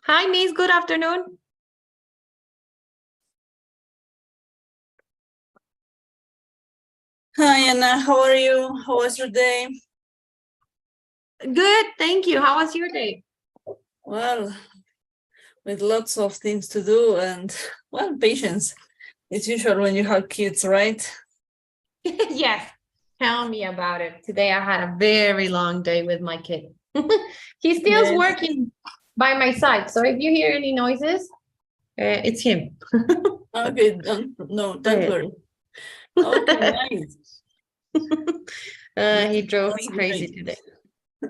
Hi, Miss. Good afternoon. Hi, Anna. How are you? How was your day? Good, thank you. How was your day? Well, with lots of things to do and, well, patience. It's usual when you have kids, right? Yes, tell me about it. Today I had a very long day with my kid. He's still Yes. working by my side. So if you hear any noises, it's him. Okay, don't worry. Okay, nice. He drove That's me crazy great. today.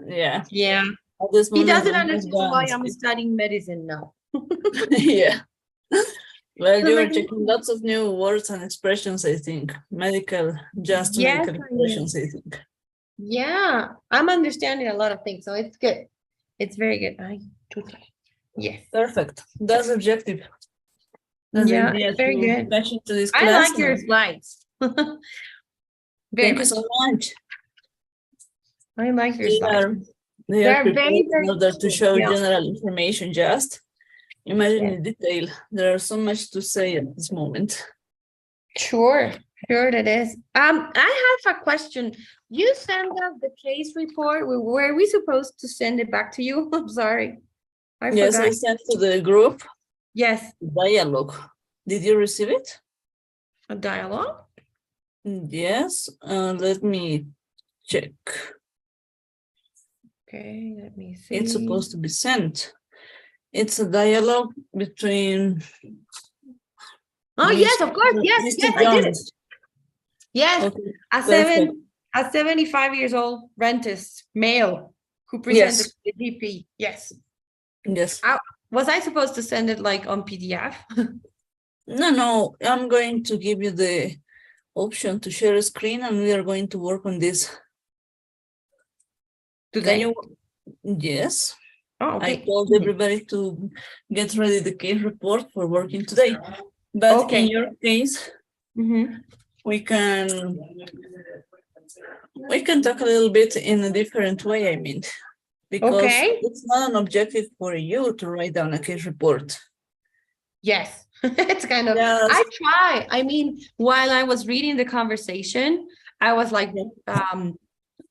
Yeah. Yeah. At this He moment, doesn't my understand why I'm husband. studying medicine now. Yeah. Well, I was you are like, checking lots of new words and expressions, I think. Just yes, medical I am. expressions, I think. Yeah, I'm understanding a lot of things, so it's good. It's very good. Yes. Perfect. That's the objective. That's the Yeah, idea it's very to good. catch into this I class. like your slides. Very Thank you much. so much. I like your They slides. are they are They're very, prepared in very order to useful. show Yeah. general information. Just imagine Yeah. in detail. There are so much to say at this moment. Sure. Sure it is. I have a question. You sent us the case report. Were we supposed to send it back to you? I'm sorry. I Yes, I forgot. sent to the group Yes. dialogue. Did you receive it? A dialogue? Yes. Let me check. Okay, let me see. It's supposed to be sent. It's a dialogue between. Oh, yes, of course. Yes, Mr. yes, I did it. Jones. Yes, Okay, a perfect. 75 years old rentist male who presented Yes, to the GP. Yes. yes. Was I supposed to send it like on PDF? No, I'm going to give you the option to share a screen and we are going to work on this. Can you? Yes. Oh, I okay. told everybody to get ready the case report for working today. But Okay. in your case, we can talk a little bit in a different way, I mean, because Okay. it's not an objective for you to write down a case report. Yes. It's kind of, Yes. I try. I mean, while I was reading the conversation, I was like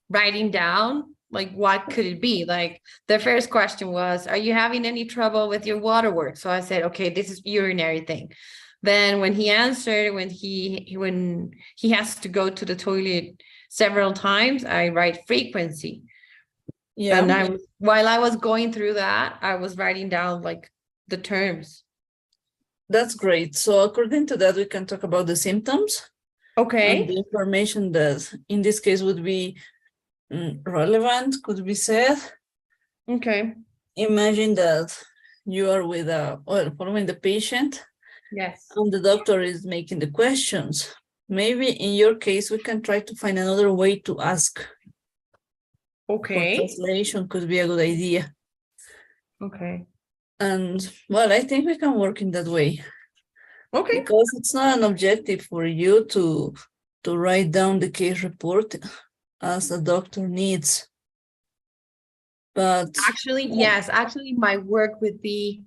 writing down like what could it be? Like the first question was, are you having any trouble with your water work? So I said, okay, this is urinary thing. Then when he answered, when he has to go to the toilet several times, I write frequency. Yeah. And while I was going through that, I was writing down like the terms. That's great. So according to that, we can talk about the symptoms. Okay. And the information that in this case would be relevant, could be said. Okay. Imagine that you are following the patient. Yes. And the doctor is making the questions. Maybe in your case, we can try to find another way to ask. Okay. For translation could be a good idea. Okay. And well, I think we can work in that way. Okay. Because it's not an objective for you to write down the case report as a doctor needs. But actually, yes, actually my work would be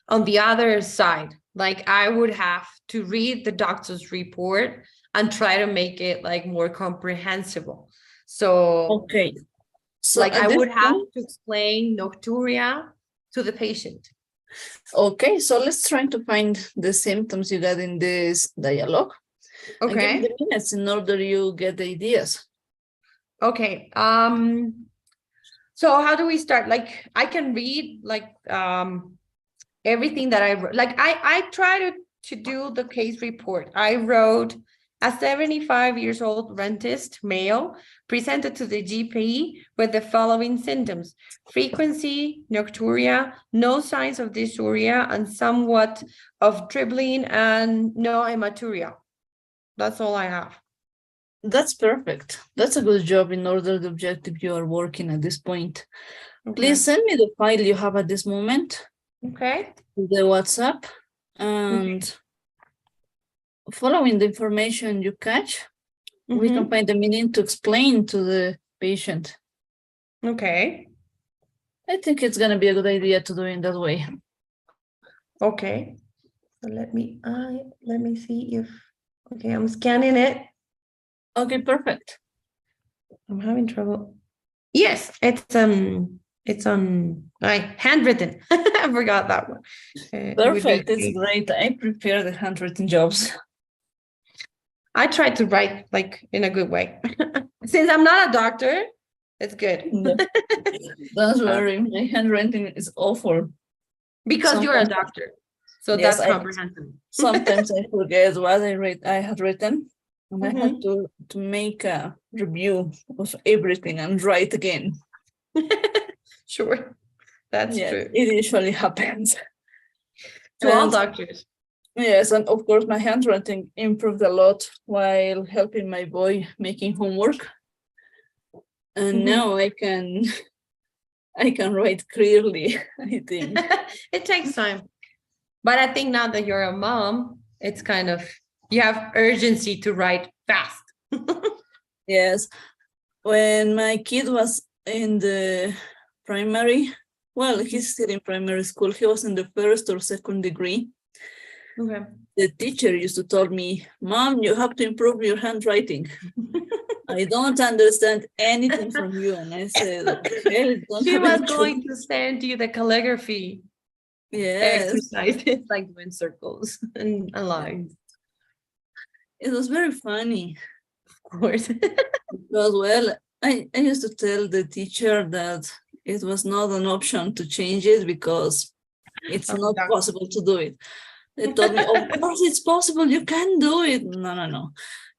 on the other side. Like I would have to read the doctor's report and try to make it like more comprehensible. So okay. So like I would have point, to explain nocturia to the patient. Okay, so let's try to find the symptoms you got in this dialogue. Okay. And give me the minutes in order you get the ideas. Okay. So how do we start? Like I can read like everything that I wrote. Like I try to do the case report. I wrote a 75 years old rentist male presented to the GP with the following symptoms: frequency, nocturia, no signs of dysuria, and somewhat of dribbling, and no hematuria. That's all I have. That's perfect. That's a good job in order the objective you are working at this point. Okay. Please send me the file you have at this moment. Okay. The WhatsApp and following the information you catch, we can find the meaning to explain to the patient. Okay. I think it's going to be a good idea to do it that way. Okay. So let me see if, okay, I'm scanning it. Okay, perfect. I'm having trouble. Yes, it's on handwritten. I forgot that one. It would be Perfect. It's great. I prepare the handwritten jobs. I try to write like in a good way. Since I'm not a doctor, it's good. Yeah. Don't worry, my handwriting is awful. Because you're a Sometimes, doctor. So yes, that's comprehensive. sometimes I forget what I had written, and I had Mhm. to make a review of everything and write again. Sure, that's Yes, true. it usually happens. To all And doctors. yes, and of course my handwriting improved a lot while helping my boy making homework. And Mhm. now I can write clearly, I think. It takes time. But I think now that you're a mom, it's kind of, you have urgency to write fast. Yes. When my kid was in the primary, well, he's still in primary school. He was in the first or second degree. Okay. The teacher used to tell me, Mom, you have to improve your handwriting. I don't understand anything from you. And I said, okay, don't She have was any choice. going to send you the calligraphy Yes, exercises, like doing circles and lines, it was very funny of course. because, well, I used to tell the teacher that it was not an option to change it because it's Oh, not doctor. possible to do it. They told me, of course it's possible, you can do it. No.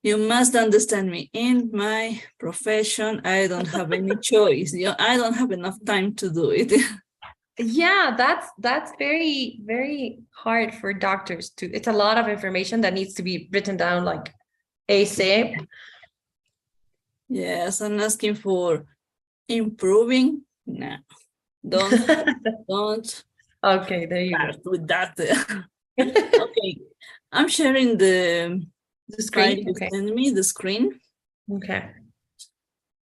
You must understand me. In my profession, I don't have any choice. I don't have enough time to do it. Yeah, that's very, very hard for doctors to, it's a lot of information that needs to be written down like ASAP. Yes, I'm asking for improving. No, don't Okay, there you start go. with that. Okay, I'm sharing the The file screen, you okay. send me, the screen. Okay.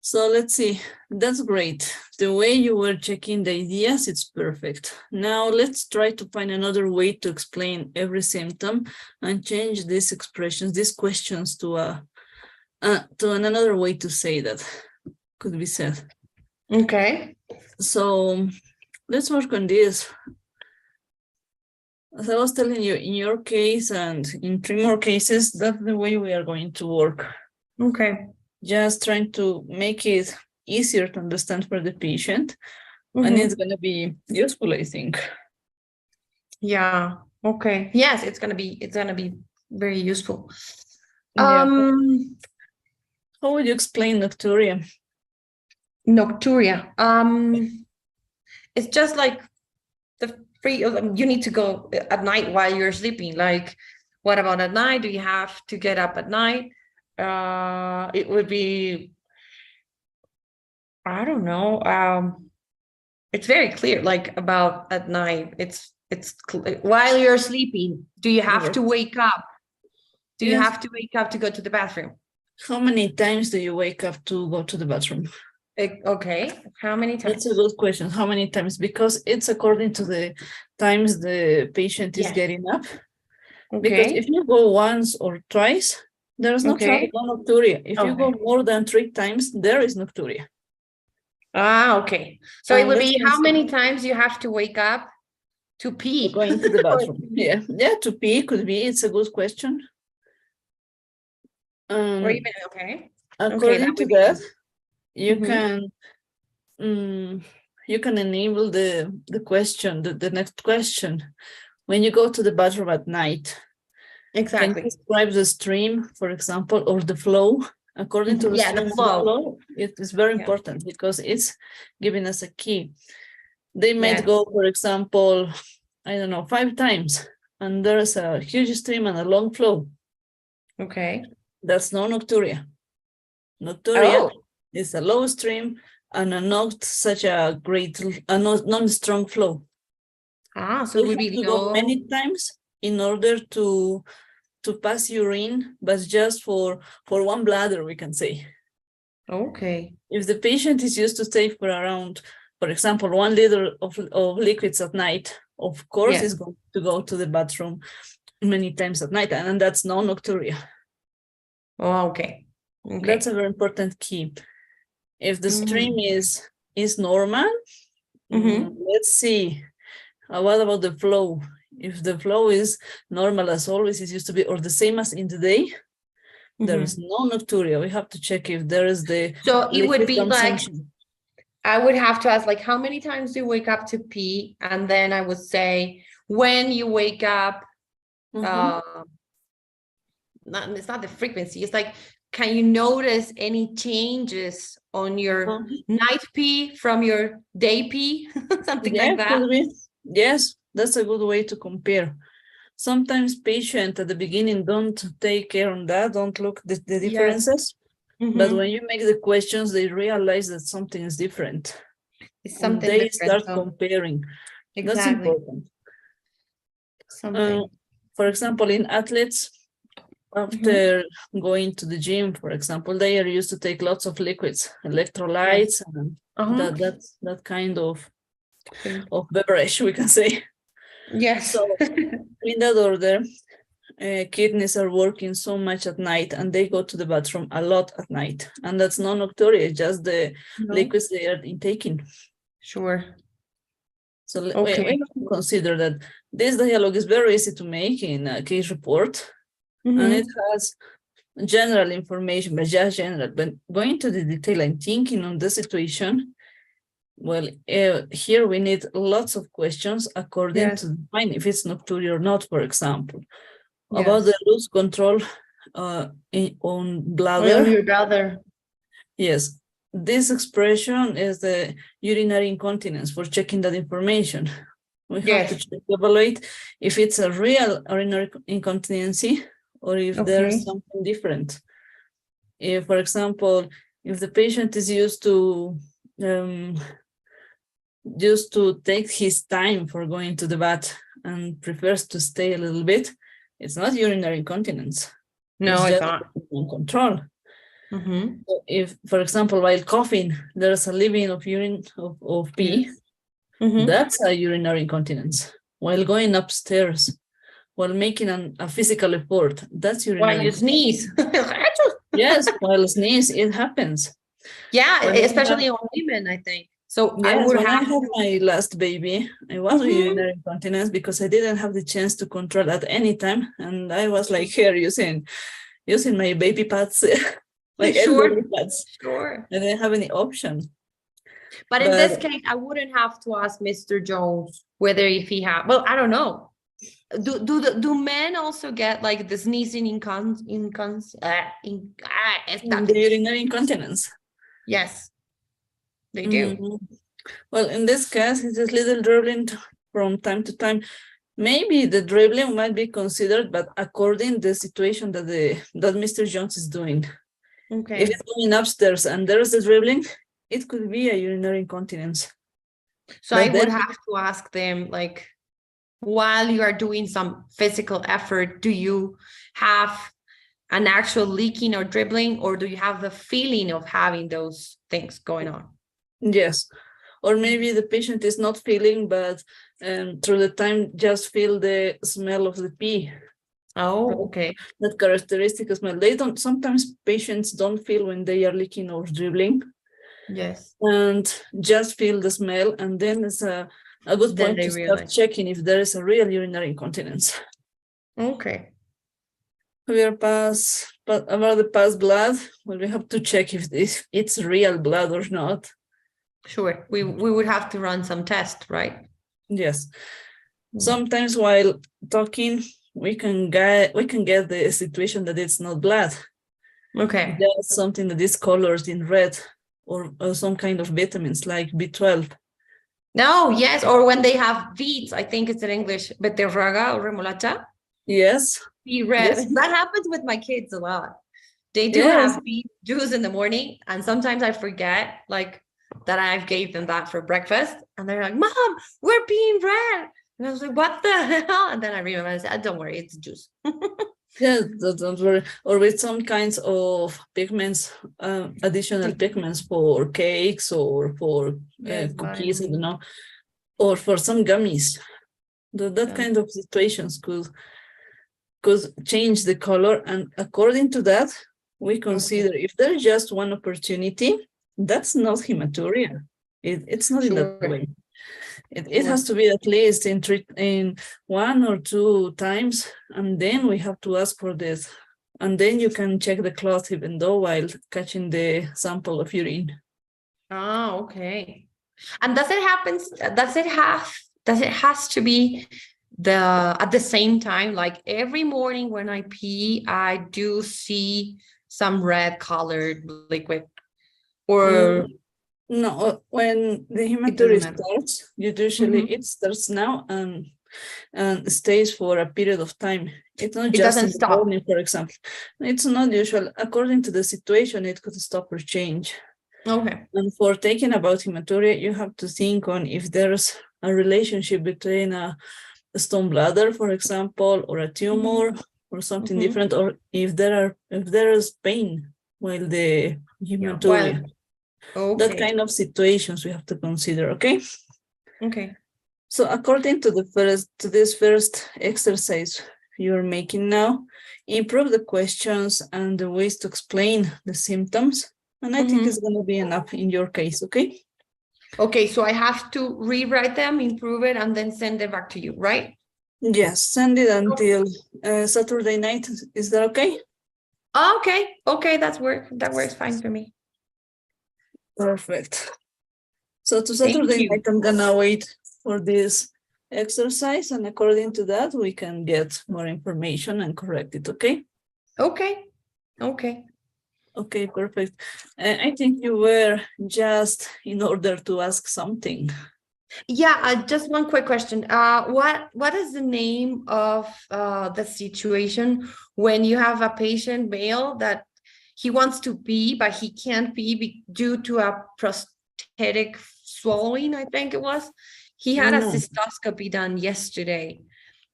So let's see, that's great. The way you were checking the ideas, it's perfect. Now let's try to find another way to explain every symptom and change these expressions, these questions to another way to say that could be said. Okay. So let's work on this. As I was telling you, in your case and in 3 more cases, that's the way we are going to work. Okay. Just trying to make it easier to understand for the patient. And it's going to be useful, I think. Yeah. Okay. Yes, it's gonna be very useful. Yeah. How would you explain nocturia? Nocturia. It's just like the free, you need to go at night while you're sleeping. Like, what about at night? Do you have to get up at night? It would be, I don't know. It's very clear, like about at night. While you're sleeping, do you have to Yes. wake up? Do you Yes. have to wake up to go to the bathroom? How many times do you wake up to go to the bathroom? Okay. How many times? That's a good question. How many times? Because it's according to the times the patient is Yes. getting up. Because Okay. if you go once or twice, there is no Okay. nocturia. If you go Okay. more than 3 times, there is nocturia. Ah, okay. So it would Let's be how consider many times you have to wake up to pee? going to the Or bathroom. Yeah, to pee could be. It's a good question. or even, okay. Okay, that According to would be that, easy. you Mhm. can enable the question, the next question. When you go to the bathroom at night, can you Exactly. describe the stream, for example, or the flow? According to the Yeah, the stream and the flow. flow, it is very Yeah. important because it's giving us a key. They might Yes. go, for example, I don't know, 5 times, and there's a huge stream and a long flow. Okay. That's no nocturia. Nocturia Oh. is a low stream and not such a great, non-strong flow. Ah, so it You would have be to go low. many times in order to pass urine, but just for one bladder, we can say. Okay. If the patient is used to stay for around, for example, 1 liter of liquids at night, of course, Yes. is going to go to the bathroom many times at night, and that's non-nocturia. Oh, okay. Okay. That's a very important key. If the stream is normal, let's see. What about the flow? If the flow is normal as always it used to be, or the same as in the day, there is no nocturia. We have to check if there is the So it would liquid be like, consumption. I would have to ask, like, how many times do you wake up to pee? And then I would say, when you wake up, it's not the frequency. It's like, can you notice any changes on your night pee from your day pee? Something like that. Could be. Yes, that's a good way to compare. Sometimes patients at the beginning don't take care on that, don't look the differences. But when you make the questions, they realize that something is different. It's something and they different, start comparing. Exactly. That's important. Something. For example, in athletes, after going to the gym, for example, they are used to take lots of liquids, electrolytes, and that kind of beverage, we can say. Yes. So in that order, kidneys are working so much at night, and they go to the bathroom a lot at night, and that's not nocturia, just the liquids they are intaking. Sure. So we have to consider that this dialogue is very easy to make in a case report, and it has general information, but just general. But going to the detail and thinking on the situation, well, here we need lots of questions according to define if it's nocturia or not, for example. About the loose control on bladder. On your bladder. Yes, this expression is the urinary incontinence for checking that information. We have to evaluate if it's a real urinary incontinency or if there's something different. If, for example, if the patient is used to take his time for going to the bath and prefers to stay a little bit, it's not urinary incontinence. No, it's not. Control. So if, for example, while coughing, there's a leaving of urine of pee, that's a urinary incontinence. While going upstairs, while making a physical effort, that's urinary. While you sneeze. Yes, while sneeze, it happens. Yeah, especially on women, I think. So yes, when I had my last baby, I was with urinary incontinence because I didn't have the chance to control at any time, and I was like here using my baby pads, my elderly pads. Sure. I didn't have any option. But in this case, I wouldn't have to ask Mr. Jones whether if he had. Well, I don't know. Do men also get like the sneezing the urinary incontinence? Yes. They do. Well, in this case, it's just little dribbling from time to time. Maybe the dribbling might be considered, but according to the situation that Mr. Jones is doing. Okay. If it's going upstairs and there is a dribbling, it could be a urinary incontinence. So I would have to ask them, like, while you are doing some physical effort, do you have an actual leaking or dribbling, or do you have the feeling of having those things going on? Yes, or maybe the patient is not feeling, but through the time just feel the smell of the pee. Oh, okay. That characteristic smell. Sometimes patients don't feel when they are leaking or dribbling. Yes. And just feel the smell, and then it's a good point to start checking if there is a real urinary incontinence. Okay. We are about the past blood. Well, we have to check if it's real blood or not. Sure, we would have to run some tests, right? Yes. Sometimes while talking, we can get the situation that it's not blood. Okay. There's something that is colored in red, or some kind of vitamins like B12. No, yes, or when they have beets, I think it's in English, beterraga or remolacha. Yes. Be red. Yes. That happens with my kids a lot. They do have beet juice in the morning, and sometimes I forget, like, that I've gave them that for breakfast, and they're like, "Mom, we're being red." And I was like, "What the hell?" And then I remember, I said, "Don't worry, it's juice." Yeah, don't worry. Or with some kinds of pigments, additional pigments for cakes or for cookies, I don't know, or for some gummies. That Yeah. kind of situations could change the color, and according to that, we consider if there's just one opportunity, that's not hematuria. It's not in that Sure. way. It has to be at least in 1 or 2 times, and then we have to ask for this. And then you can check the cloth even though while catching the sample of urine. Oh, okay. And does it has to be at the same time? Like every morning when I pee, I do see some red colored liquid, or No, when the it doesn't hematuria matter. starts, usually Mhm. it starts now and stays for a period of time. It's not It just doesn't in the stop. morning, for example. It's not usual. According to the situation, it could stop or change. Okay. And for taking about hematuria, you have to think on if there's a relationship between a stone bladder, for example, or a tumor or something Mhm. different, or if there is pain while the Yeah. Well, hematuria. That okay. kind of situations we have to consider, okay? Okay. So according to this first exercise you're making now, improve the questions and the ways to explain the symptoms. And I think it's going to be enough in your case, okay? Okay, so I have to rewrite them, improve it, and then send it back to you, right? Yes, send it until Saturday night. Is that okay? Okay. Okay, that works fine for me. Perfect. So to Thank Saturday you. night, I'm gonna wait for this exercise, and according to that, we can get more information and correct it, okay? Okay. Okay. Okay, perfect. I think you were just in order to ask something. Yeah, just one quick question. What is the name of the situation when you have a patient male that he wants to pee, but he can't pee due to a prosthetic swallowing, I think it was. He had a No, cystoscopy done yesterday,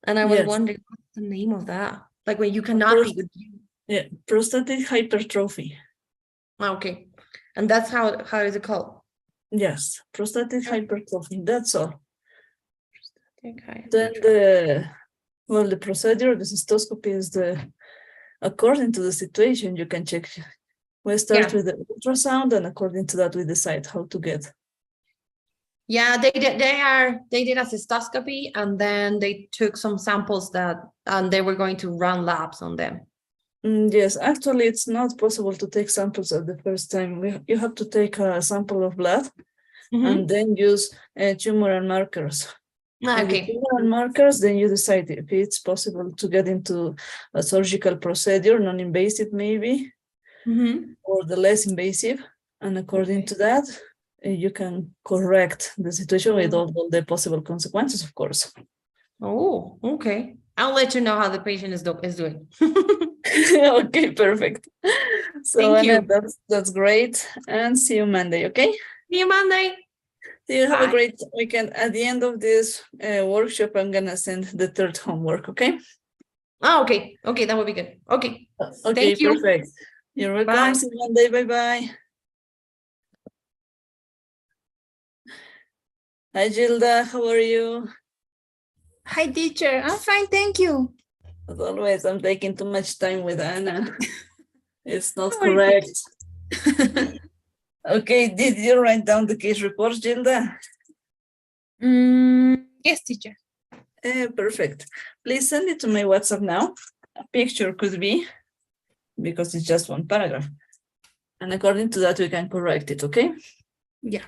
and I was yes, wondering what's the name of that? Like when you cannot pee. yeah, prostatic hypertrophy. Okay, and that's how is it called? Yes, prostatic hypertrophy. That's all. Okay. Then the procedure, the cystoscopy is according to the situation, you can check. We start Yeah. with the ultrasound, and according to that, we decide how to get. Yeah, they did a cystoscopy, and then they took some samples and they were going to run labs on them. Yes, actually, it's not possible to take samples at the first time. You have to take a sample of blood and then use tumoral markers. With the Okay. tumoral markers, then you decide if it's possible to get into a surgical procedure, non-invasive maybe, or the less invasive. And according to that, you can correct the situation with all the possible consequences, of course. Oh, okay. I'll let you know how the patient is doing. Okay, perfect. So Thank Annette, you. that's great. And see you Monday, okay? See you Monday. So you have a Bye. great weekend. At the end of this workshop, I'm gonna send the third homework, okay? Oh, okay. Okay, that would be good. Okay. Okay, Thank you. perfect. You're welcome. Bye. See you Monday. Bye-bye. Hi, Gilda. How are you? Hi, teacher. I'm fine, thank you. As always, I'm taking too much time with Anna. It's not Don't worry, correct. Okay, did you write down the case report, Gilda? Yes, teacher. Perfect. Please send it to my WhatsApp now. A picture could be, because it's just one paragraph. And according to that, we can correct it, okay? Yeah.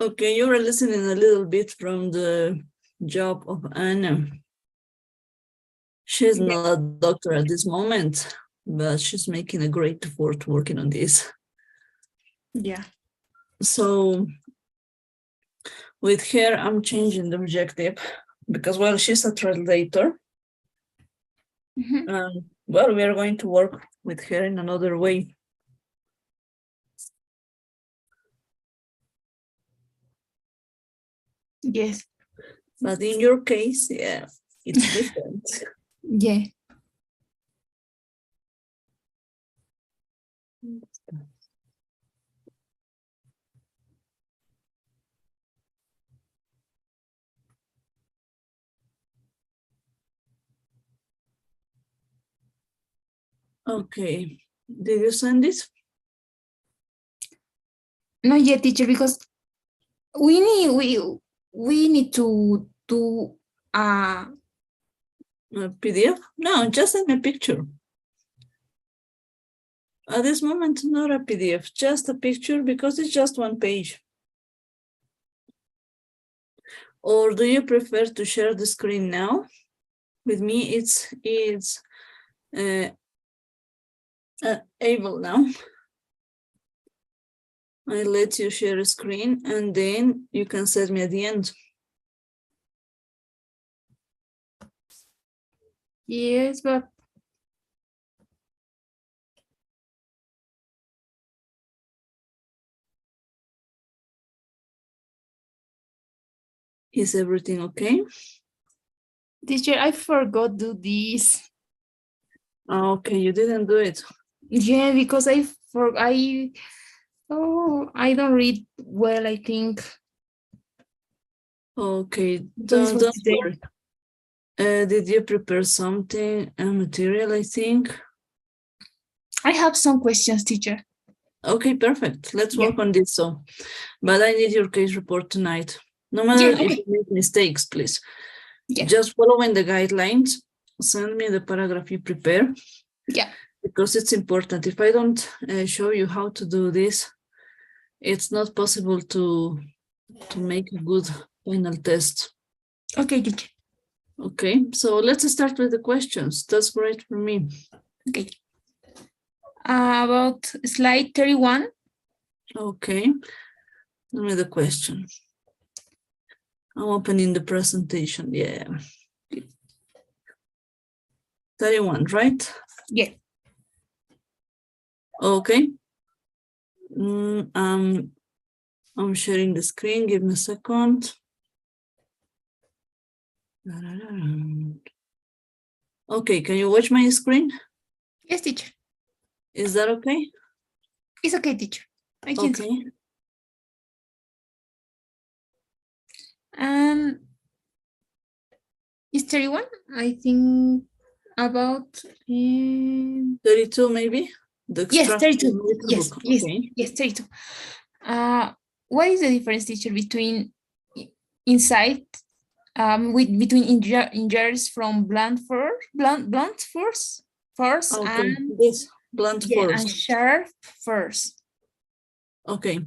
Okay, you were listening a little bit from the job of Anna. She's not a doctor at this moment, but she's making a great effort working on this. Yeah. So with her, I'm changing the objective because, well, she's a translator. Well, we are going to work with her in another way. Yes. But in your case, yeah, it's different. Yeah. Okay, did you send this? Not yet, teacher, because we need to do A PDF? No, just send me a picture. At this moment, not a PDF, just a picture because it's just one page. Or do you prefer to share the screen now? With me, it's able now. I let you share a screen and then you can set me at the end. yes, but Is everything okay? teacher, I forgot to do this. Okay, you didn't do it. Yeah, because I don't read well, I think. Okay, This was don't today. worry. Did you prepare something, a material, I think? I have some questions, teacher. Okay, perfect. Let's Yeah. work on this. So, but I need your case report tonight. No matter Yeah, if okay. you make mistakes, please. Yeah. Just following the guidelines. Send me the paragraph you prepare. Yeah. Because it's important. If I don't show you how to do this, it's not possible to make a good final test. Okay, teacher. Okay, so let's start with the questions. That's great for me. Okay. About slide 31. Okay, give me the question. I'm opening the presentation. Yeah. 31, right? Yeah. Okay. I'm sharing the screen. Give me a second. Okay, can you watch my screen? Yes, teacher. Is that okay? It's okay, teacher. I can see. Okay. And it's 31, I think about 32 maybe? The yes, extract 32. from the Yes, book. yes, Okay. yes, 32. What is the difference, teacher, between inside between injuries from blunt force Okay. and This blunt force. and sharp force? Okay.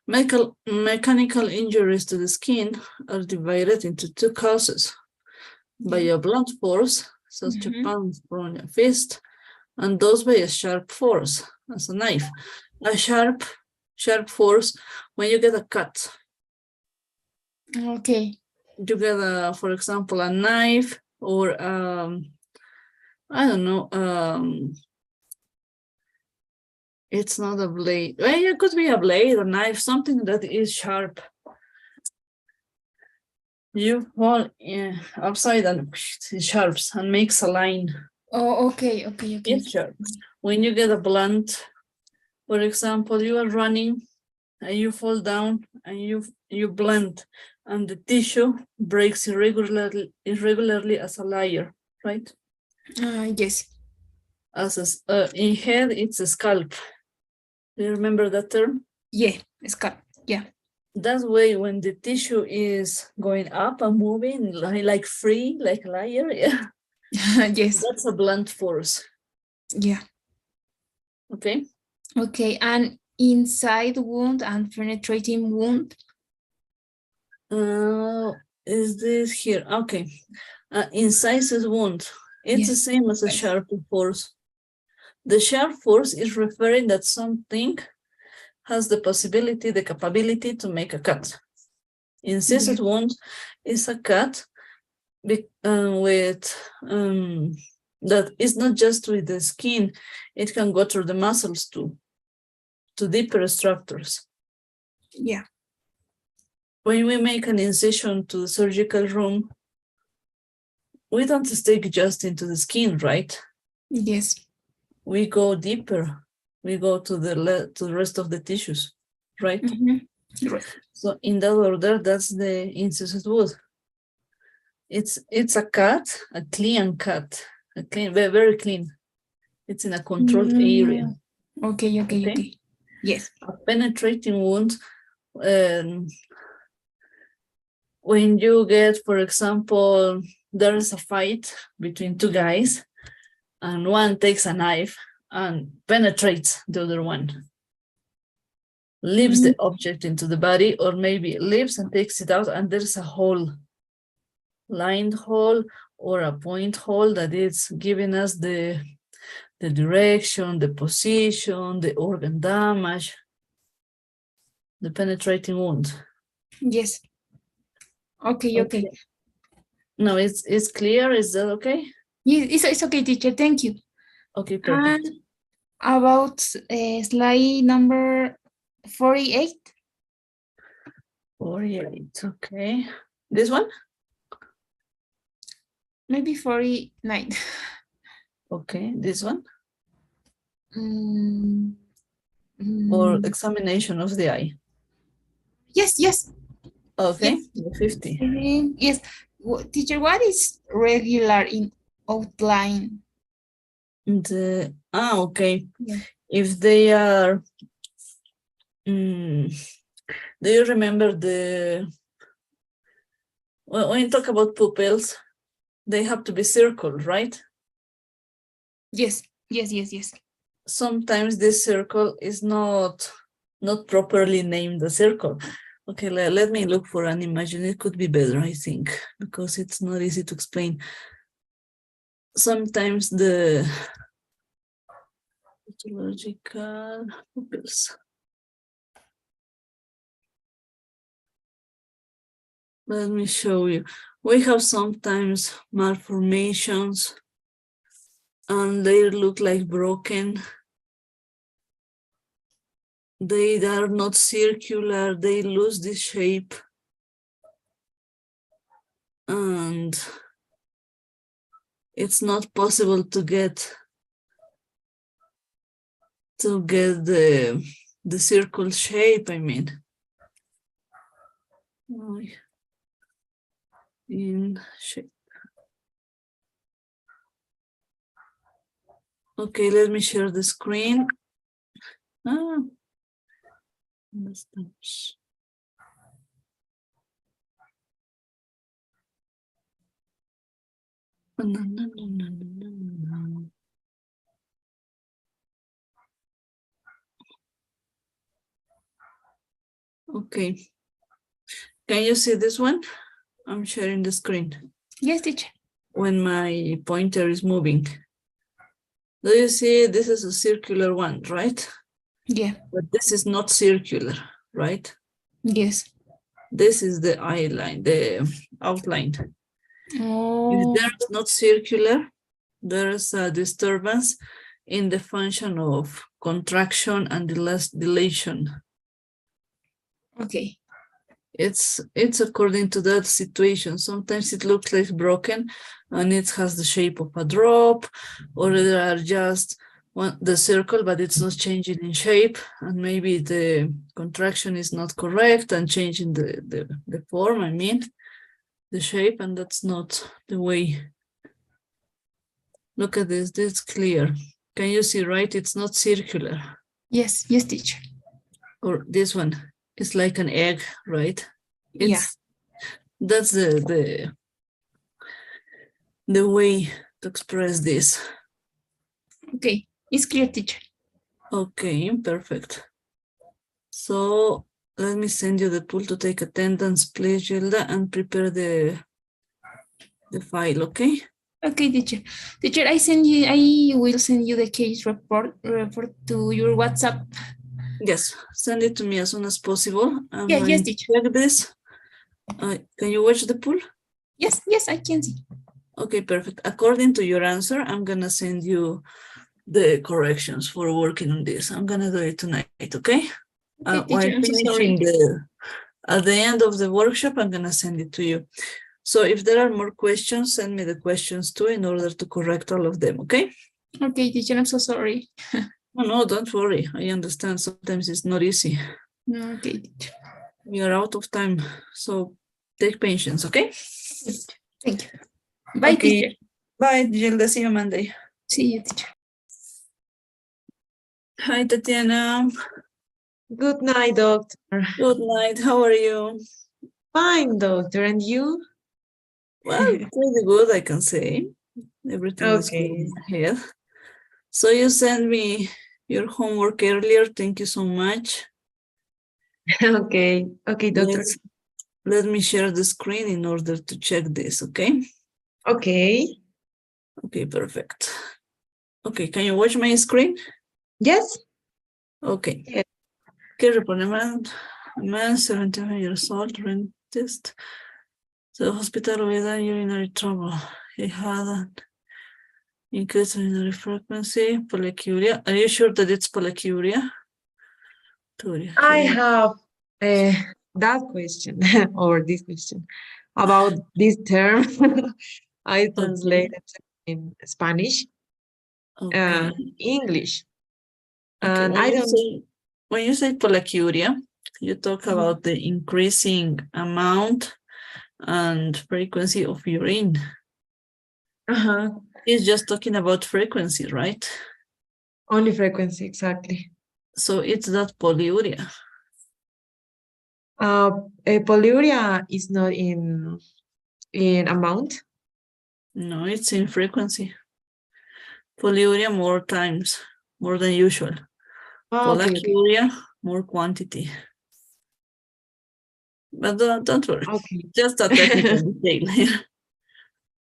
Mechanical injuries to the skin are divided into two causes. By a blunt force, such a punch from a fist, and those by a sharp force, as a knife. A sharp force, when you get a cut. Okay. You get, for example, a knife or, I don't know, it's not a blade. Well, it could be a blade or knife, something that is sharp. You fall upside and it sharps and makes a line. Oh, okay, okay, okay. It's sharp. When you get a blunt, for example, you are running and you fall down and you blunt and the tissue breaks irregularly as a layer, right? Yes. As in head, it's a scalp. Do you remember that term? Yeah, scalp. Yeah. That way, when the tissue is going up and moving like free, like a layer, yeah, Yes. that's a blunt force. Yeah. Okay. Okay, and inside wound and penetrating wound. Is this here? Okay. Incisive wound. It's the same as a sharp force. The sharp force is referring that something has the possibility, the capability to make a cut. Incisive wound is a cut with that is not just with the skin, it can go through the muscles too, to deeper structures. Yeah. When we make an incision to the surgical room, we don't stick just into the skin, right? Yes. We go deeper. We go to the rest of the tissues, right? Mm-hmm. Right. So in that order, that's the incised wound. It's a cut, a clean cut, a clean, very, very clean. It's in a controlled area. Okay. Yes. A penetrating wound, when you get, for example, there is a fight between two guys, and one takes a knife and penetrates the other one, leaves the object into the body, or maybe leaves and takes it out, and there's a hole, lined hole or a point hole that is giving us the direction, the position, the organ damage, the penetrating wound. Yes. Okay. No, it's clear. Is that okay? Yes, it's okay, teacher. Thank you. Okay, perfect. And about slide number 48. 48, okay. This one? Maybe 49. Okay, this one? Mm, Or mm, examination of the eye? yes. Okay, Yes. 50. Yes. Teacher, what is regular in outline? Okay. Yeah. If they are, do you remember when you talk about pupils, they have to be circled, right? Yes. Sometimes this circle is not properly named a circle. Okay, let me look for an image, and it could be better, I think, because it's not easy to explain. Sometimes the pathological pupils. Let me show you. We have sometimes malformations, and they look like broken. They are not circular, they lose this shape. And it's not possible to get the circle shape, I mean. In shape. Okay, let me share the screen. Okay. Can you see this one? I'm sharing the screen. Yes, teacher. When my pointer is moving. Do you see this is a circular one, right? Yeah. But this is not circular, right? Yes. This is the eye line, the outline. Oh. If there's not circular, there's a disturbance in the function of contraction and dilation. Okay. It's according to that situation. Sometimes it looks like broken and it has the shape of a drop, or there are just the circle, but it's not changing in shape, and maybe the contraction is not correct and changing the form, I mean, the shape, and that's not the way. Look at this, that's clear. Can you see, right? It's not circular. Yes, teacher. Or this one. It's like an egg, right? Yeah. That's the way to express this. Okay, it's clear, teacher. Okay, perfect. So let me send you the tool to take attendance, please, Gilda, and prepare the file, okay? Okay, teacher. Teacher, I will send you the case report to your WhatsApp. Yes, send it to me as soon as possible. Yes, teacher. Check this. Can you watch the pool? Yes, I can see. Okay, perfect. According to your answer, I'm gonna send you the corrections for working on this. I'm gonna do it tonight, okay? Okay, While teacher, I'm so finishing sorry. at the end of the workshop, I'm gonna send it to you. So if there are more questions, send me the questions too in order to correct all of them, okay? Okay, teacher, I'm so sorry. No, don't worry. I understand sometimes it's not easy. No, okay, teacher. We are out of time, so take patience, okay? Thank you. Bye, Okay. teacher. Bye, Gilda. See you Monday. See you, teacher. Hi, Tatiana. Good night, doctor. Good night. How are you? Fine, doctor. And you? Well, pretty good, I can say. Everything is Okay. going ahead. So you sent me your homework earlier. Thank you so much. Okay. Okay, doctor. Let me share the screen in order to check this, okay? Okay. Okay, perfect. Okay, can you watch my screen? Yes? Okay. Yes. Okay, report a man 75 years old, dentist. To the hospital with a urinary trouble. He had an increased urinary frequency, polyuria. Are you sure that it's polyuria? I have that question or this question about this term. I translated in Spanish, Okay. English, Okay. and I don't. When you say polyuria, you talk about the increasing amount and frequency of urine. Uh-huh. It's just talking about frequency, right? Only frequency, exactly. So it's that polyuria. Polyuria is not in amount. No, it's in frequency. Polyuria more times, more than usual. Oh, okay, okay. Polyuria, more quantity. But don't worry, Okay. just a technical detail here.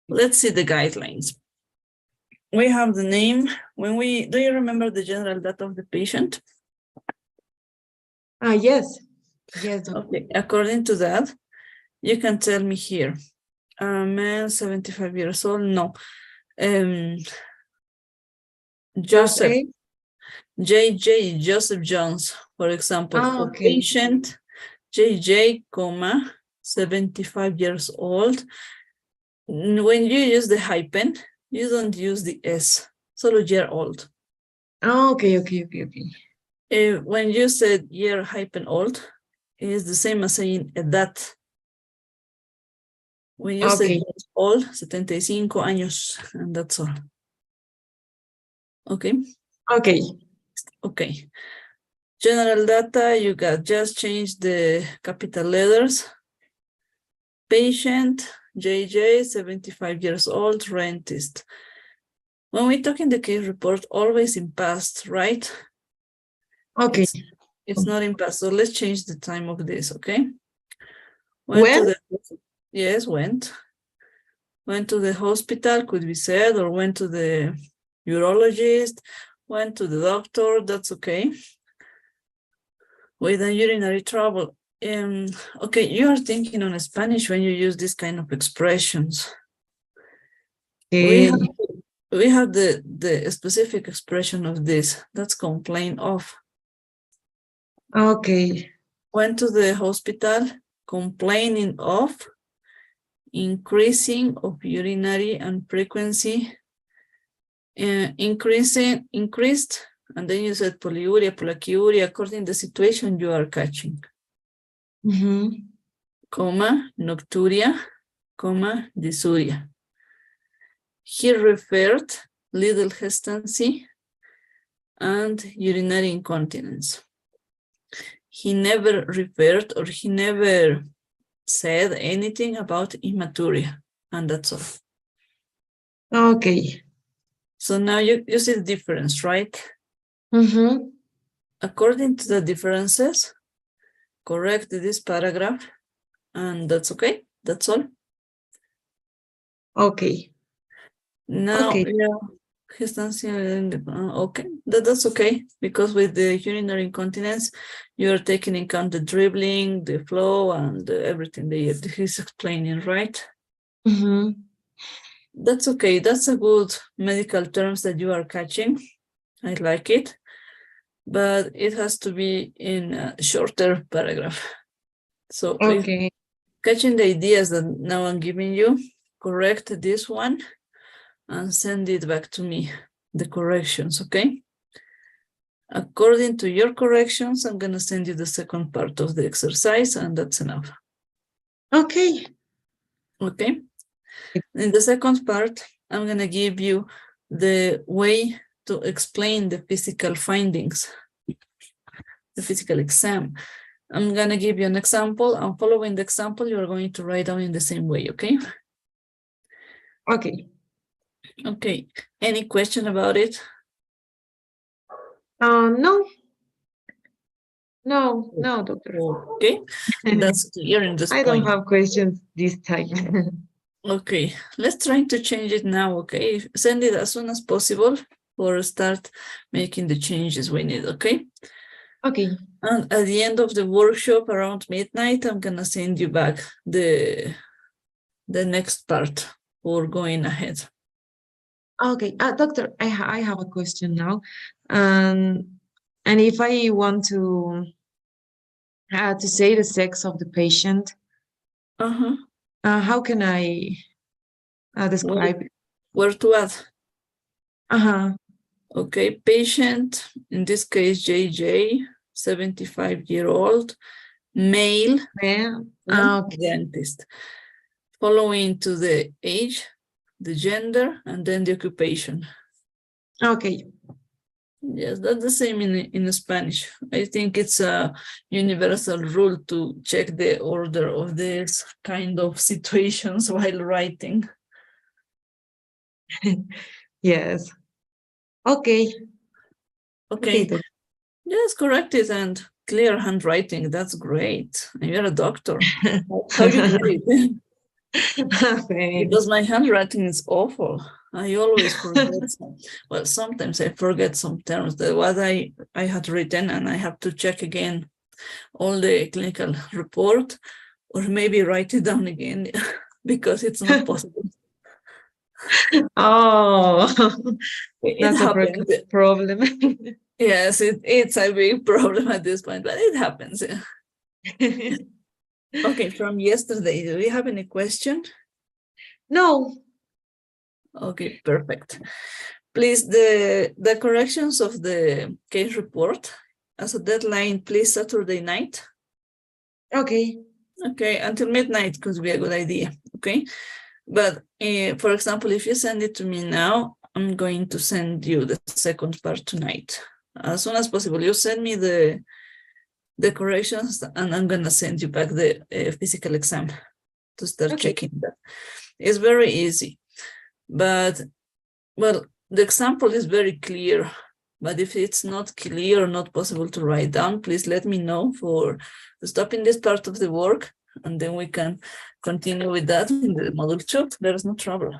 Let's see the guidelines. We have the name. Do you remember the general data of the patient? Yes. Yes, doctor. Okay, according to that, you can tell me here. A man, 75 years old, no. Joseph, A? JJ, Joseph Jones, for example, Ah, the okay. patient, JJ, 75 years old. When you use the hyphen, you don't use the S, solo year old. Oh, okay, okay, okay, okay. When you said year hyphen old, it is the same as saying edad. When you say Okay. old, 75 años, and that's all. Okay? Okay. Okay. General data, you got just change the capital letters. Patient, JJ, 75 years old, rentist. When we talk in the case report, always in past, right? Okay. It's not in past, so let's change the time of this, okay? When? Yes, went. Went to the hospital, could be said, or went to the urologist, went to the doctor, that's okay. With a urinary trouble. Okay, you are thinking on Spanish when you use this kind of expressions. Okay. We have the specific expression of this. That's complaint of. Okay. Went to the hospital complaining of increasing of urinary and frequency, increased, and then you said polyuria, according to the situation you are catching. Comma, nocturia, comma, dysuria. He referred little hesitancy and urinary incontinence. He never referred or he never said anything about hematuria, and that's all. Okay. So now you see the difference, right? According to the differences, correct this paragraph, and that's okay. That's all. Okay. Now, Okay. okay, that's okay, because with the urinary incontinence, you're taking into account the dribbling, the flow, and everything that he's explaining, right? That's okay. That's a good medical terms that you are catching. I like it, but it has to be in a shorter paragraph. So Okay. catching the ideas that now I'm giving you, correct this one and send it back to me, the corrections, okay? According to your corrections, I'm gonna send you the second part of the exercise and that's enough. Okay. Okay. In the second part, I'm gonna give you the way to explain the physical findings, the physical exam. I'm gonna give you an example, and following the example, you're going to write down in the same way, okay? Okay. Okay, any question about it? No. No, doctor. Okay, that's clear in this I don't point. have questions this time. Okay, let's try to change it now, okay? Send it as soon as possible or start making the changes we need, okay? Okay. And at the end of the workshop around midnight, I'm gonna send you back the next part for going ahead. Okay. Doctor, I have a question now. And if I want to say the sex of the patient, Uh-huh. how can I describe it? Where to add? Uh-huh. Okay, patient, in this case, JJ, 75-year-old, male, Yeah. and Okay. dentist. Following to the age, the gender, and then the occupation. Okay. Yes, that's the same in Spanish. I think it's a universal rule to check the order of this kind of situations while writing. Yes. Okay. Okay. Doctor. Yes, corrected and clear handwriting. That's great. You're a doctor. How you do it? Because Thanks. my handwriting is awful. I always forget some, well, sometimes I forget some terms that what I had written and I have to check again all the clinical report or maybe write it down again because it's not possible. Oh, It that's a happens. problem. Yes, it's a big problem at this point, but it happens. Okay, from yesterday, do you have any question? No. Okay, perfect. Please, the corrections of the case report as a deadline, please, Saturday night. Okay. Okay, until midnight could be a good idea, okay? But for example, if you send it to me now, I'm going to send you the second part tonight. As soon as possible, you send me the corrections and I'm gonna send you back the physical exam to start checking that. It's very easy, but well, the example is very clear, but if it's not clear or not possible to write down, please let me know for stopping this part of the work, and then we can continue with that in the module 2. There is no trouble.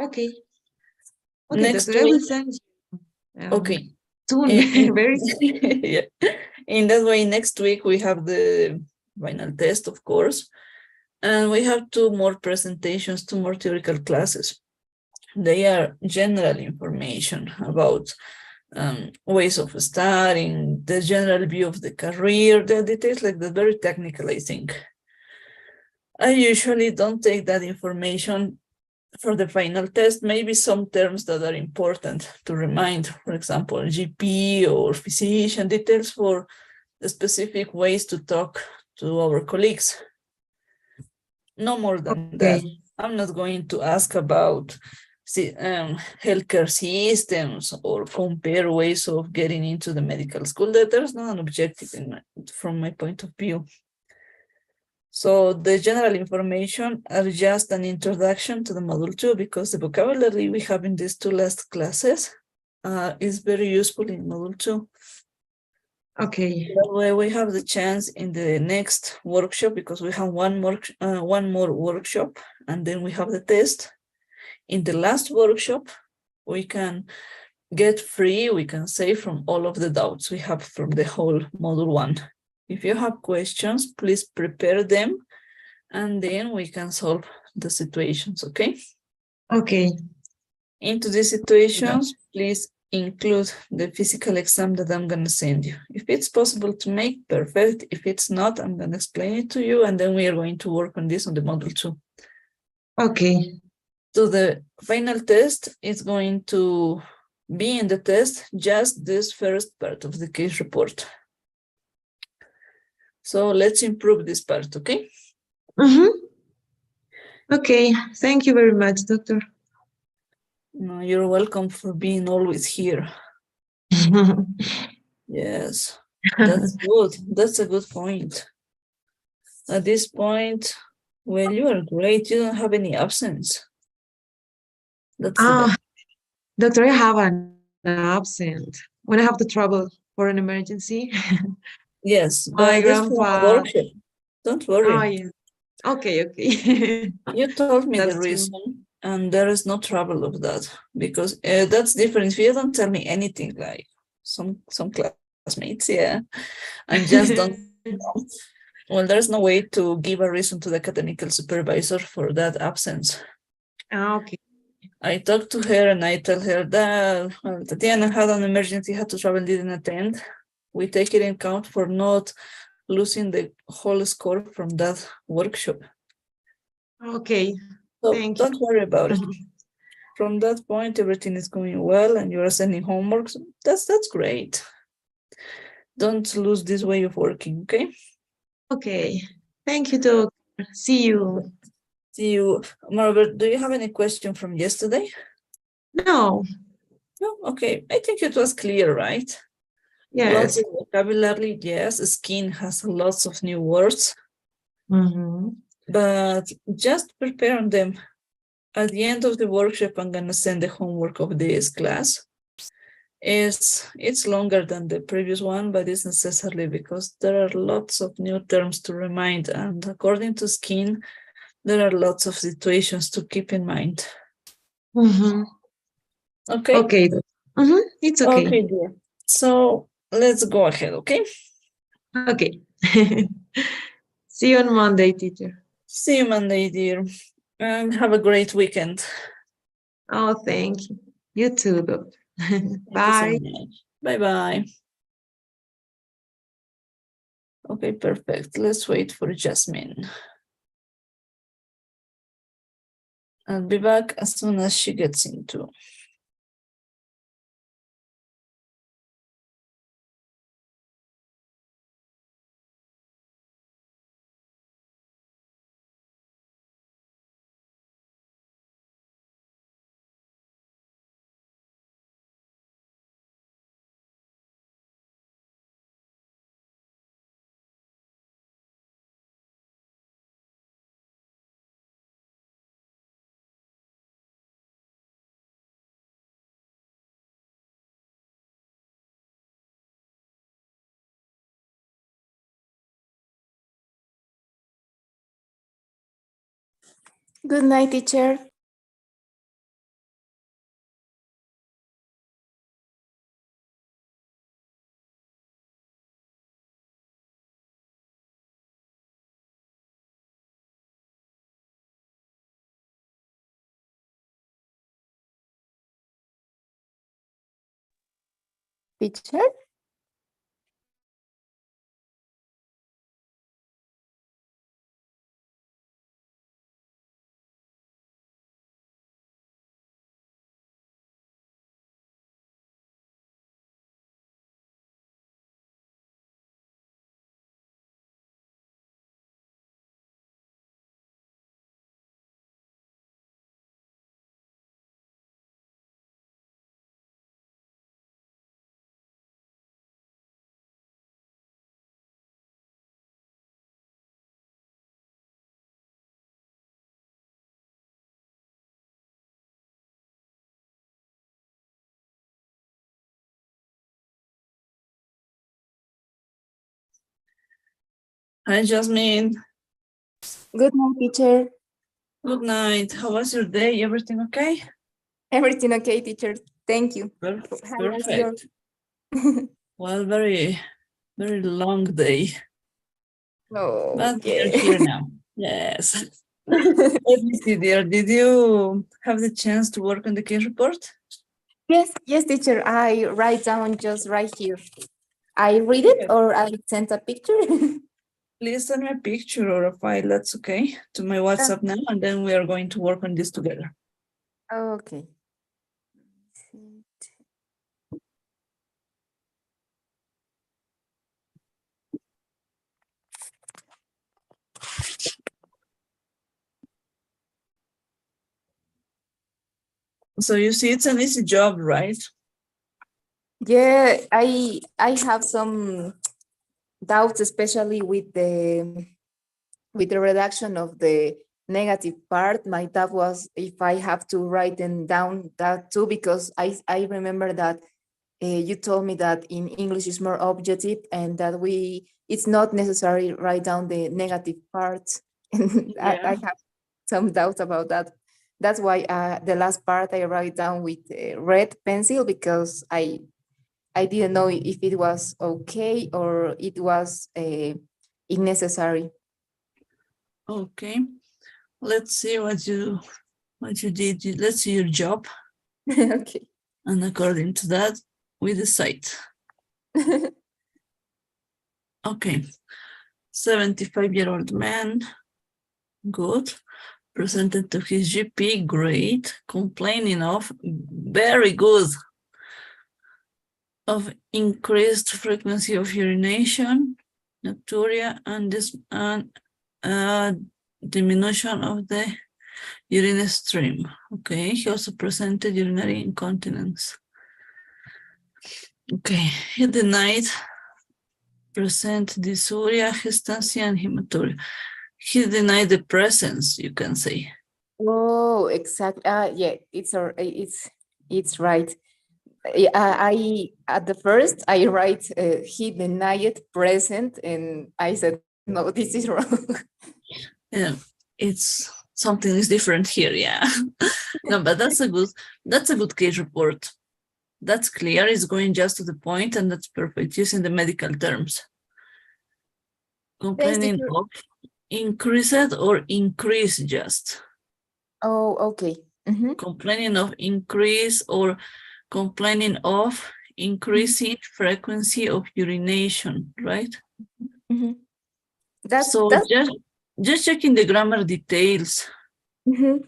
Okay. Okay, Next doctor, I will week, send you. okay. Soon, very soon. Yeah. In that way, next week we have the final test, of course, and we have 2 more presentations, 2 more theoretical classes. They are general information about ways of studying, the general view of the career, the details like that, very technical, I think. I usually don't take that information for the final test, maybe some terms that are important to remind, for example, GP or physician, details for the specific ways to talk to our colleagues. No more than that. I'm not going to ask about healthcare systems or compare ways of getting into the medical school. There's not an objective from my point of view. So the general information are just an introduction to the module 2 because the vocabulary we have in these 2 last classes is very useful in module 2. Okay. That way we have the chance in the next workshop, because we have one more workshop and then we have the test. In the last workshop, we can get free, we can save from all of the doubts we have from the whole module 1. If you have questions, please prepare them and then we can solve the situations, okay? Okay. Into these situations, please include the physical exam that I'm going to send you. If it's possible to make, perfect. If it's not, I'm going to explain it to you, and then we are going to work on this on the module 2. Okay. So the final test is going to be in the test just this first part of the case report. So let's improve this part, okay? Mm-hmm. Okay. Thank you very much, doctor. No, you're welcome for being always here. Yes, that's good. That's a good point. At this point, well, you are great. You don't have any absence. That's the best. Doctor, I have an absent when I have the trouble for an emergency. Yes, My but that's from a grandpa. workshop. Don't Oh, worry. yeah. Okay, okay. You told me the That's true. reason, and there is no trouble of that, because that's different. If you don't tell me anything, like some classmates, yeah, and just don't know, well, there's no way to give a reason to the academical supervisor for that absence. Okay. I talked to her and I tell her that Tatiana had an emergency, had to travel, didn't attend. We take it in account for not losing the whole score from that workshop. Okay. So Thank you. don't worry about it. From that point, everything is going well and you're sending homework. So that's great. Don't lose this way of working, okay? Okay. Thank you, doctor. See you. See you. Margaret, do you have any question from yesterday? No. No? Okay. I think it was clear, right? Lots Yes. of vocabulary, yes. Skin has lots of new words, but just prepare on them. At the end of the workshop, I'm going to send the homework of this class. It's longer than the previous one, but it's necessarily because there are lots of new terms to remind. And according to Skin, there are lots of situations to keep in mind. Okay? Okay. It's okay. Okay, dear. So let's go ahead, okay? Okay. See you on Monday, teacher. See you Monday, dear. And have a great weekend. Oh, thank you. You too, doctor. Thank you Bye. so much. Bye-bye. Okay, perfect. Let's wait for Jasmine. I'll be back as soon as she gets into. Good night, teacher. Teacher? Hi, Jasmine. Good night, teacher. Good night. How was your day? Everything okay? Everything okay, teacher? Thank you. Perfect. Well, very, very long day. No, But we are yeah. here now. Yes. Let me see, dear. Did you have the chance to work on the case report? Yes, yes, teacher. I write down just right here. I read it or I sent a picture. Please send me a picture or a file, that's okay, to my WhatsApp now, and then we are going to work on this together. Okay. So you see, it's an easy job, right? Yeah, I have some doubts, especially with the reduction of the negative part. My doubt was if I have to write them down that too, because I remember that you told me that in English is more objective and that it's not necessary write down the negative parts. And I Yeah. have some doubts about that. That's why the last part I write down with red pencil, because I didn't know if it was okay or it was unnecessary. Okay. Let's see what you did. Let's see your job, Okay. and according to that, we decide. Okay. 75-year-old man. Good. Presented to his GP. Great. Complaining of. Very good. Of increased frequency of urination, nocturia, and diminution of the urine stream. Okay, he also presented urinary incontinence. Okay, he denied present dysuria, hystansia, and hematuria. He denied the presence, you can say. Oh, exactly. Yeah, it's right. I at the first I write he denied present, and I said no, this is wrong. Yeah, it's something is different here. Yeah, no, but that's a good case report. That's clear. It's going just to the point, and that's perfect. Using the medical terms. Complaining teacher. of increased or increase just. Oh, okay. Mhm. Complaining of increase or complaining of increasing frequency of urination, right? Mhm. That's So that. just checking the grammar details. Mhm.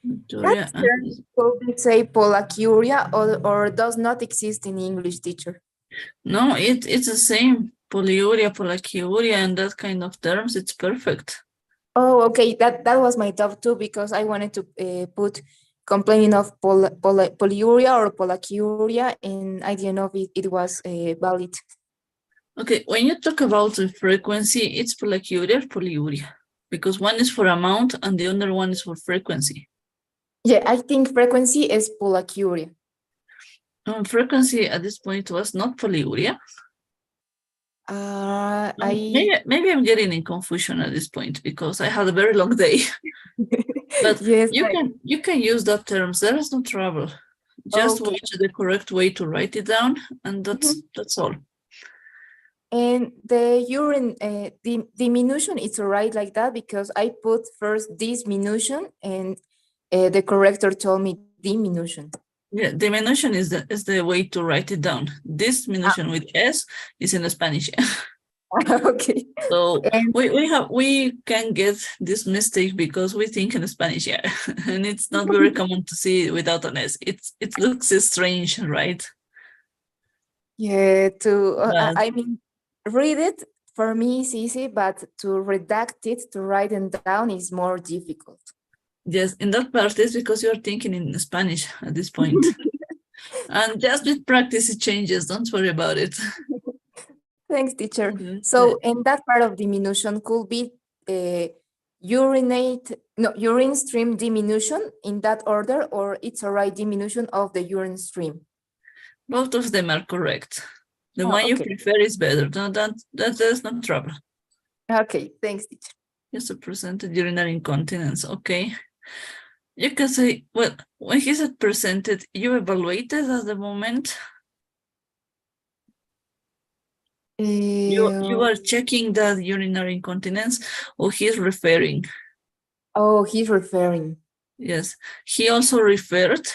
That Victoria, term could we say pollakiuria or does not exist in English, teacher? no, it's the same. Polyuria, pollakiuria, and that kind of terms, it's perfect. Oh, okay. That was my top two, because I wanted to put complaining of polyuria or pollakiuria, and I didn't know if it was valid. Okay, when you talk about the frequency, it's pollakiuria or polyuria, because one is for amount and the other one is for frequency. Yeah, I think frequency is pollakiuria. Frequency at this point was not polyuria. Maybe I'm getting in confusion at this point because I had a very long day. But yes, you can use that terms. There is no trouble. Just okay. watch the correct way to write it down, and that's all. And the urine diminution, it's all right like that, because I put first diminution and the corrector told me diminution. Yeah, diminution is the way to write it down. This diminution with S is in Spanish. Okay. So we can get this mistake because we think in Spanish, yeah, and it's not very common to see without an S. It looks strange, right? Yeah, I mean, read it for me is easy, but to redact it, to write it down is more difficult. Yes, in that part is because you're thinking in Spanish at this point. And just with practice, it changes. Don't worry about it. Thanks, teacher. So, in that part of diminution could be urine stream diminution in that order, or it's a right diminution of the urine stream? Both of them are correct. The Oh, one you okay. prefer is better. There's no trouble. Okay, thanks, teacher. Just a presented urinary incontinence. Okay. You can say, well, when he said presented, you evaluated at the moment. You are checking that urinary incontinence, or he's referring? Oh, he's referring. Yes, he also referred.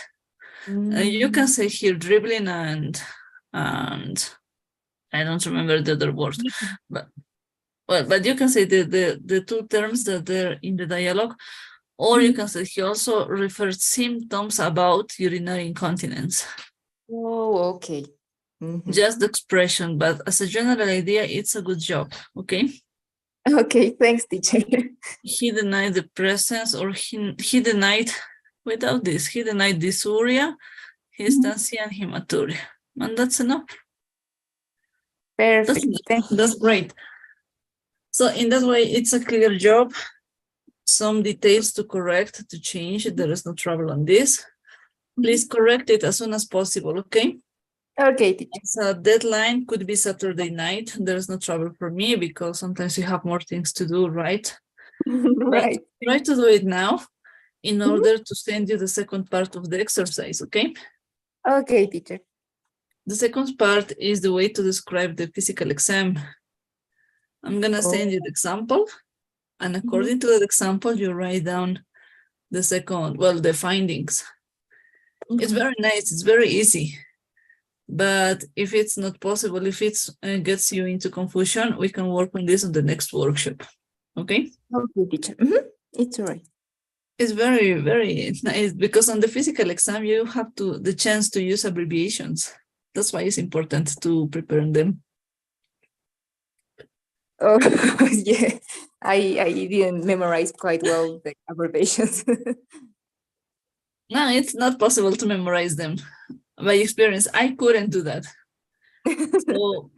You can Mm. say here dribbling and I don't remember the other word, but well, but you can say the two terms that they're in the dialogue, or you can say he also referred symptoms about urinary incontinence. Oh, okay. Mhm. Just the expression, but as a general idea, it's a good job. Okay. Okay, thanks, teacher. He denied the presence, or he denied, without this, he denied dysuria, hystansia, and hematuria. And that's enough. Perfect. That's great. So in that way, it's a clear job. Some details to correct, to change. There is no trouble on this. Please correct it as soon as possible, okay? Okay, teacher. So deadline could be Saturday night. There's no trouble for me because sometimes you have more things to do, right? Right. Try to do it now in order to send you the second part of the exercise, okay? Okay, teacher. The second part is the way to describe the physical exam. I'm gonna send you the example, and according to that example, you write down the second, well, the findings. It's very nice, it's very easy. But if it's not possible, if it gets you into confusion, we can work on this on the next workshop, okay? Okay, teacher. It's all right. It's very, very nice because on the physical exam, you have the chance to use abbreviations. That's why it's important to prepare them. Oh, yeah. I didn't memorize quite well the abbreviations. No, it's not possible to memorize them. By experience, I couldn't do that. So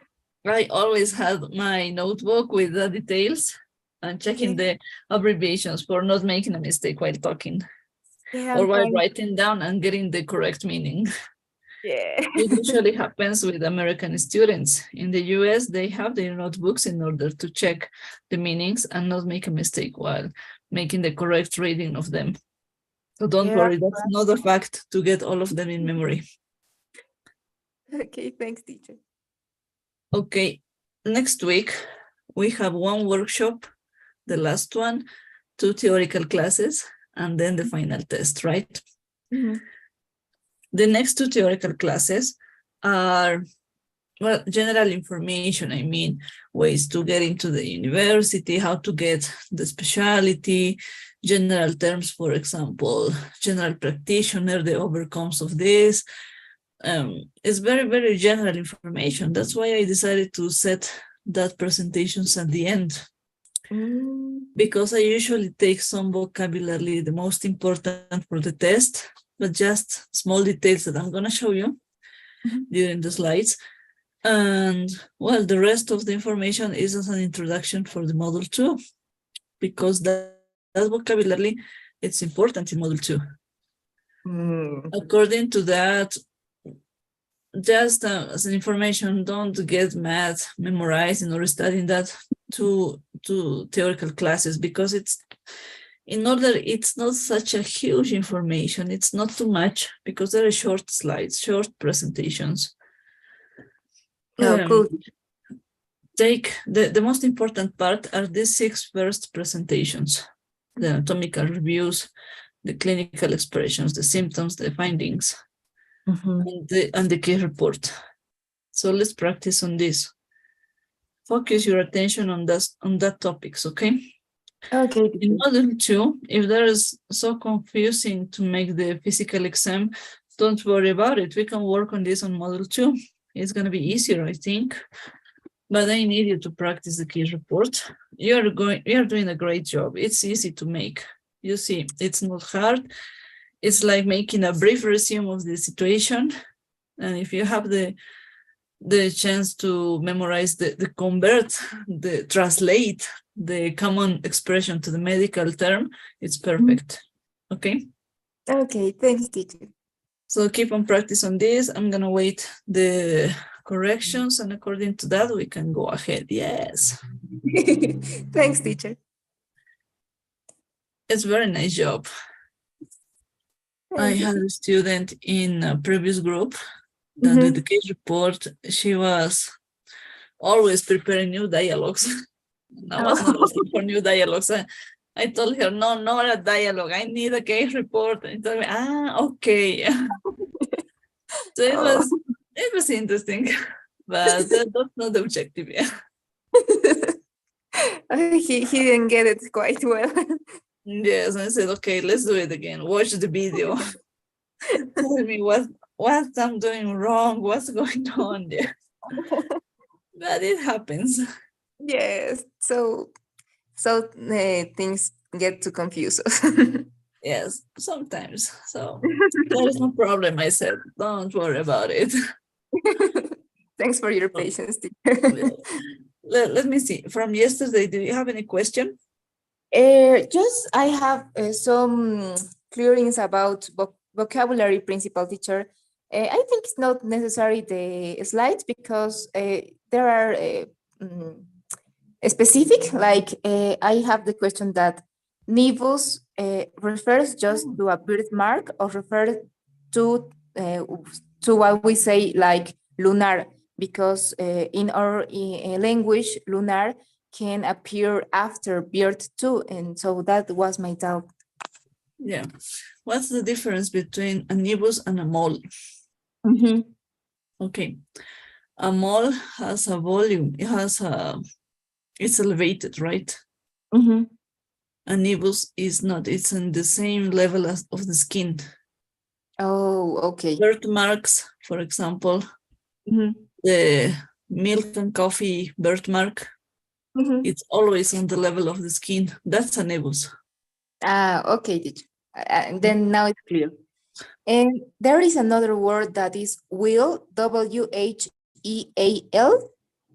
I always had my notebook with the details and checking the abbreviations for not making a mistake while talking or while writing down and getting the correct meaning. Yeah. It usually happens with American students. In the US, they have their notebooks in order to check the meanings and not make a mistake while making the correct reading of them. So don't worry, that's not a fact to get all of them in memory. Okay, thanks, teacher. Okay, next week we have one workshop, the last one, 2 theoretical classes, and then the final test, right? The next 2 theoretical classes are, well, general information. I mean, ways to get into the university, how to get the specialty, general terms, for example, general practitioner, the overcomes of this. It's very, very general information. That's why I decided to set that presentations at the end. Because I usually take some vocabulary, the most important for the test, but just small details that I'm going to show you during the slides. And well, the rest of the information is as an introduction for the Module 2, because that vocabulary, it's important in Module 2. According to that, just as an information, don't get mad memorizing or studying that to theoretical classes, because it's not such a huge information. It's not too much because there are short slides, short presentations. Cool. Take the most important part are these 6 first presentations: the anatomical reviews, the clinical expressions, the symptoms, the findings, and the case report. So let's practice on this. Focus your attention on that topics, okay? Okay. In Module 2, if there is so confusing to make the physical exam, don't worry about it. We can work on this on Module 2. It's going to be easier, I think. But I need you to practice the case report. You're doing a great job. It's easy to make. You see, it's not hard. It's like making a brief resume of the situation. And if you have the chance to memorize the convert, the translate the common expression to the medical term, it's perfect. Okay? Okay, thanks, teacher. So keep on practice on this. I'm gonna wait the corrections, and according to that, we can go ahead. Yes. Thanks, teacher. It's a very nice job. I had a student in a previous group that did the case report. She was always preparing new dialogues. I was not looking for new dialogues. I told her, no, not a dialogue. I need a case report. And told me, okay. So it was interesting, but that's not the objective. Yeah. He didn't get it quite well. Yes, I said, okay, let's do it again. Watch the video. Tell me what I'm doing wrong, what's going on there. But it happens. Yes, so things get to confuse us. Yes, sometimes. So there is no problem. I said, don't worry about it. Thanks for your patience, teacher. Let me see. From yesterday, do you have any question? Just I have some clearings about vocabulary, principal teacher. I think it's not necessary the slides because there are specific, like I have the question that nevus refers just to a birthmark or refers to what we say like lunar, because in our language, lunar can appear after birth too, and so that was my doubt. Yeah. What's the difference between a nevus and a mole? Mm-hmm. Okay. A mole has a volume. It has it's elevated, right? Mm-hmm. A nevus is not. It's in the same level as of the skin. Oh, okay. Birthmarks, for example, the milk and coffee birthmark, it's always on the level of the skin. That's a nevus. Okay, teacher. Then now it's clear. And there is another word that is wheel, W-H-E-A-L.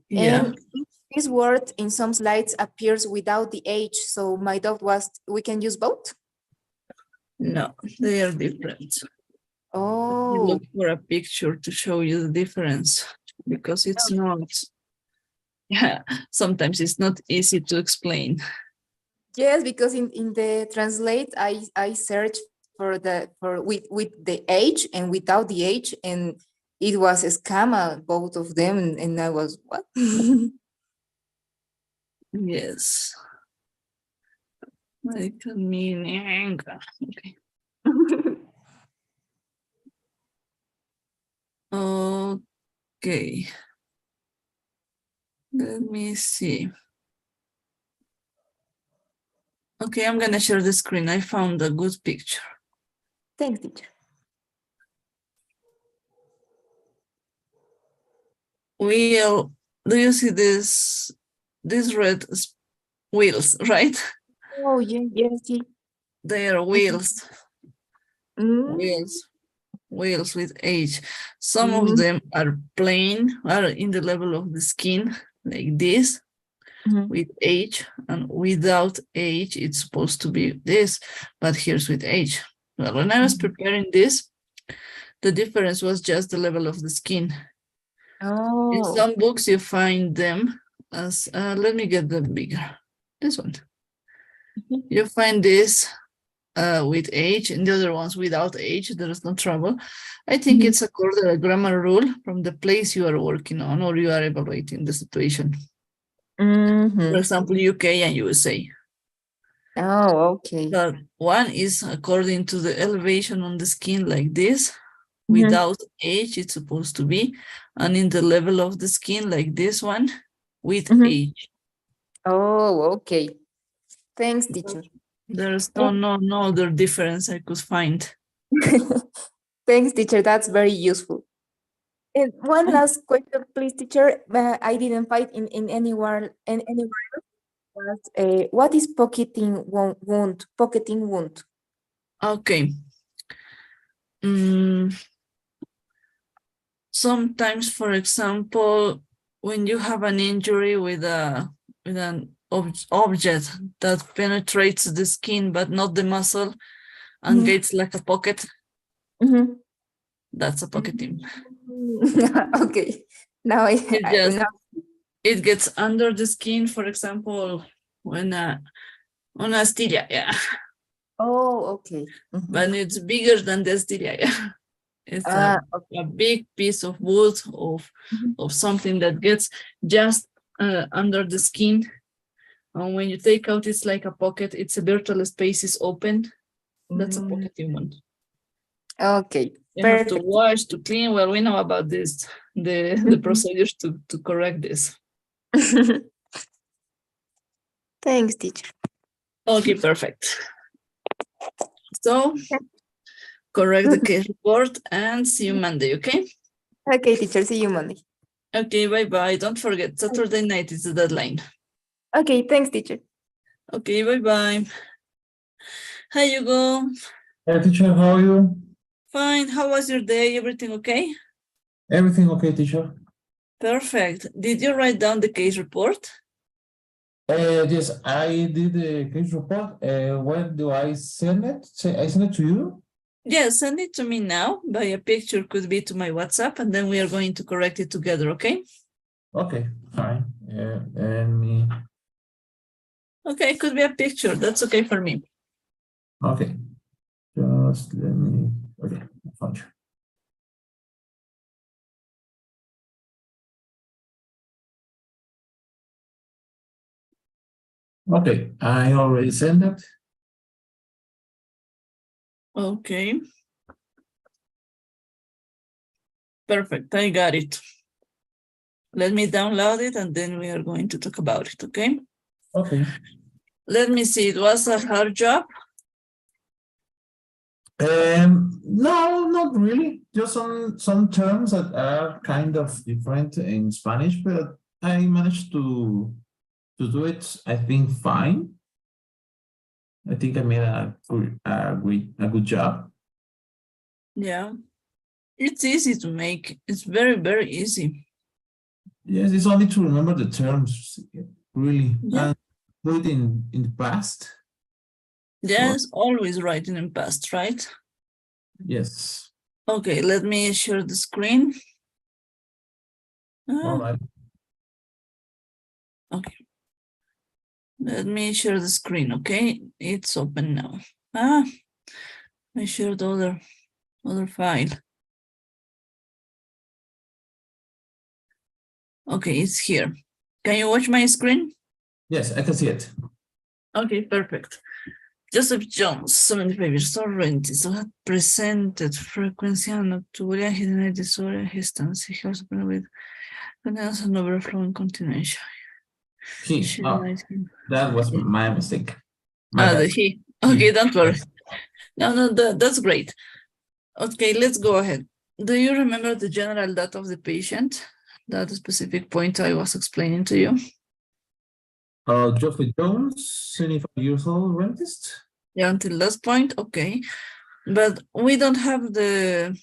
Yeah. And this word in some slides appears without the H. So my doubt was, we can use both? No, they are different. Oh. You look for a picture to show you the difference, because it's not, yeah, sometimes it's not easy to explain. Yes, because in the translate, I searched for with the H and without the H, and it was a scammer, both of them, and I was, what? Yes. Medical meaning. Okay. Okay. Let me see. Okay, I'm gonna share the screen. I found a good picture. Thanks, teacher. Wheel, do you see this red wheels, right? Oh, yeah, yes, yes. They are wheels, Mm. wheels with H. Some of them are plain, are in the level of the skin, like this, with H, and without H, it's supposed to be this, but here's with H. Well, when I was preparing this, the difference was just the level of the skin. Oh. In some books, you find them as, let me get them bigger. This one. You find this with H and the other ones without H. There is no trouble. I think it's according to a grammar rule from the place you are working on or you are evaluating the situation. For example, UK and USA. Oh, okay. But one is according to the elevation on the skin like this. Without H, it's supposed to be. And in the level of the skin like this one with H. Oh, okay. Thanks, teacher. There's no other difference I could find. Thanks, teacher. That's very useful. And one last question, please, teacher. I didn't find in anywhere else. What is pocketing wound? Pocketing wound. Okay. Sometimes, for example, when you have an injury with an object that penetrates the skin but not the muscle and gets like a pocket, that's a pocketing. Okay. Now it gets under the skin, for example, when on a styria, yeah. Oh, okay. But it's bigger than the styria, yeah. It's Okay. a big piece of wood of something that gets just under the skin. And when you take out, it's like a pocket. It's a virtual space is open. That's a pocket human. Okay. You have to Perfect. wash, to clean. Well, we know about this, the procedures to correct this. Thanks, teacher. Okay, perfect. So correct the case report and see you Monday, okay? Okay, teacher. See you Monday. Okay, bye-bye. Don't forget, Saturday night is the deadline. Okay, thanks, teacher. Okay, bye-bye. How you go? Hey, teacher, how are you? Fine. How was your day? Everything okay? Everything okay, teacher? Perfect. Did you write down the case report? Yes, I did the case report. When do I send it? I send it to you? Yes, send it to me now by a picture, could be to my WhatsApp, and then we are going to correct it together, okay? Okay, fine. And me. Okay, could be a picture. That's okay for me. Okay, just let me. Okay, I found you. Okay, I already sent it. Okay. Perfect. I got it. Let me download it and then we are going to talk about it, okay? Okay. Let me see. It was a hard job. No, not really. Just some terms that are kind of different in Spanish, but I managed to do it, I think, fine. I think I made a good job. Yeah. It's easy to make. It's very, very easy. Yes, it's only to remember the terms, really, Yeah. and do it in the past. Yes, always writing in past, right? Yes. Okay, let me share the screen. All right. Okay. Let me share the screen, okay? It's open now. I shared other file. Okay, it's here. Can you watch my screen? Yes, I can see it. Okay, perfect. Joseph Jones, 75 years old, rentis, had presented frequency and nocturia, he denied disorder, his stance, he was with finance and overflowing continuation. She denied him. That was my mistake. My The bad. he. Okay, don't worry. Yes. No, that's great. Okay, let's go ahead. Do you remember the general data of the patient? That specific point I was explaining to you. Joseph Jones, 75 years old, rentist. Yeah, until last point, okay. But we don't have the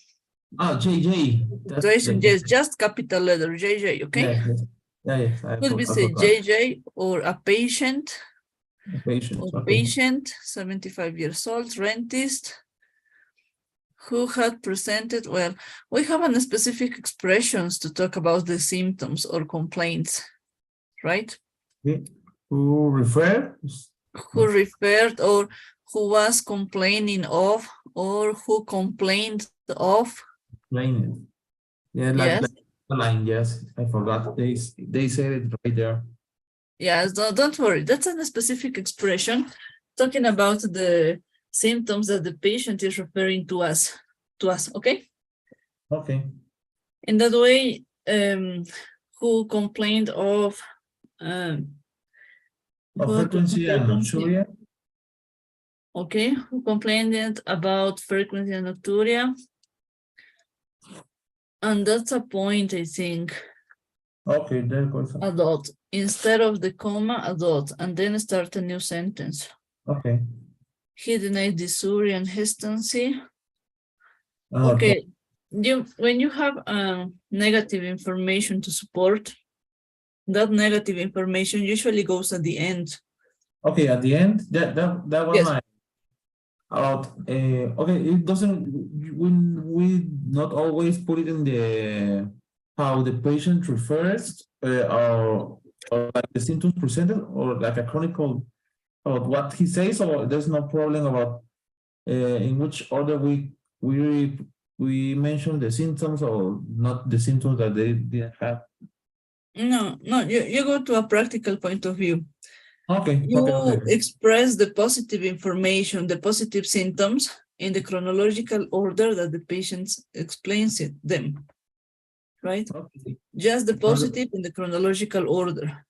JJ. situation, yes, just capital letter, JJ, okay? Yes. Yeah, yes. Could we I say forgot. JJ or a patient? A patient. Or Okay. patient, 75 years old, rentist, who had presented, well, we have a specific expressions to talk about the symptoms or complaints, right? Okay. Who referred? Who referred or who was complaining of or who complained of. Complaining. Yeah, like Yes. the line. Yes, I forgot. They said it right there. Yes, don't worry. That's a specific expression talking about the symptoms that the patient is referring to us, okay? Okay. In that way, who complained of Frequency and nocturia. Okay, who complained about frequency and nocturia. And that's a point, I think. Okay, there goes. A dot. Instead of the comma, a dot, and then start a new sentence. Okay. He denied dysuria and hesitancy. Okay. When you have negative information to support, that negative information usually goes at the end. Okay, at the end, that was Yes. my okay, it doesn't, we not always put it in the how the patient refers or like the symptoms presented or like a chronicle about what he says, or there's no problem about in which order we we mentioned the symptoms or not the symptoms that they didn't have? No, you go to a practical point of view. Okay, You okay. express the positive information, the positive symptoms in the chronological order that the patient explains them, right? Okay, Just the positive in the chronological order.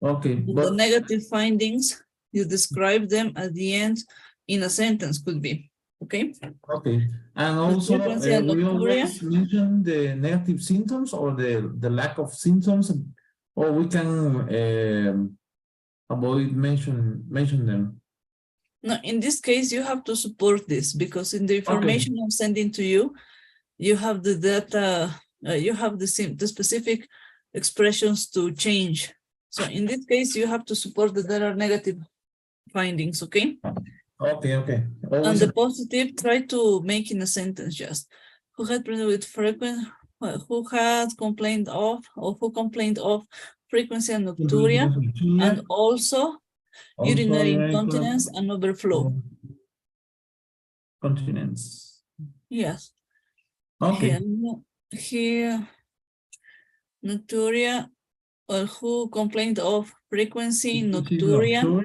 okay, The but negative findings, you describe them at the end in a sentence, could be, okay? okay, and The also frequency and we nocturia. always mention the negative symptoms or the lack of symptoms, or we can avoid mention them. No, in this case, you have to support this because in the information I'm sending to you, you have the data, you have the specific expressions to change. So in this case, you have to support that there are negative findings, okay? Okay, okay. And Always the positive, try to make in a sentence just. Who had with frequent, who had complained of, or who complained of frequency and nocturia, and also urinary incontinence and overflow. Continents. Yes. Okay. Here, nocturia, or who complained of frequency, nocturia.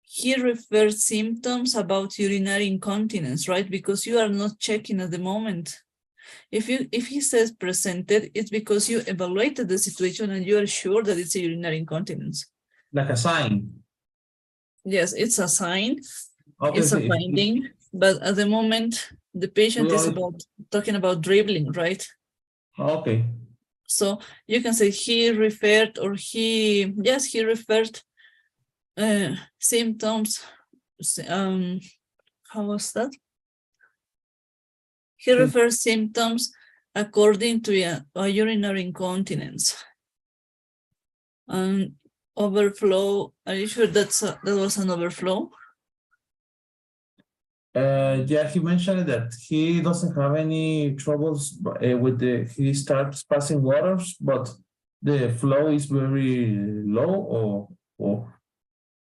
He refers symptoms about urinary incontinence, right? Because you are not checking at the moment. If he says presented, it's because you evaluated the situation and you are sure that it's a urinary incontinence. Like a sign. Yes, it's a sign. Okay, It's a finding, but at the moment the patient is talking about dribbling, right? Okay. So you can say he referred, or he referred symptoms. How was that? He refers symptoms according to a urinary incontinence. And overflow, are you sure that was an overflow? Yeah, he mentioned that he doesn't have any troubles with he starts passing waters, but the flow is very low or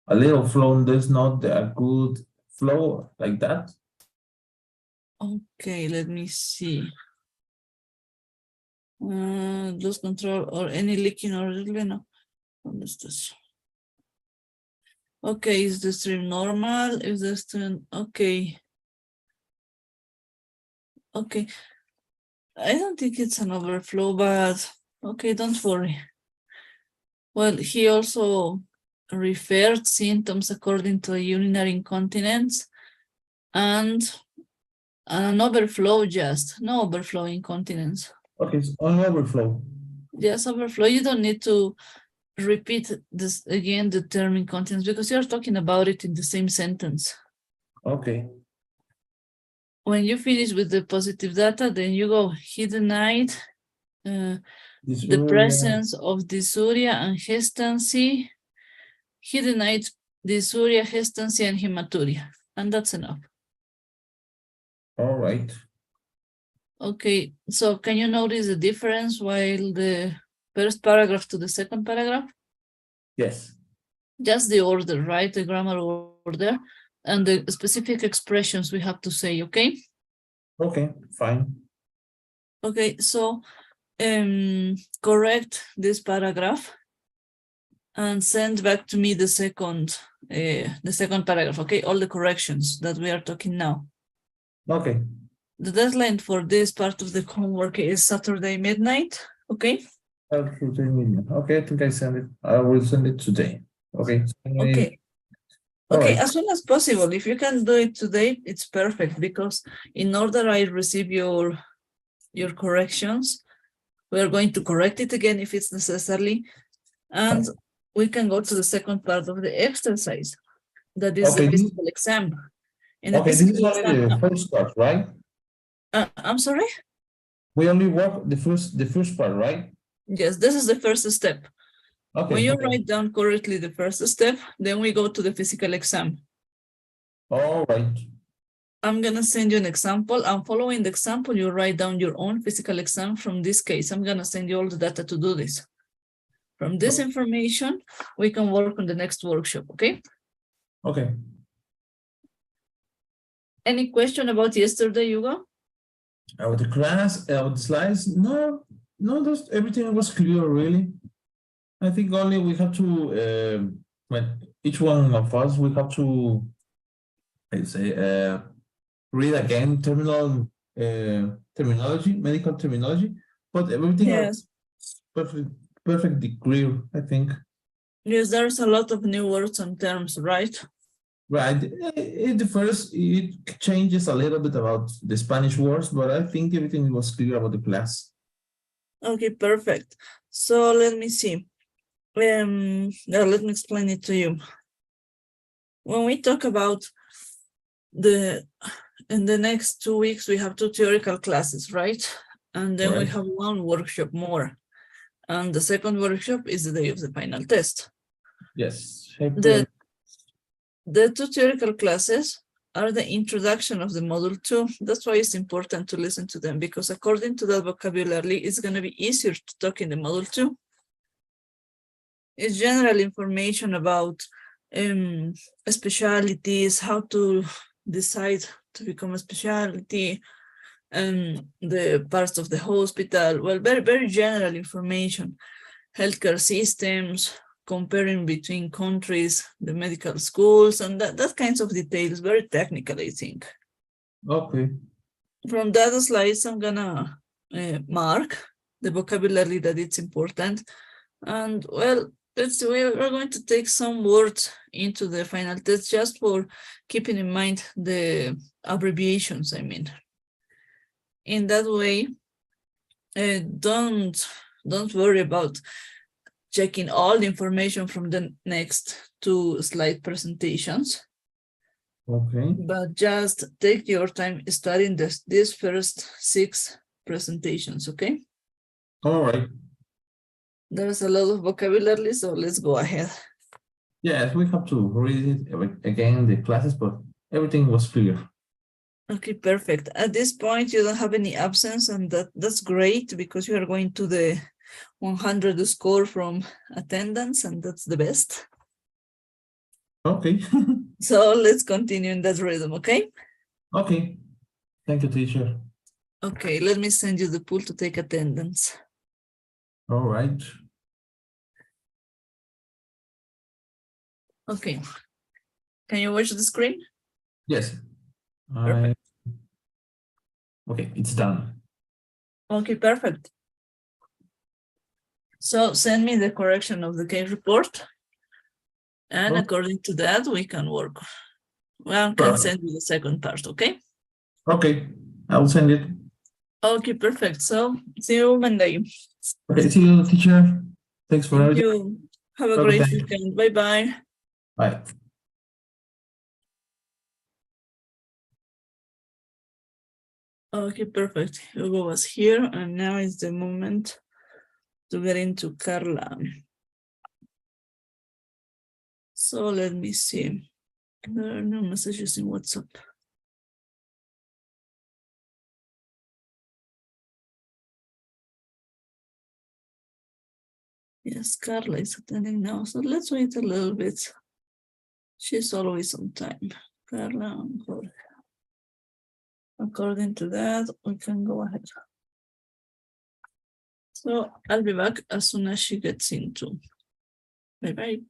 a little flow. There's not a good flow like that. Okay, let me see. Lose control or any leaking or no. Okay, is the stream normal? Is the stream okay? Okay, I don't think it's an overflow, but okay, don't worry. Well, he also referred symptoms according to urinary incontinence and an overflow, just no overflow incontinence. Okay, so on overflow. Yes, overflow. You don't need to repeat this again, the term incontinence, because you're talking about it in the same sentence. Okay. When you finish with the positive data, then you go, he denied the presence of dysuria and hystancy. He denied dysuria, hystancy, and hematuria, and that's enough. All right. Okay, so can you notice the difference while the first paragraph to the second paragraph? Yes. Just the order, right? The grammar order and the specific expressions we have to say, okay? Okay, fine. Okay, so correct this paragraph and send back to me the second paragraph, okay? All the corrections that we are talking now. Okay. The deadline for this part of the homework is Saturday midnight, okay? Okay, I think I send it. I will send it today. Okay. Okay. Okay, As soon as possible. If you can do it today, it's perfect, because in order I receive your corrections, we are going to correct it again if it's necessary, and we can go to the second part of the exercise, that is the physical exam. In the this is physical only exam, the first part, right? I'm sorry? We only work the first part, right? Yes, this is the first step. Okay. When you write down correctly the first step, then we go to the physical exam. All right. I'm gonna send you an example, and following the example, you write down your own physical exam from this case. I'm gonna send you all the data to do this. From this information, we can work on the next workshop, okay? Okay. Any question about yesterday, Hugo? About the class, about the slides, no, that's everything was clear really. I think only we have to, when each one of us, we have to, I say, read again terminology, medical terminology, but everything are Yes. perfectly clear, I think. Yes, there's a lot of new words and terms, right? Right. The first, it changes a little bit about the Spanish words, but I think everything was clear about the class. Okay, perfect. So let me see. Now let me explain it to you. When we talk about in the next 2 weeks, we have 2 theoretical classes, right? And then we Right. have 1 workshop more. And the second workshop is the day of the final test. Yes. The 2 theoretical classes are the introduction of the module 2. That's why it's important to listen to them, because according to that vocabulary, it's going to be easier to talk in the module 2. It's general information about specialties, how to decide to become a specialty, and the parts of the hospital. Well, very, very general information, healthcare systems, comparing between countries, the medical schools, and that kinds of details, very technical, I think. Okay. From that slides, I'm gonna mark the vocabulary that it's important. And well, we're going to take some words into the final test just for keeping in mind the abbreviations, I mean. In that way, don't worry about checking all the information from the next 2 slide presentations. Okay. But just take your time studying these first 6 presentations, okay? All right. There's a lot of vocabulary, so let's go ahead. Yes, we have to read it again, the classes, but everything was clear. Okay, perfect. At this point, you don't have any absence, and that's great, because you are going to the 100 score from attendance, and that's the best. Okay. So let's continue in that rhythm, okay? Okay. Thank you, teacher. Okay, let me send you the pool to take attendance. All right. Okay. Can you watch the screen? Yes. Perfect. Okay, it's done. Okay, perfect. So send me the correction of the case report. And Okay. according to that, we can work. Well, I can send you the second part, okay? Okay, I will send it. Okay, perfect. So see you Monday. Okay, see you, teacher. Thanks for Thank everything. you. Have a Have a good great day. weekend. Bye-bye. Bye. Okay, perfect. Hugo was here, and now is the moment to get into Carla. So let me see. There are no messages in WhatsApp. Yes, Carla is attending now, so let's wait a little bit. She's always on time. Carla and Jorge. According to that, we can go ahead. So I'll be back as soon as she gets into. Bye-bye.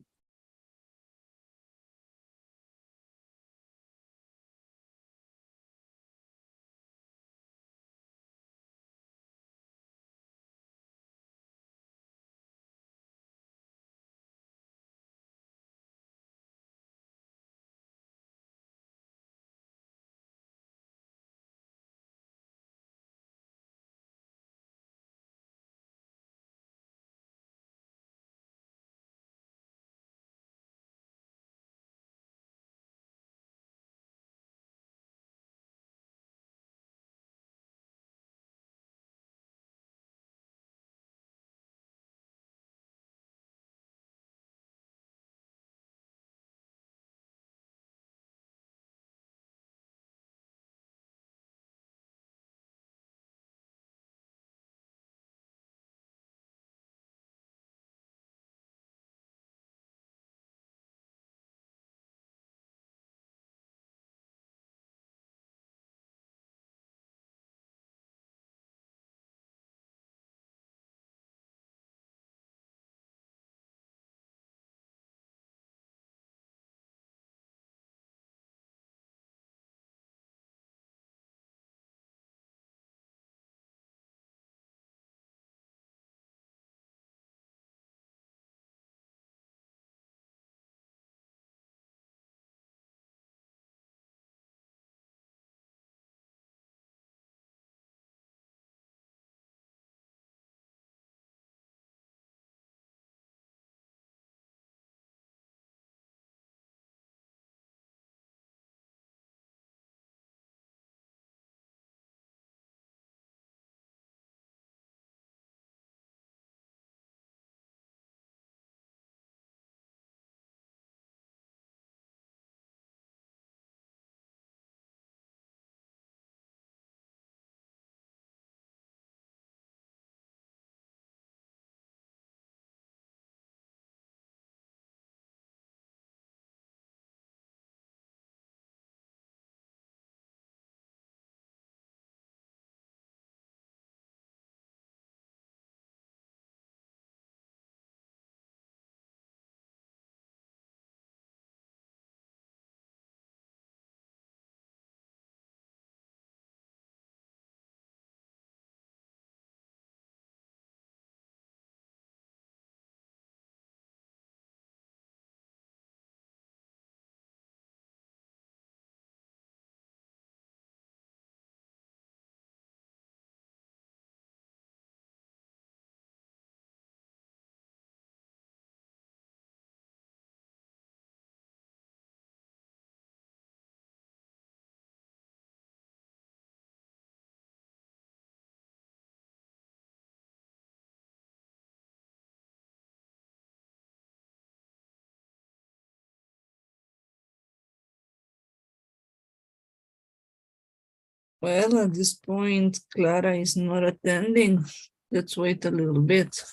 Well, at this point, Clara is not attending. Let's wait a little bit.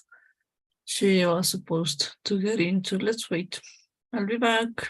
She was supposed to get into. Let's wait. I'll be back.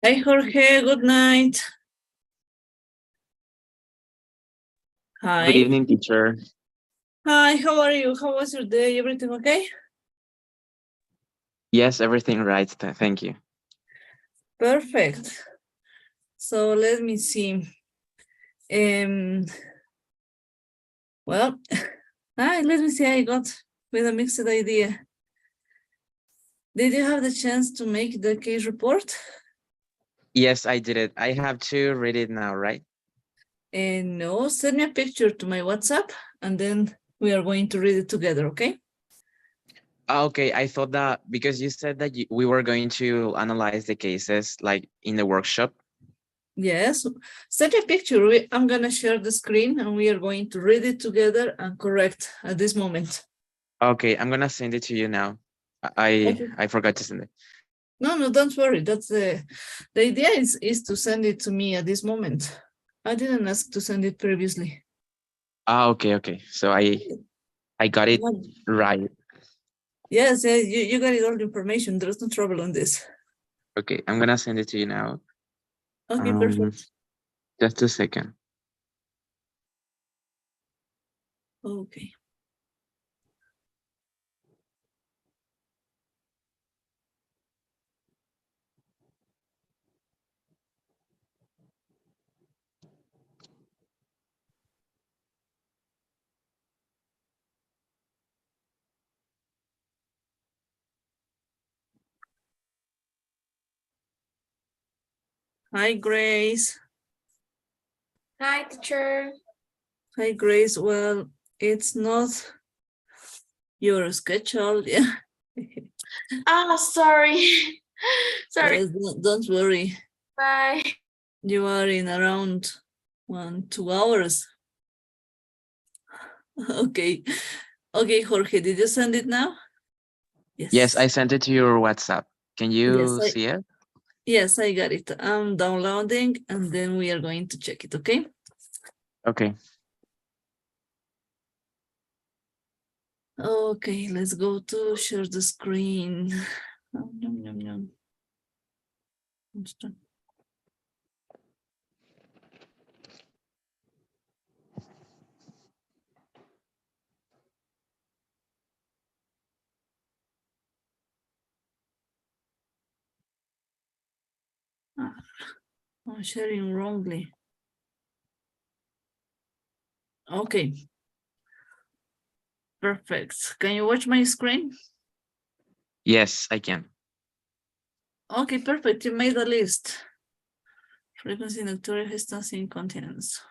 Hi, Jorge. Good night. Hi. Good evening, teacher. Hi, how are you? How was your day? Everything okay? Yes, everything right. Thank you. Perfect. So let me see. Well, let me see. I got with a mixed idea. Did you have the chance to make the case report? Yes, I did it. I have to read it now, right? No, send me a picture to my WhatsApp and then we are going to read it together, okay? Okay, I thought that because you said that we were going to analyze the cases like in the workshop. Yes, send a picture. I'm gonna share the screen and we are going to read it together and correct at this moment. Okay, I'm gonna send it to you now. I forgot to send it. No, don't worry. That's the idea is to send it to me at this moment. I didn't ask to send it previously. Okay. So I got it right. Yes, you got it all the information. There's no trouble on this. Okay, I'm gonna send it to you now. Okay, perfect. Just a second. Okay. Hi, Grace. Hi, teacher. Hi, Grace. Well, it's not your schedule. Yeah. Oh, sorry. Sorry. Yes, don't worry. Bye. You are in around 2 hours. Okay. Okay, Jorge, did you send it now? Yes, I sent it to your WhatsApp. Can you see it? Yes, I got it. I'm downloading and then we are going to check it, okay? Okay. Okay, let's go to share the screen. Yum, yum, yum. I'm sharing wrongly. Okay. Perfect. Can you watch my screen? Yes, I can. Okay, perfect. You made a list. Frequency, nocturnal, distance, incontinence.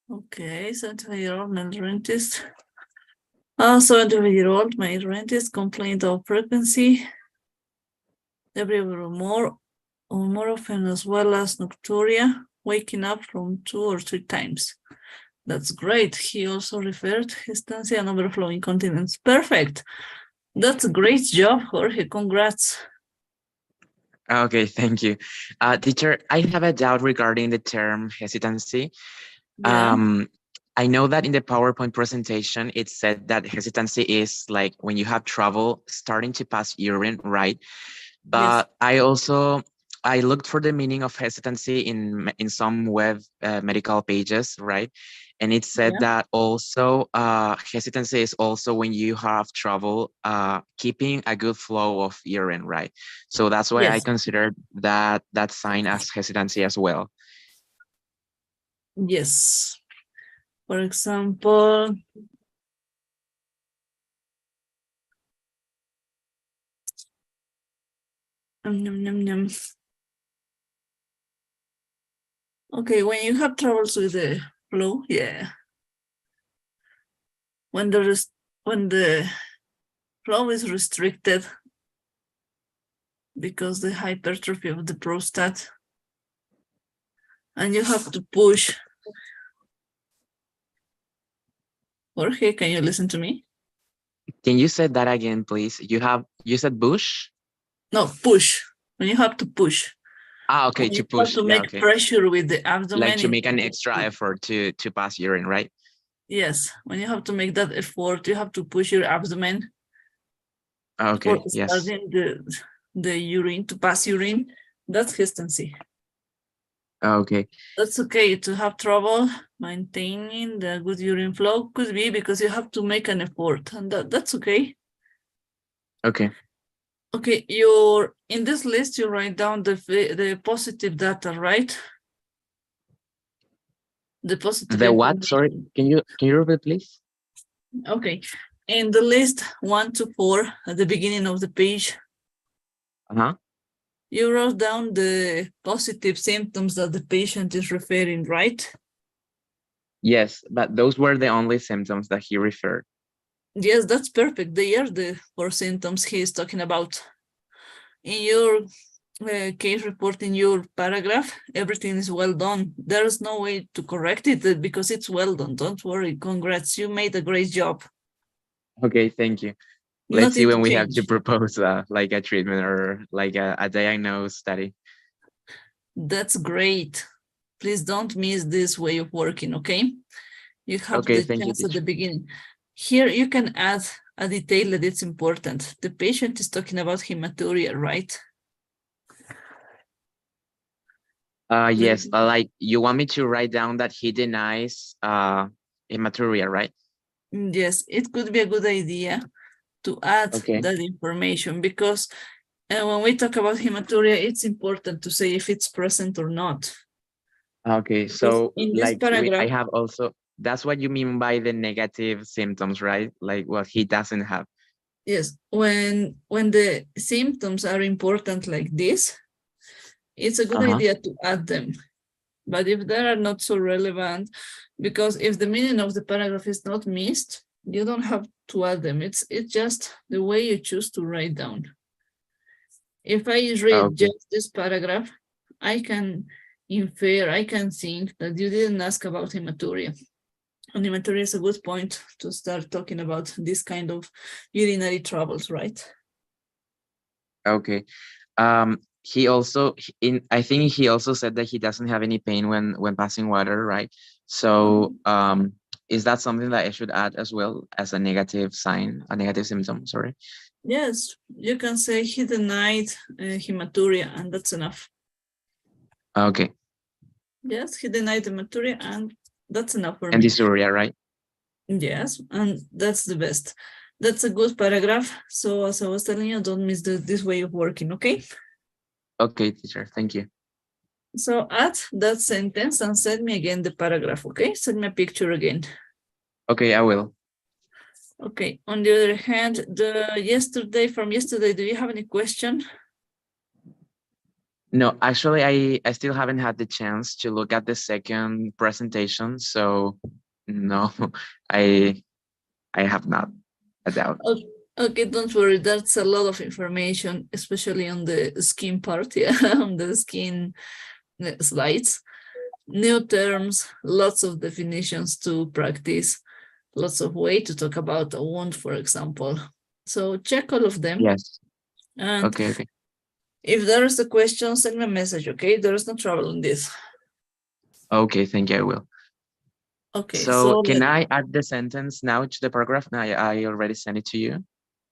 Okay, 75-year-old male rentist. 75-year-old male rentist complained of frequency every or more often, as well as nocturia, waking up from 2 or 3 times. That's great. He also referred hysteria and overflow incontinence. Perfect. That's a great job, Jorge. Congrats. Okay, thank you. Teacher, I have a doubt regarding the term hesitancy. Yeah. I know that in the PowerPoint presentation, it said that hesitancy is like when you have trouble starting to pass urine, right? But Yes. I looked for the meaning of hesitancy in some web medical pages, right? And it said that also hesitancy is also when you have trouble keeping a good flow of urine, right? So that's why I Yes. consider that sign as hesitancy as well. Yes. For example, okay, when you have troubles with the flow, yeah. When the flow is restricted because the hypertrophy of the prostate, and you have to push. Jorge, can you listen to me? Can you say that again, please? You said bush? No, push. When you have to push. Okay, When to you have push. to Yeah, make okay. pressure with the abdomen. Like to make an extra effort to pass urine, right? Yes, when you have to make that effort, you have to push your abdomen. Okay, For yes. starting the urine, to pass urine, that's hesitancy. Okay. That's okay. To have trouble maintaining the good urine flow could be because you have to make an effort, and that's okay. Okay. Okay, in this list you write down the positive data, right? The positive The what? information. Sorry, can you repeat, please? Okay, in the list 1 to 4 at the beginning of the page, Uh-huh. you wrote down the positive symptoms that the patient is referring, right? Yes, but those were the only symptoms that he referred. Yes, that's perfect. They are the 4 symptoms he is talking about. In your case report, in your paragraph, everything is well done. There's no way to correct it because it's well done. Don't worry. Congrats. You made a great job. Okay, thank you. Let's see Nothing to when we have to change. propose like a treatment or like a diagnose study. That's great. Please don't miss this way of working, okay? You have Okay, the thank you, chance at the teacher. beginning. Here you can add a detail that it's important. The patient is talking about hematuria, right? Yes, like you want me to write down that he denies hematuria, right? Yes, it could be a good idea to add Okay. that information because when we talk about hematuria, it's important to say if it's present or not. Okay, Because so in this like paragraph, I have also, that's what you mean by the negative symptoms, right? Like what he doesn't have. yes, when the symptoms are important like this, it's a good idea to add them. But if they are not so relevant, because if the meaning of the paragraph is not missed, you don't have to add them. It's just the way you choose to write down. If I read Okay. just this paragraph, I can infer, I can think that you didn't ask about hematuria. And hematuria is a good point to start talking about this kind of urinary troubles, right? Okay. He also I think he also said that he doesn't have any pain when passing water, right? So is that something that I should add as well as a negative sign, a negative symptom? Sorry. Yes, you can say he denied hematuria, and that's enough. Okay. Yes, he denied hematuria, and that's enough for And me. dysuria, right? Yes, and that's the best. That's a good paragraph. So as I was telling you, don't miss this way of working, okay? Okay, teacher, thank you. So add that sentence and send me again the paragraph, okay? Send me a picture again. Okay, I will. Okay, on the other hand, from yesterday, do you have any question? No, actually, I still haven't had the chance to look at the second presentation, so no, I have not a doubt. Okay, don't worry. That's a lot of information, especially on the skin part, yeah, on the skin slides. New terms, lots of definitions to practice, lots of way to talk about a wound, for example. So check all of them. Yes. And Okay. if there is a question, send me a message, okay? There is no trouble in this. Okay, thank you, I will. Okay, So can I add the sentence now to the paragraph? Now I already sent it to you.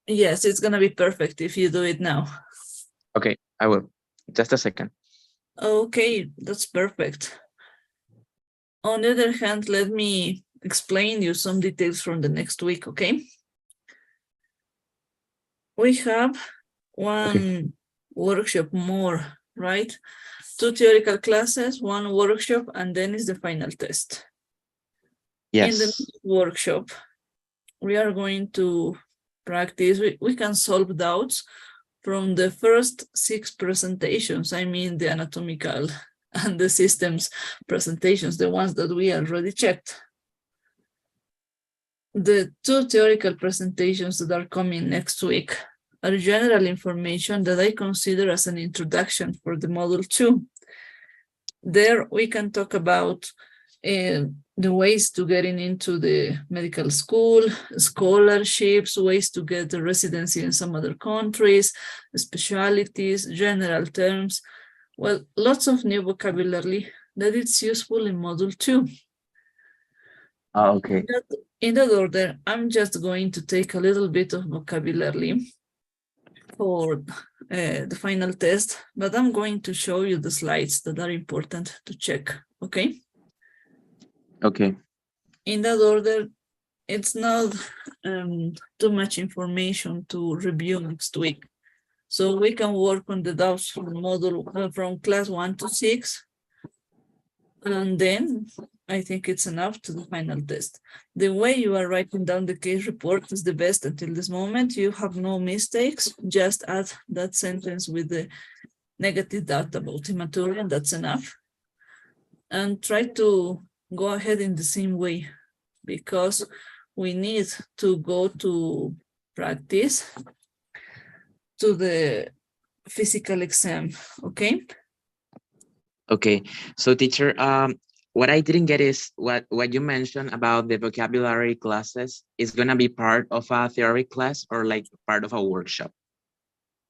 Yes, it's gonna be perfect if you do it now. Okay, I will. Just a second. Okay, that's perfect. On the other hand, let me explain you some details from the next week, okay? We have one workshop more, right? 2 theoretical classes, 1 workshop, and then is the final test. Yes. In the workshop, we are going to practice, we can solve doubts from the first 6 presentations. I mean, the anatomical and the systems presentations, the ones that we already checked. The 2 theoretical presentations that are coming next week are general information that I consider as an introduction for the module 2. There we can talk about the ways to getting into the medical school, scholarships, ways to get the residency in some other countries, specialties, general terms. Well, lots of new vocabulary that it's useful in module 2. Okay. In that order, I'm just going to take a little bit of vocabulary for the final test, but I'm going to show you the slides that are important to check, okay? Okay. In that order, it's not too much information to review next week. So we can work on the doubts from model from class 1 to 6. And then I think it's enough to the final test. The way you are writing down the case report is the best until this moment. You have no mistakes. Just add that sentence with the negative doubt about hematuria, and that's enough. And try to go ahead in the same way, because we need to go to practice to the physical exam, okay? Okay. So teacher, what I didn't get is what you mentioned about the vocabulary classes is gonna be part of a theory class or like part of a workshop?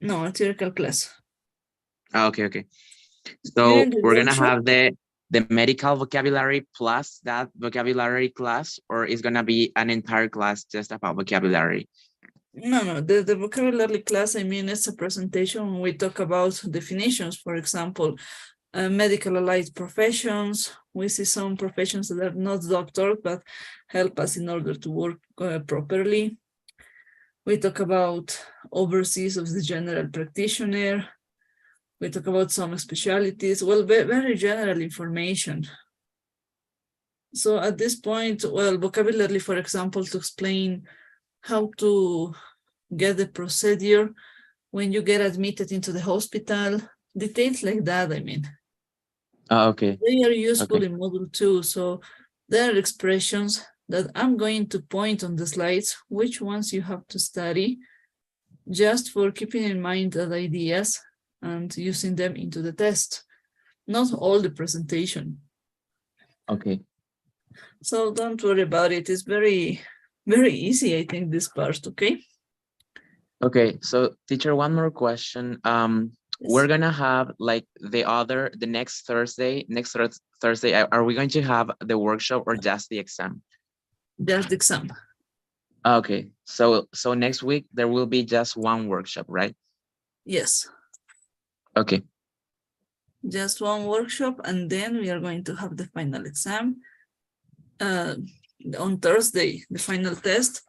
No, a theoretical class. Okay, okay. So During the we're gonna workshop- have the medical vocabulary plus that vocabulary class, or is gonna be an entire class just about vocabulary? No, the vocabulary class, I mean, it's a presentation when we talk about definitions, for example, medical allied professions. We see some professions that are not doctors, but help us in order to work properly. We talk about overseas of the general practitioner. We talk about some specialties, well, very general information. So at this point, well, vocabulary, for example, to explain how to get the procedure when you get admitted into the hospital, details like that, I mean. Okay. They are useful Okay. in module 2, so there are expressions that I'm going to point on the slides, which ones you have to study, just for keeping in mind the ideas and using them into the test, not all the presentation. Okay. So don't worry about it. It's very, very easy, I think, this part, okay? Okay. So teacher, one more question. We're gonna have like the next Thursday, Thursday, are we going to have the workshop or just the exam? Just the exam. Okay. So next week there will be just one workshop, right? Yes, Okay. just one workshop, and then we are going to have the final exam on Thursday, the final test.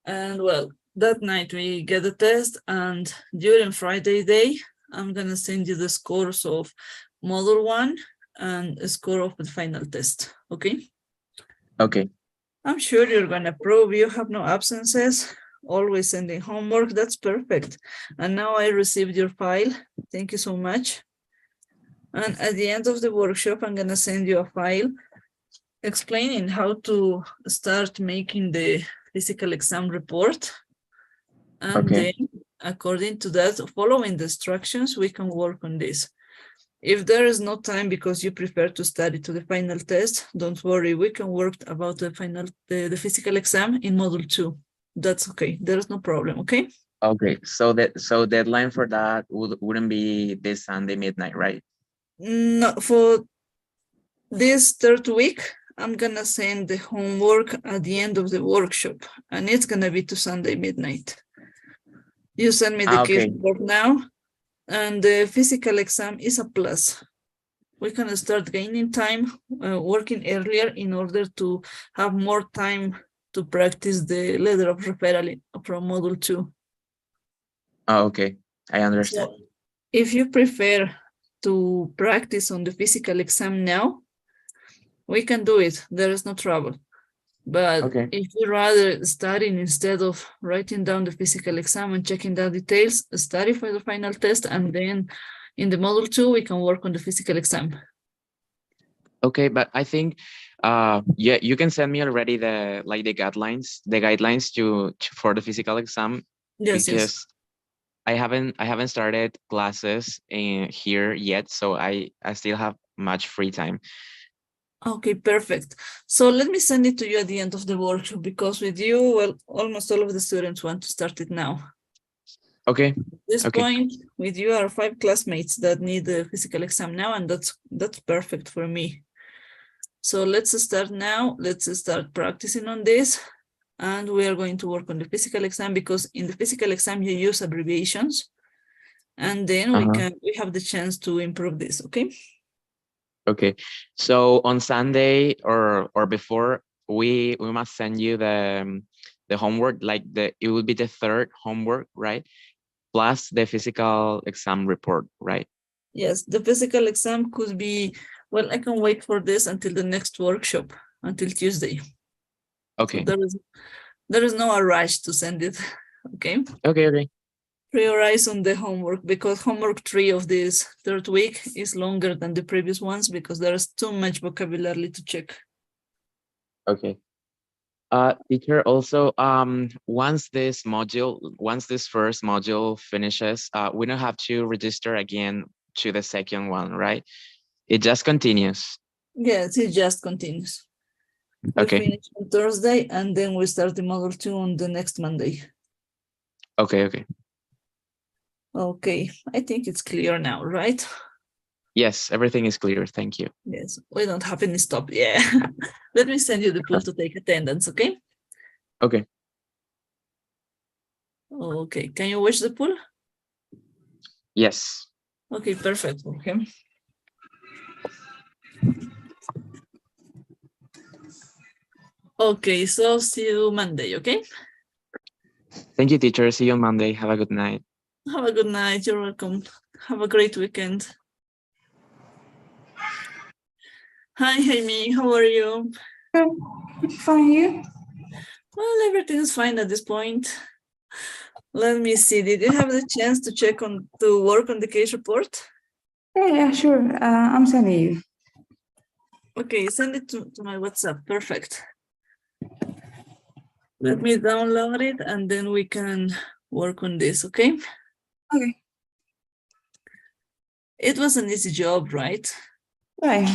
And well, that night we get the test, and during Friday day, I'm gonna send you the scores of module 1 and a score of the final test, okay? Okay. I'm sure you're gonna prove you have no absences, always sending homework, that's perfect. And now I received your file, thank you so much. And at the end of the workshop, I'm gonna send you a file explaining how to start making the physical exam report. And Okay. then according to that, following the instructions, we can work on this. If there is no time because you prefer to study to the final test, don't worry, we can work about the physical exam in module 2. That's okay, there's no problem, okay? Okay. So deadline for that wouldn't be this Sunday midnight, right? No, for this third week, I'm gonna send the homework at the end of the workshop, and it's gonna be to Sunday midnight. You send me the case Okay. report now, and the physical exam is a plus. We can start gaining time, working earlier in order to have more time to practice the letter of referral from module 2. Oh, okay. I understand. So if you prefer to practice on the physical exam now, we can do it. There is no trouble. But Okay. if you rather studying instead of writing down the physical exam and checking the details, study for the final test, and then in the module 2, we can work on the physical exam. Okay, but I think yeah, you can send me already the guidelines for the physical exam, Yes, because yes. I haven't started classes in here yet, so I still have much free time. Okay, perfect. So let me send it to you at the end of the workshop, because with you, well, almost all of the students want to start it now. Okay. At this Okay. point, with you are 5 classmates that need the physical exam now, and that's perfect for me. So let's start now. Let's start practicing on this. And we are going to work on the physical exam, because in the physical exam, you use abbreviations. And then we have the chance to improve this, okay? Okay. So on Sunday or before, we must send you the homework, like it will be the third homework, right? Plus the physical exam report, right? Yes, the physical exam could be, well, I can wait for this until the next workshop, until Tuesday. Okay. So there is no rush to send it, okay? Okay. Prioritize on the homework, because homework 3 of this third week is longer than the previous ones because there is too much vocabulary to check. Okay. Teacher, also, once this first module finishes, we don't have to register again to the second one, right? It just continues. Yes, it just continues. Okay. We finish on Thursday and then we start the module 2 on the next Monday. Okay. Okay, I think it's clear now, right? Yes, everything is clear. Thank you. Yes, we don't have any stop. Yeah. Let me send you the pool to take attendance, okay? Okay. Okay, can you watch the pool? Yes. Okay, perfect. Okay. Okay, so see you Monday, okay? Thank you, teacher. See you on Monday. Have a good night. Have a good night. You're welcome. Have a great weekend. Hi, Amy. How are you? Fine, you? Well, everything's fine at this point. Let me see. Did you have the chance to work on the case report? Yeah, sure. I'm sending you. Okay, send it to my WhatsApp. Perfect. Let me download it and then we can work on this, okay? Okay. It was an easy job, right? Right.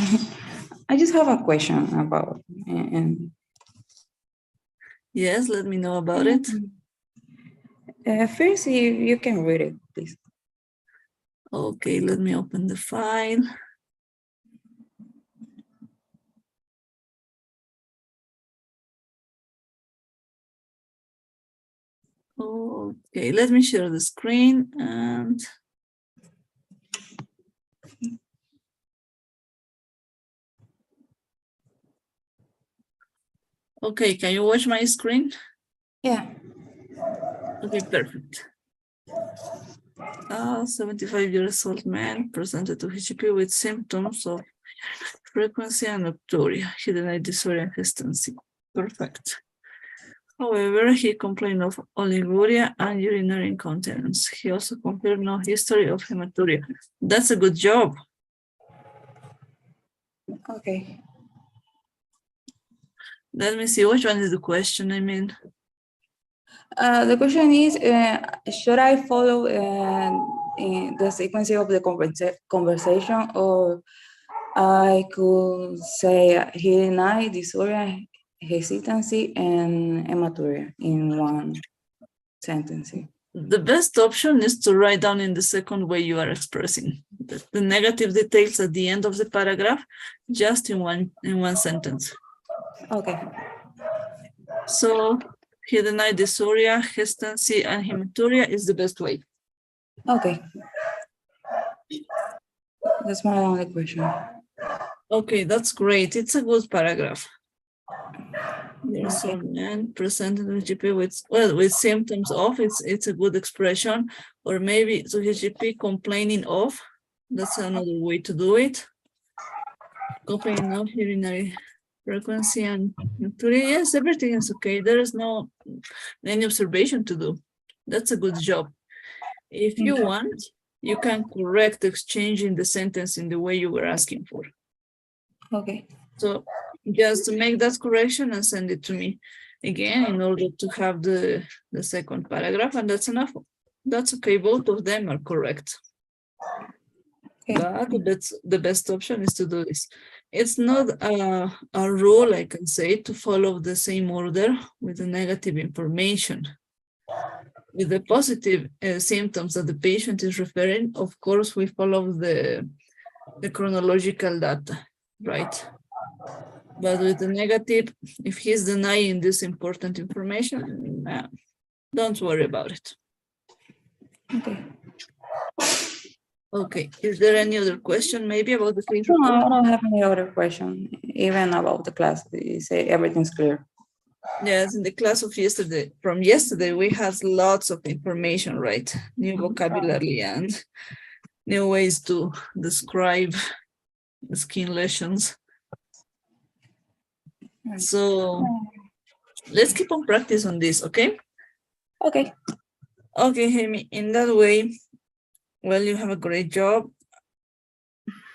I just have a question about and Yes, let me know about it. first, you can read it, please. Okay, let me open the file. Okay, let me share the screen and okay, can you watch my screen? Yeah. Okay, perfect. 75 years old man presented to HCP with symptoms of frequency and nocturia, hidden eye dysuria and hesitancy. Perfect. However, he complained of oliguria and urinary incontinence. He also confirmed no history of hematuria. That's a good job. Okay. Let me see, which one is the question? I mean, The question is, should I follow in the sequence of the conversation, or I could say hidden eye, dysuria, hesitancy, and hematuria in one sentence? the best option is to write down in the second way you are expressing the negative details at the end of the paragraph, just in one sentence. Okay. So hidden eye dysuria, hesitancy, and hematuria is the best way. Okay. That's my only question. Okay, that's great. It's a good paragraph. There's Okay. a man presented with GP with symptoms of, it's a good expression, or maybe so his GP complaining of, that's another way to do it. Complaining of urinary frequency and nocturia. Yes, everything is okay. There is no any observation to do. That's a good job. If you want, you can correct exchanging the sentence in the way you were asking for. Okay. So just to make that correction and send it to me again in order to have the second paragraph, and that's enough. That's okay. Both of them are correct. Okay. But the best option is to do this. It's not a rule, I can say, to follow the same order with the negative information. With the positive symptoms that the patient is referring, of course, we follow the chronological data, right? But with the negative, if he's denying this important information, don't worry about it. Okay. Okay, is there any other question maybe about the case No, report? I don't have any other question, even about the class. You say everything's clear. Yes, in the class of yesterday, from yesterday, we had lots of information, right? New vocabulary and new ways to describe the skin lesions. So let's keep on practice on this, okay? Okay. Okay, Jamie, in that way, well, you have a great job.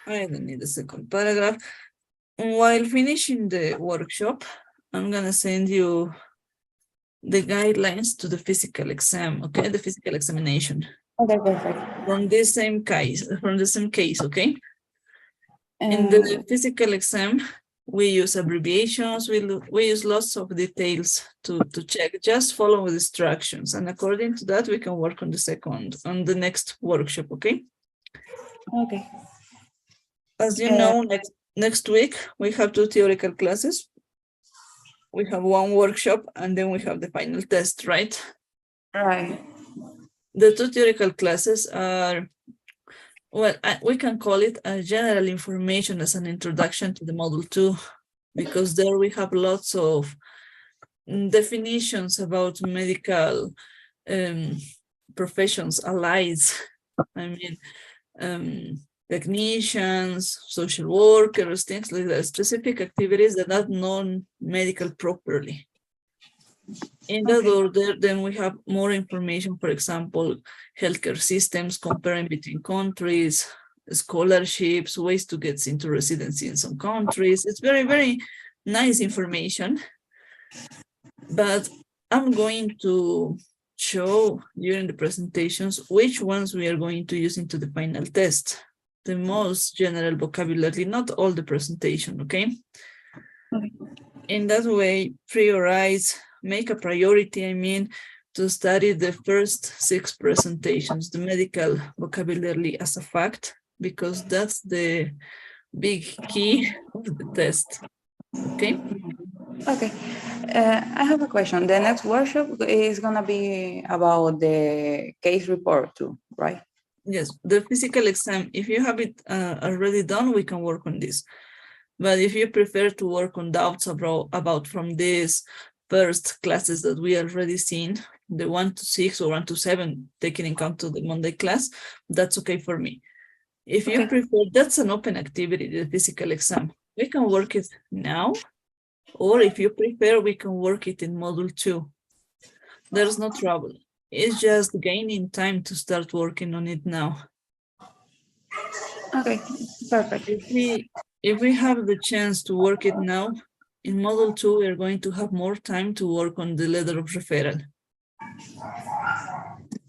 I don't need a second paragraph. While finishing the workshop, I'm gonna send you the guidelines to the physical exam, okay? The physical examination. Okay, perfect. From the same case, okay? In the physical exam, we use abbreviations, we use lots of details to check. Just follow the instructions, and according to that, we can work on the next workshop, okay? Okay. As you know, next week, we have 2 theoretical classes. We have 1 workshop, and then we have the final test, right? Right. The 2 theoretical classes are, well, we can call it a general information as an introduction to the module 2, because there we have lots of definitions about medical professions, allies, I mean, technicians, social workers, things like that, specific activities that are non-medical properly. In that order, then we have more information, for example, healthcare systems, comparing between countries, scholarships, ways to get into residency in some countries. It's very, very nice information. But I'm going to show during the presentations which ones we are going to use into the final test. The most general vocabulary, not all the presentation, okay? In that way, prioritize, make a priority, I mean, to study the first 6 presentations, the medical vocabulary as a fact, because that's the big key of the test, okay? Okay. I have a question. The next workshop is gonna be about the case report too, right? Yes, the physical exam, if you have it already done, we can work on this. But if you prefer to work on doubts about from these first classes that we already seen, the 1 to 6 or 1 to 7, taking into account to the Monday class, that's okay for me. If you prefer, that's an open activity, the physical exam. We can work it now, or if you prefer, we can work it in module 2. There's no trouble. It's just gaining time to start working on it now. Okay, perfect. If we have the chance to work it now, in module 2, we're going to have more time to work on the letter of referral.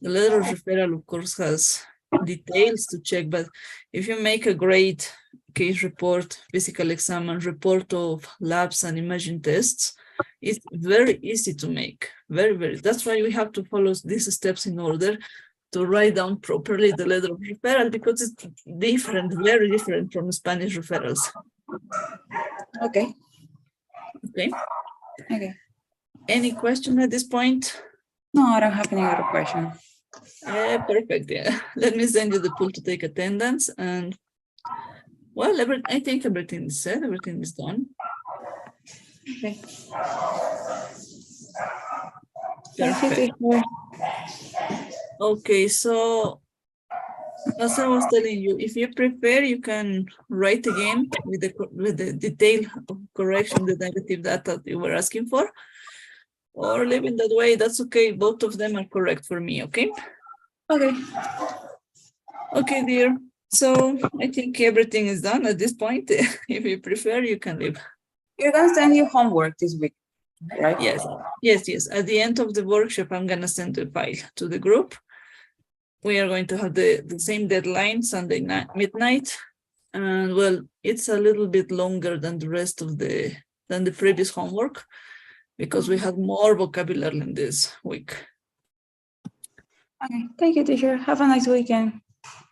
The letter of referral, of course, has details to check, but if you make a great case report, physical exam, and report of labs and imaging tests, it's very easy to make. Very, very. That's why we have to follow these steps in order to write down properly the letter of referral, because it's different, very different from Spanish referrals. Okay. Okay. Okay. Any question at this point? No, I don't have any other question. Perfect. Yeah. Let me send you the pool to take attendance, and well, I think everything is said. Everything is done. Okay. Perfect. Okay, so as I was telling you, if you prefer, you can write again with the detail of correction, the negative data you were asking for, or leave it that way. That's okay. Both of them are correct for me. Okay. Okay. Okay, dear. So I think everything is done at this point. If you prefer, you can leave. You're gonna send your homework this week, right? Yes, yes, yes. At the end of the workshop, I'm gonna send the file to the group. We are going to have the same deadline, Sunday night, midnight. And well, it's a little bit longer than the rest of the previous homework, because we have more vocabulary in this week. Okay, thank you, teacher. Have a nice weekend.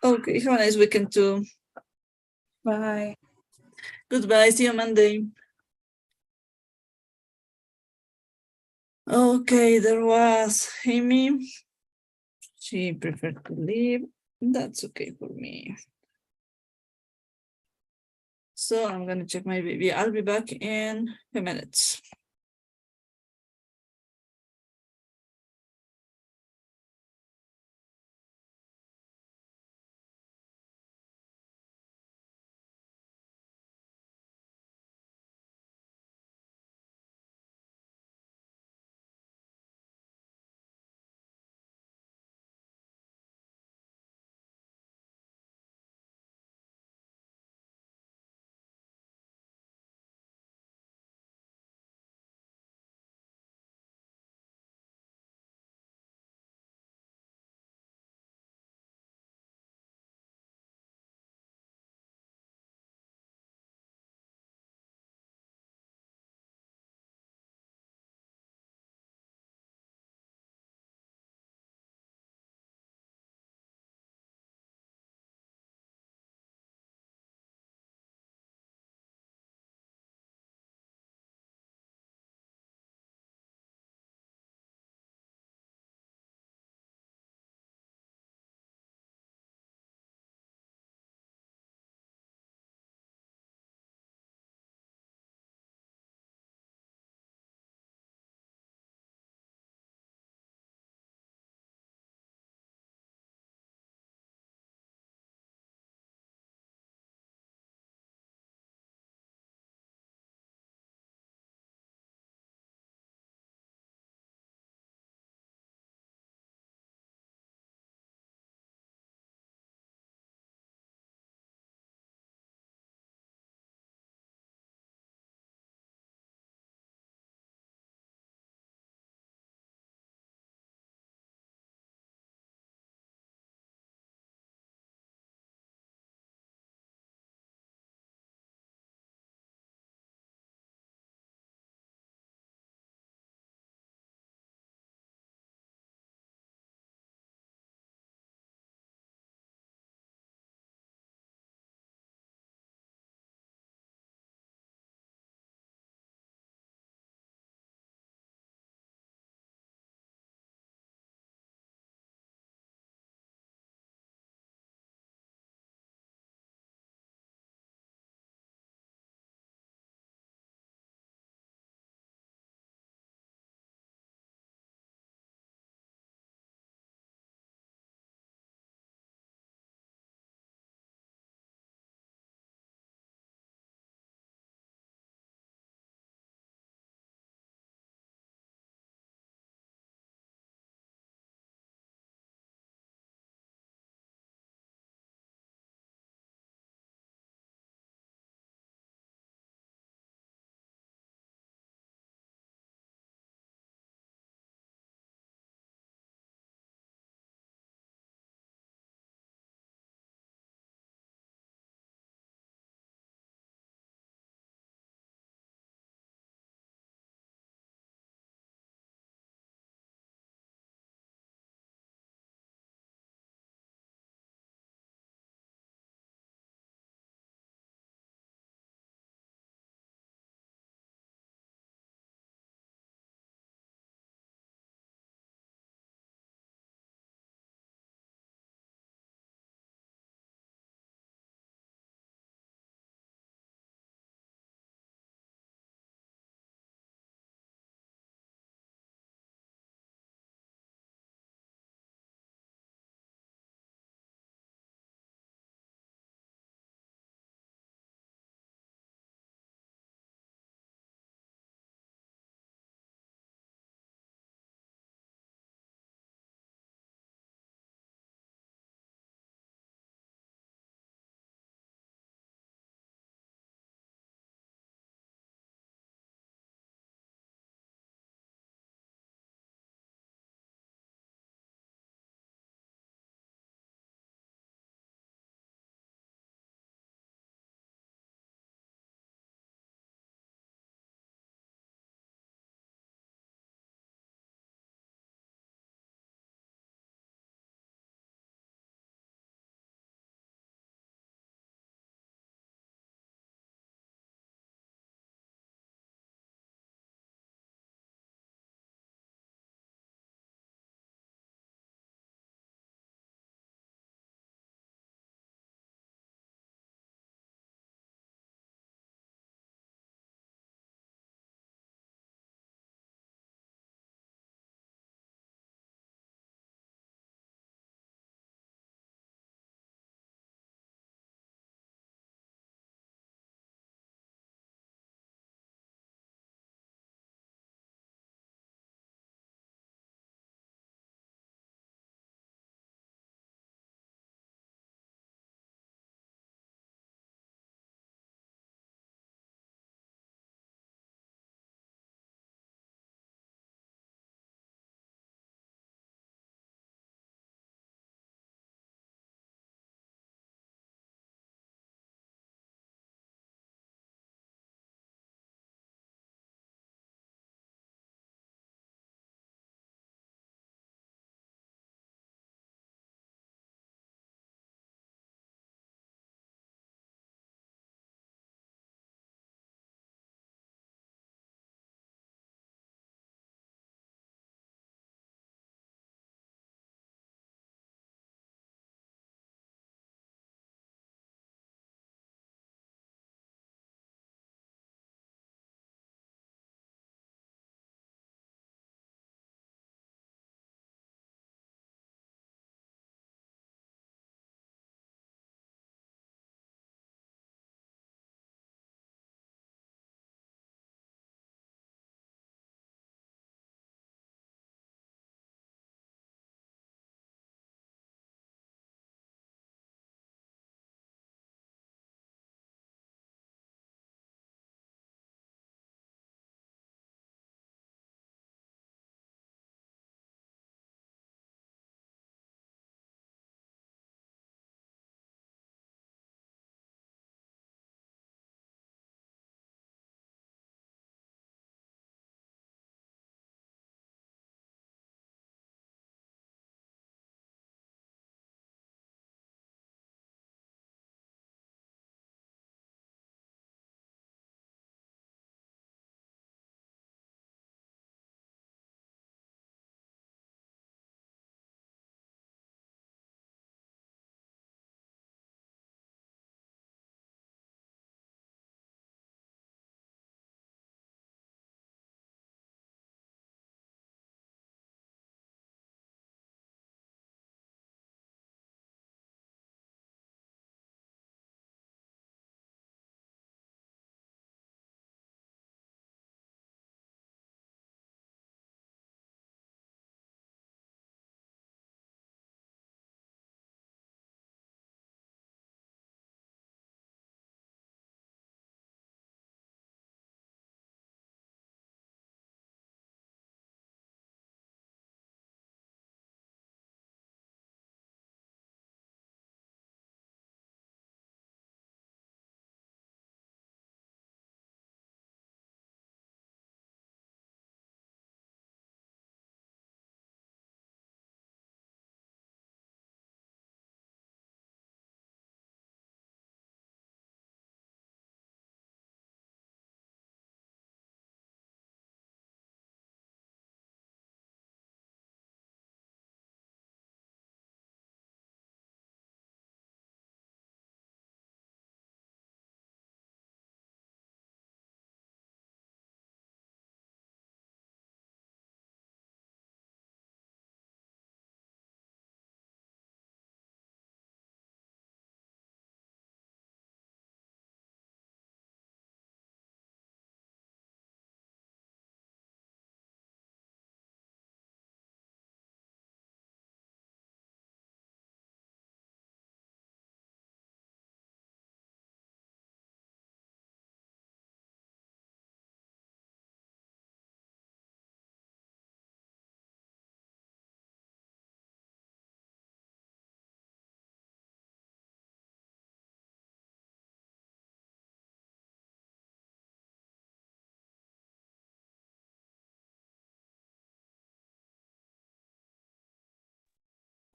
Okay, have a nice weekend too. Bye. Goodbye, see you Monday. Okay, there was Amy. She preferred to leave. That's okay for me. So I'm gonna check my baby. I'll be back in a minute.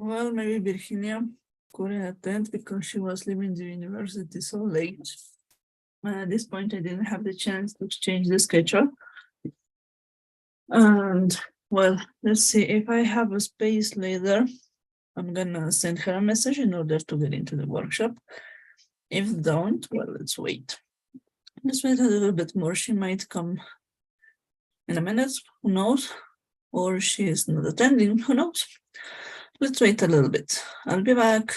Well, maybe Virginia couldn't attend because she was leaving the university so late. At this point, I didn't have the chance to exchange the schedule. And well, let's see if I have a space later. I'm gonna send her a message in order to get into the workshop. If don't, well, let's wait. Let's wait a little bit more. She might come in a minute, who knows? Or she is not attending, who knows? Let's wait a little bit. I'll be back.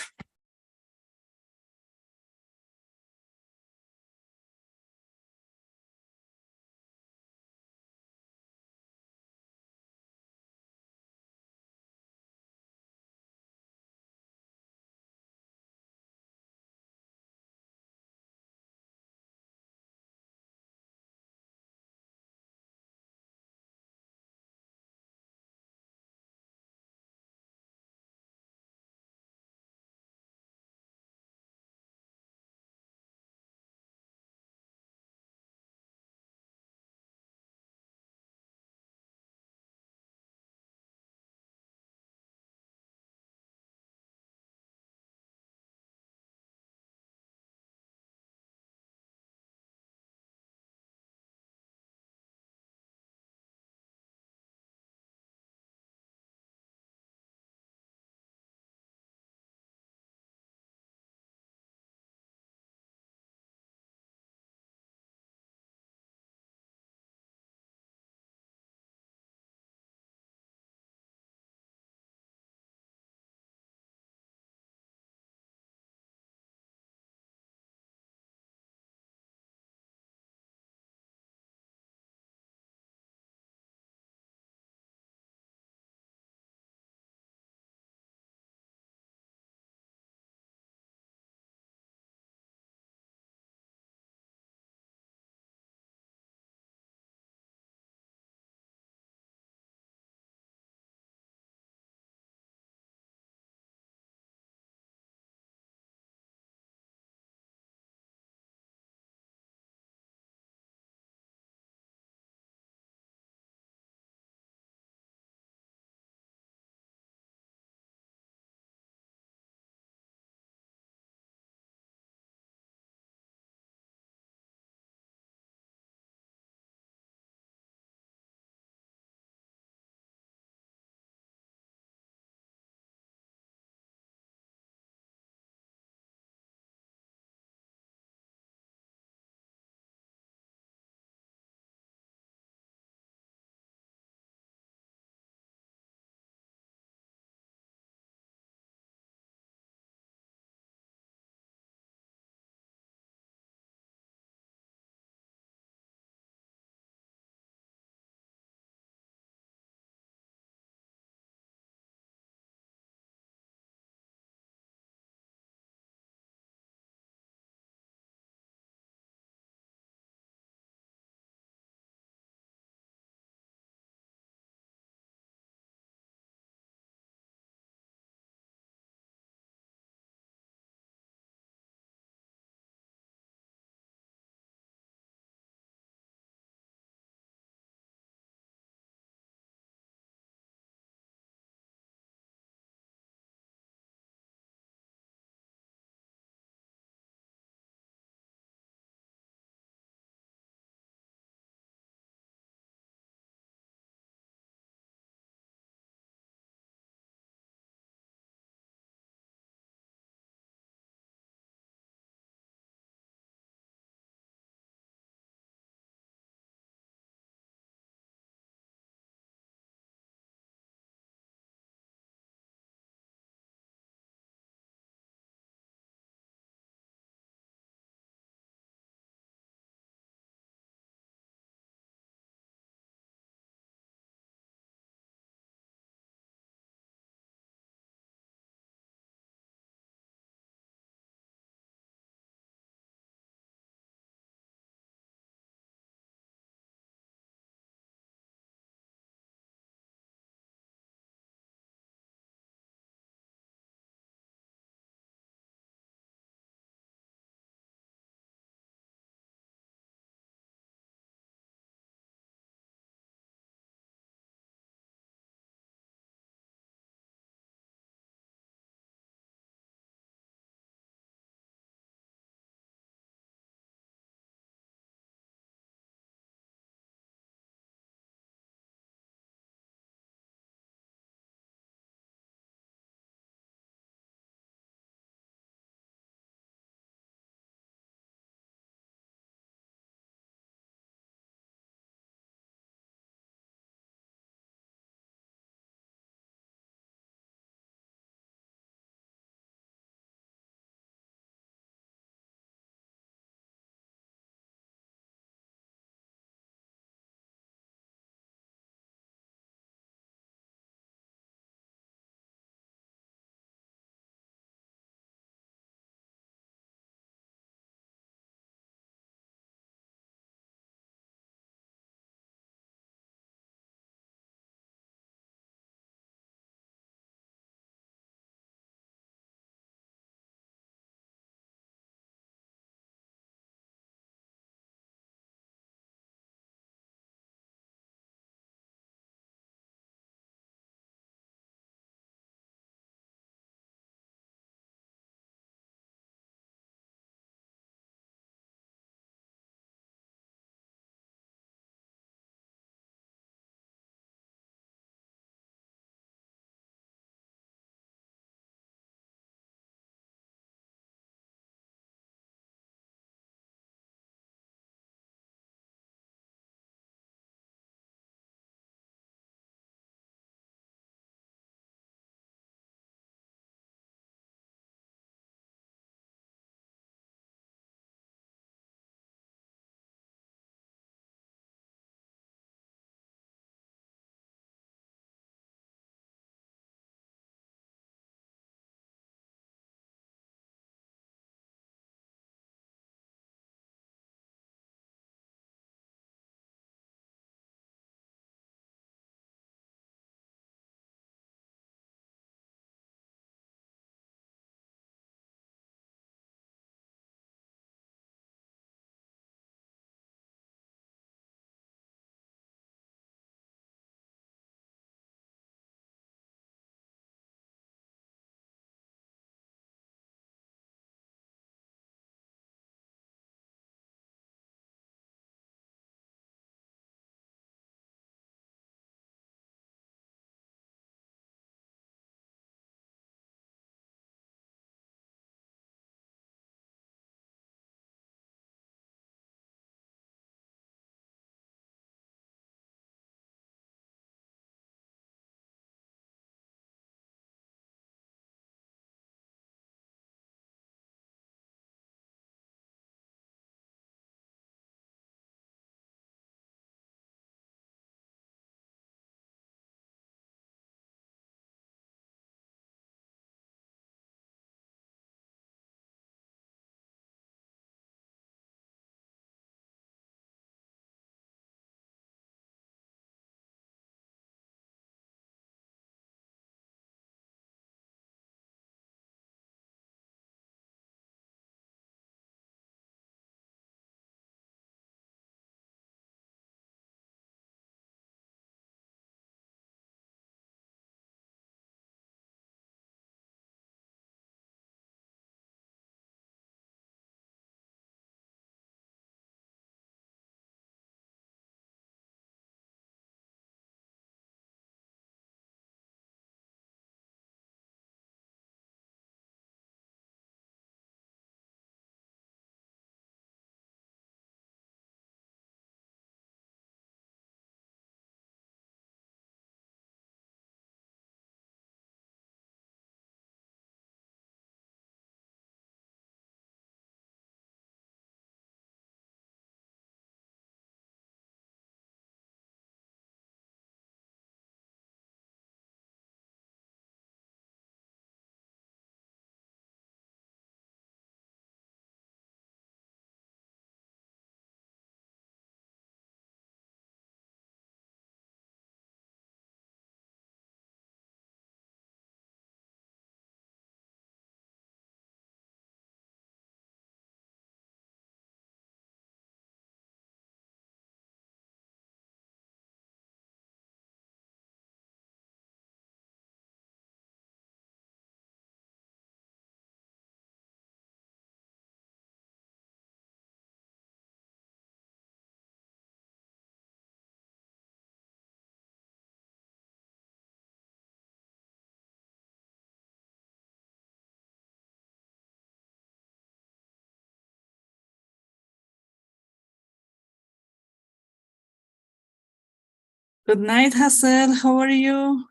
Good night, Hassel. How are you?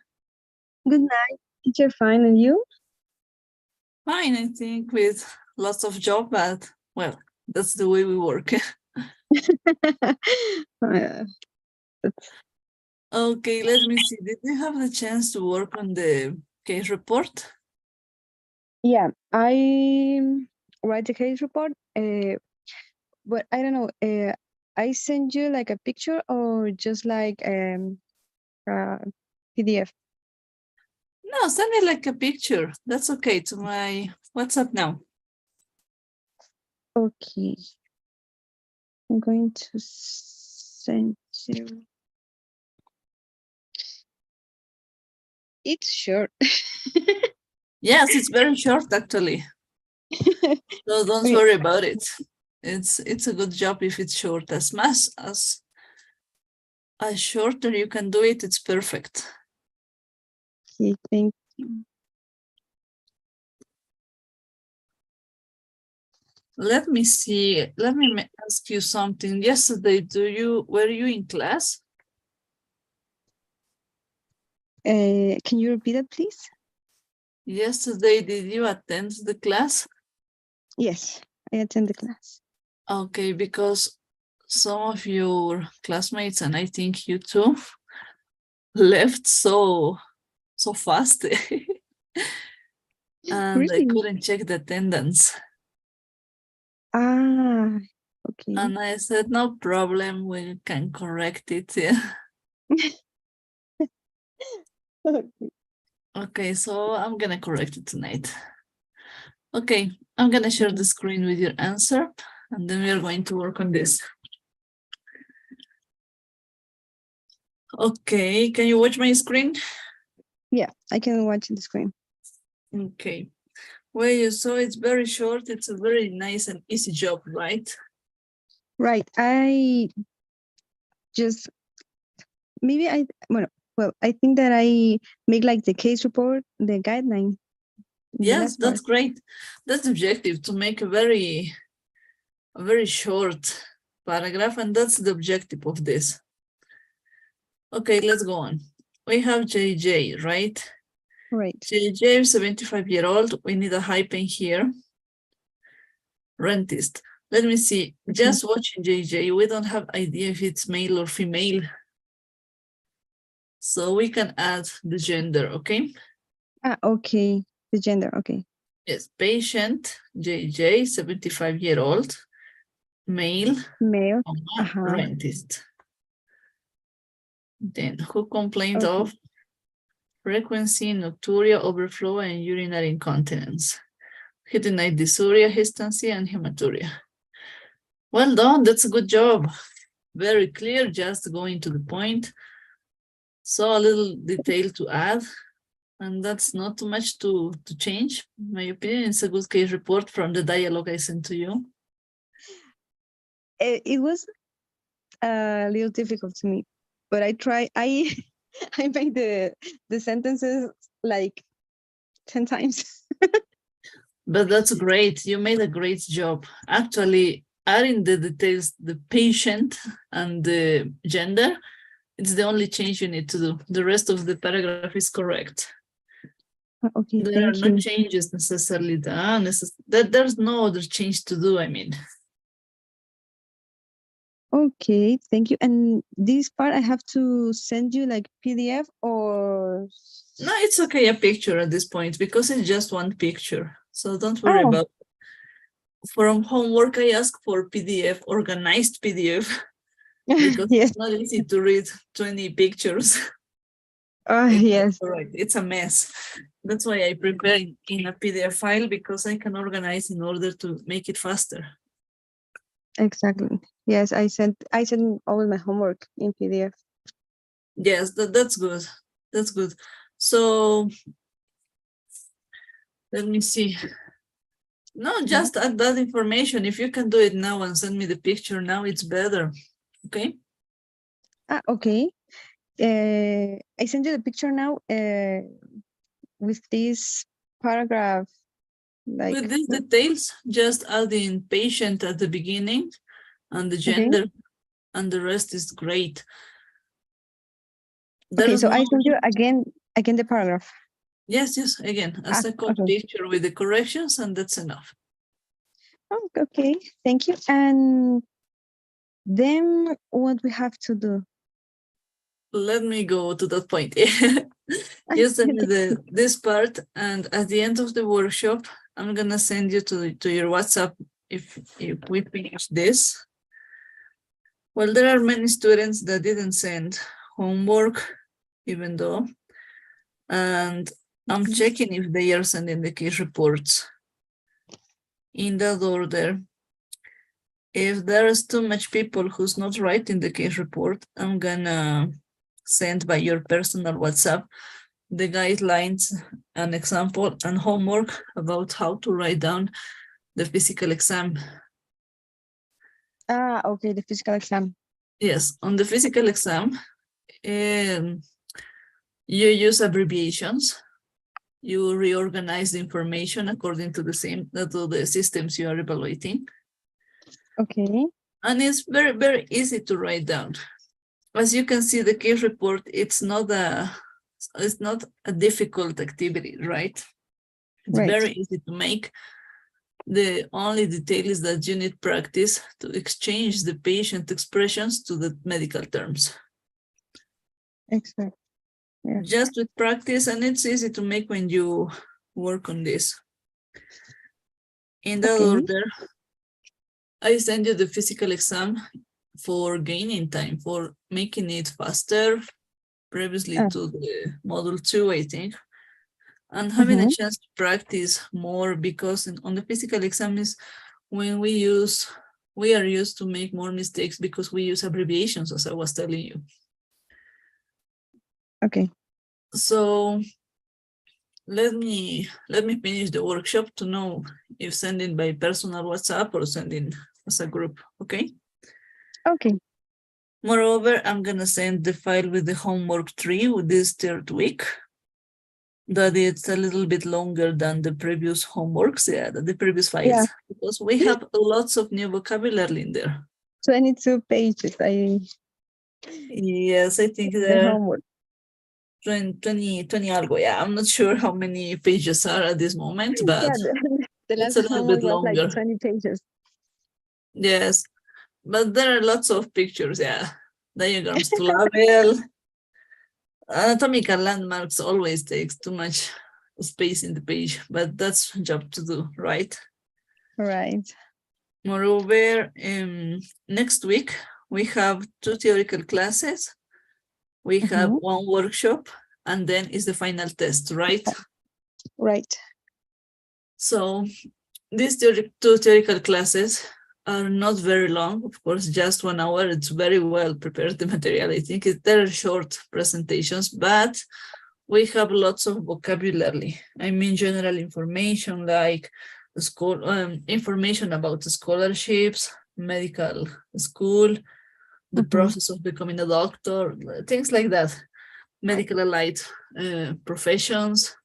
Good night, teacher. Fine, and you? Fine, I think, with lots of job, but well, that's the way we work. Uh, Okay, let me see. Did you have the chance to work on the case report? yeah, I write the case report, but I don't know. I send you like a picture or just like PDF. No, send me like a picture. That's okay, to my WhatsApp now. Okay, I'm going to send you. It's short. Yes, it's very short actually. So don't Okay. worry about it. It's a good job if it's short. As much as shorter you can do it, it's perfect. Okay, thank you. Let me see. Let me ask you something. Yesterday, were you in class? Can you repeat it, please? Yesterday, did you attend the class? Yes, I attend the class. Okay, because some of your classmates, and I think you too, left so fast. And I Really? couldn't check the attendance. Ah, okay. And I said, no problem, we can correct it. Yeah. Okay, so I'm gonna correct it tonight. Okay, I'm gonna share the screen with your answer, and then we are going to work on this. Okay, can you watch my screen? Yeah, I can watch the screen. Okay. Well, you saw it's very short. It's a very nice and easy job, right? Right. I just maybe well, I think that I make like the case report, the guideline. The Yes, last that's part. great. That's the objective, to make a very short paragraph, and that's the objective of this. Okay, let's go on. We have JJ, right? Right. JJ, 75-year-old. We need a hyphen here. Rentist. Let me see. Just watching JJ, we don't have idea if it's male or female. So we can add the gender, okay? Ah, okay. The gender, okay. Yes, patient, JJ, 75-year-old, male, Male. rentist. Then who complained Okay. of frequency, nocturia, overflow, and urinary incontinence? He denied dysuria, hystancy, and hematuria. Well done, that's a good job. Very clear, just going to the point. So a little detail to add, and that's not too much to change. In my opinion, it's a good case report from the dialogue I sent to you. It was a little difficult to me, but I try. I made the sentences like 10 times. But that's great. You made a great job. Actually, adding the details, the patient and the gender, it's the only change you need to do. The rest of the paragraph is correct. Okay, There are thank no you. changes necessarily done. There's no other change to do, I mean. Okay, thank you. And this part I have to send you like PDF or? No, it's okay, a picture at this point, because it's just one picture. So don't worry about it. From homework, I ask for PDF, organized PDF, because yes. it's not easy to read 20 pictures. Yes. Correct. It's a mess. That's why I prepare in a PDF file, because I can organize in order to make it faster. Exactly. Yes, I sent all my homework in PDF. Yes, that's good. That's good. So let me see. No, just add that information. If you can do it now and send me the picture now, it's better. Okay. Okay. I send you the picture now with this paragraph. Like with these details, just add in patient at the beginning and the gender, and the rest is great. Okay, There's so I no, send you again the paragraph. yes, again, a second okay. picture with the corrections, and that's enough. Oh, okay, thank you. And then what we have to do? Let me go to that point. You send me this part, and at the end of the workshop, I'm gonna send you to your WhatsApp if we finish this. Well, there are many students that didn't send homework, even though, and I'm checking if they are sending the case reports in that order. If there's too much people who's not writing the case report, I'm gonna send by your personal WhatsApp the guidelines, an example, and homework about how to write down the physical exam. Okay, the physical exam. Yes, on the physical exam, you use abbreviations. You reorganize the information according to the systems you are evaluating. Okay. And it's very, very easy to write down. As you can see, the case report, it's not a difficult activity, right? It's Right. very easy to make. The only detail is that you need practice to exchange the patient expressions to the medical terms. Exactly. Yeah. Just with practice, and it's easy to make when you work on this. In that order, I send you the physical exam for gaining time, for making it faster, previously to the module 2, I think, and having a chance to practice more, because on the physical exam is when we are used to make more mistakes because we use abbreviations, as I was telling you. Okay. So let me finish the workshop to know if sending by personal WhatsApp or sending as a group, okay? Okay. Moreover, I'm gonna send the file with the homework 3 with this third week. That it's a little bit longer than the previous homeworks, the previous files, because we have lots of new vocabulary in there. 22 pages. Yes, I think The there are homework. 20 algo. Yeah, I'm not sure how many pages are at this moment, but The it's last a little homework bit was like longer. 20 pages. Yes, but there are lots of pictures, diagrams to label. Anatomical landmarks always takes too much space in the page, but that's a job to do, right? Right. Moreover, next week, we have 2 theoretical classes. We have 1 workshop, and then is the final test, right? Right. So these 2 theoretical classes are not very long, of course, just 1 hour. It's very well prepared, the material. I think they're short presentations, but we have lots of vocabulary. I mean, general information like the school, information about the scholarships, medical school, the process of becoming a doctor, things like that. Medical allied professions,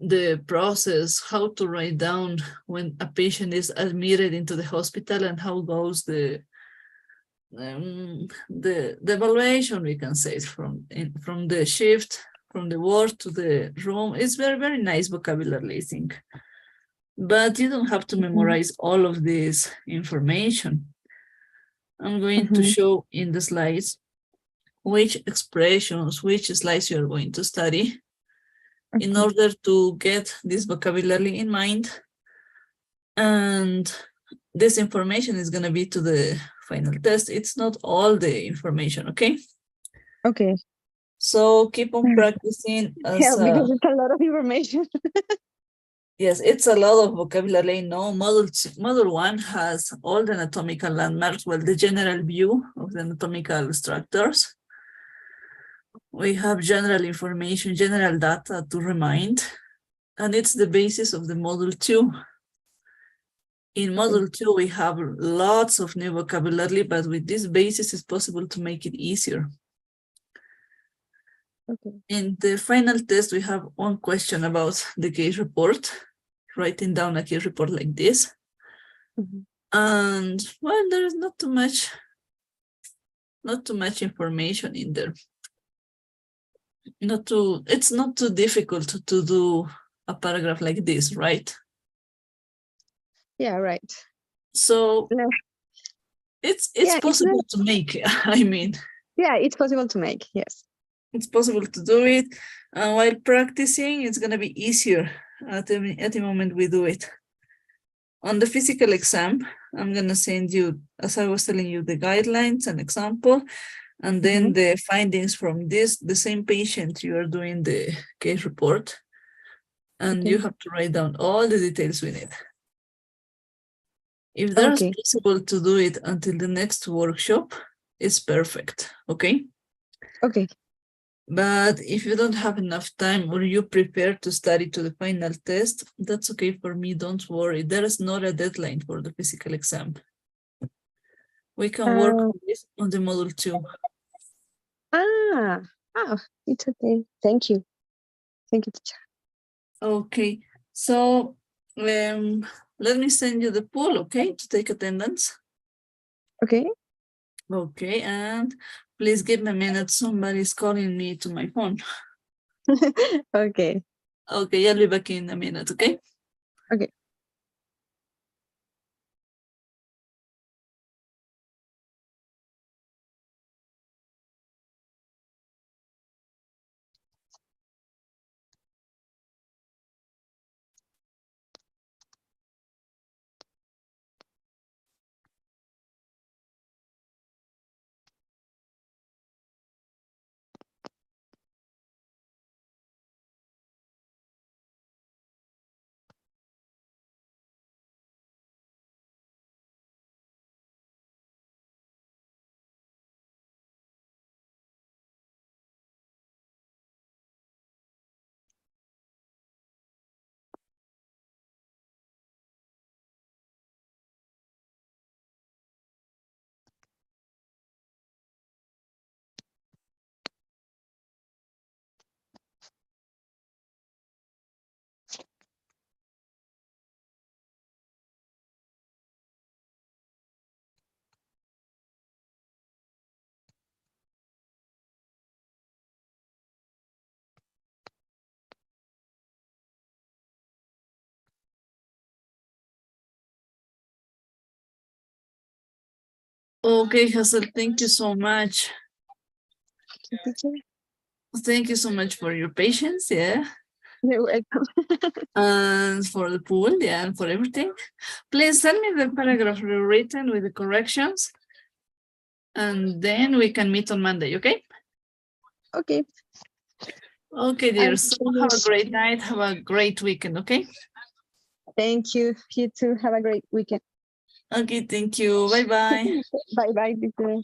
the process, how to write down when a patient is admitted into the hospital, and how goes the evaluation, we can say, from the shift, from the ward to the room. It's very, very nice vocabulary, I think. But you don't have to memorize all of this information. I'm going to show in the slides which expressions, which slides you're going to study in order to get this vocabulary in mind. And this information is going to be to the final test. It's not all the information, okay? Okay. So keep on practicing. Because it's a lot of information. Yes, it's a lot of vocabulary. No, module 1 has all the anatomical landmarks, well, the general view of the anatomical structures. We have general information, general data to remind, and it's the basis of the module 2. In module 2, we have lots of new vocabulary, but with this basis, it's possible to make it easier. Okay. In the final test, we have 1 question about the case report, writing down a case report like this. And well, there is not too much information in there. it's not too difficult to do a paragraph like this, right? Yeah, right. So No. it's Yeah, possible to make, I mean, yeah, it's possible to make, yes. it's possible to do it. While practicing, it's gonna be easier at the moment we do it. On the physical exam, I'm gonna send you, as I was telling you, the guidelines and example, and then the findings from this, the same patient you are doing the case report, and you have to write down all the details we need. If there's Okay. possible to do it until the next workshop, it's perfect, okay? Okay. But if you don't have enough time or you prepare to study to the final test, that's okay for me, don't worry. There is not a deadline for the physical exam. We can work on this on the module 2. It's okay. Thank you. Thank you, teacher. Okay, so let me send you the poll, okay, to take attendance. Okay. Okay, and please give me a minute. Somebody's calling me to my phone. Okay. Okay, I'll be back in a minute, okay? Okay. Okay, Hazel, thank you so much. Teacher, Thank you so much for your patience, yeah, you're welcome. and for the pool, yeah, and for everything. Please send me the paragraph rewritten with the corrections, and then we can meet on Monday, okay? Okay. Okay, dear. So have a great night. Have a great weekend, okay? Thank you. You too. Have a great weekend. Okay, thank you. Bye-bye. Bye-bye, teacher.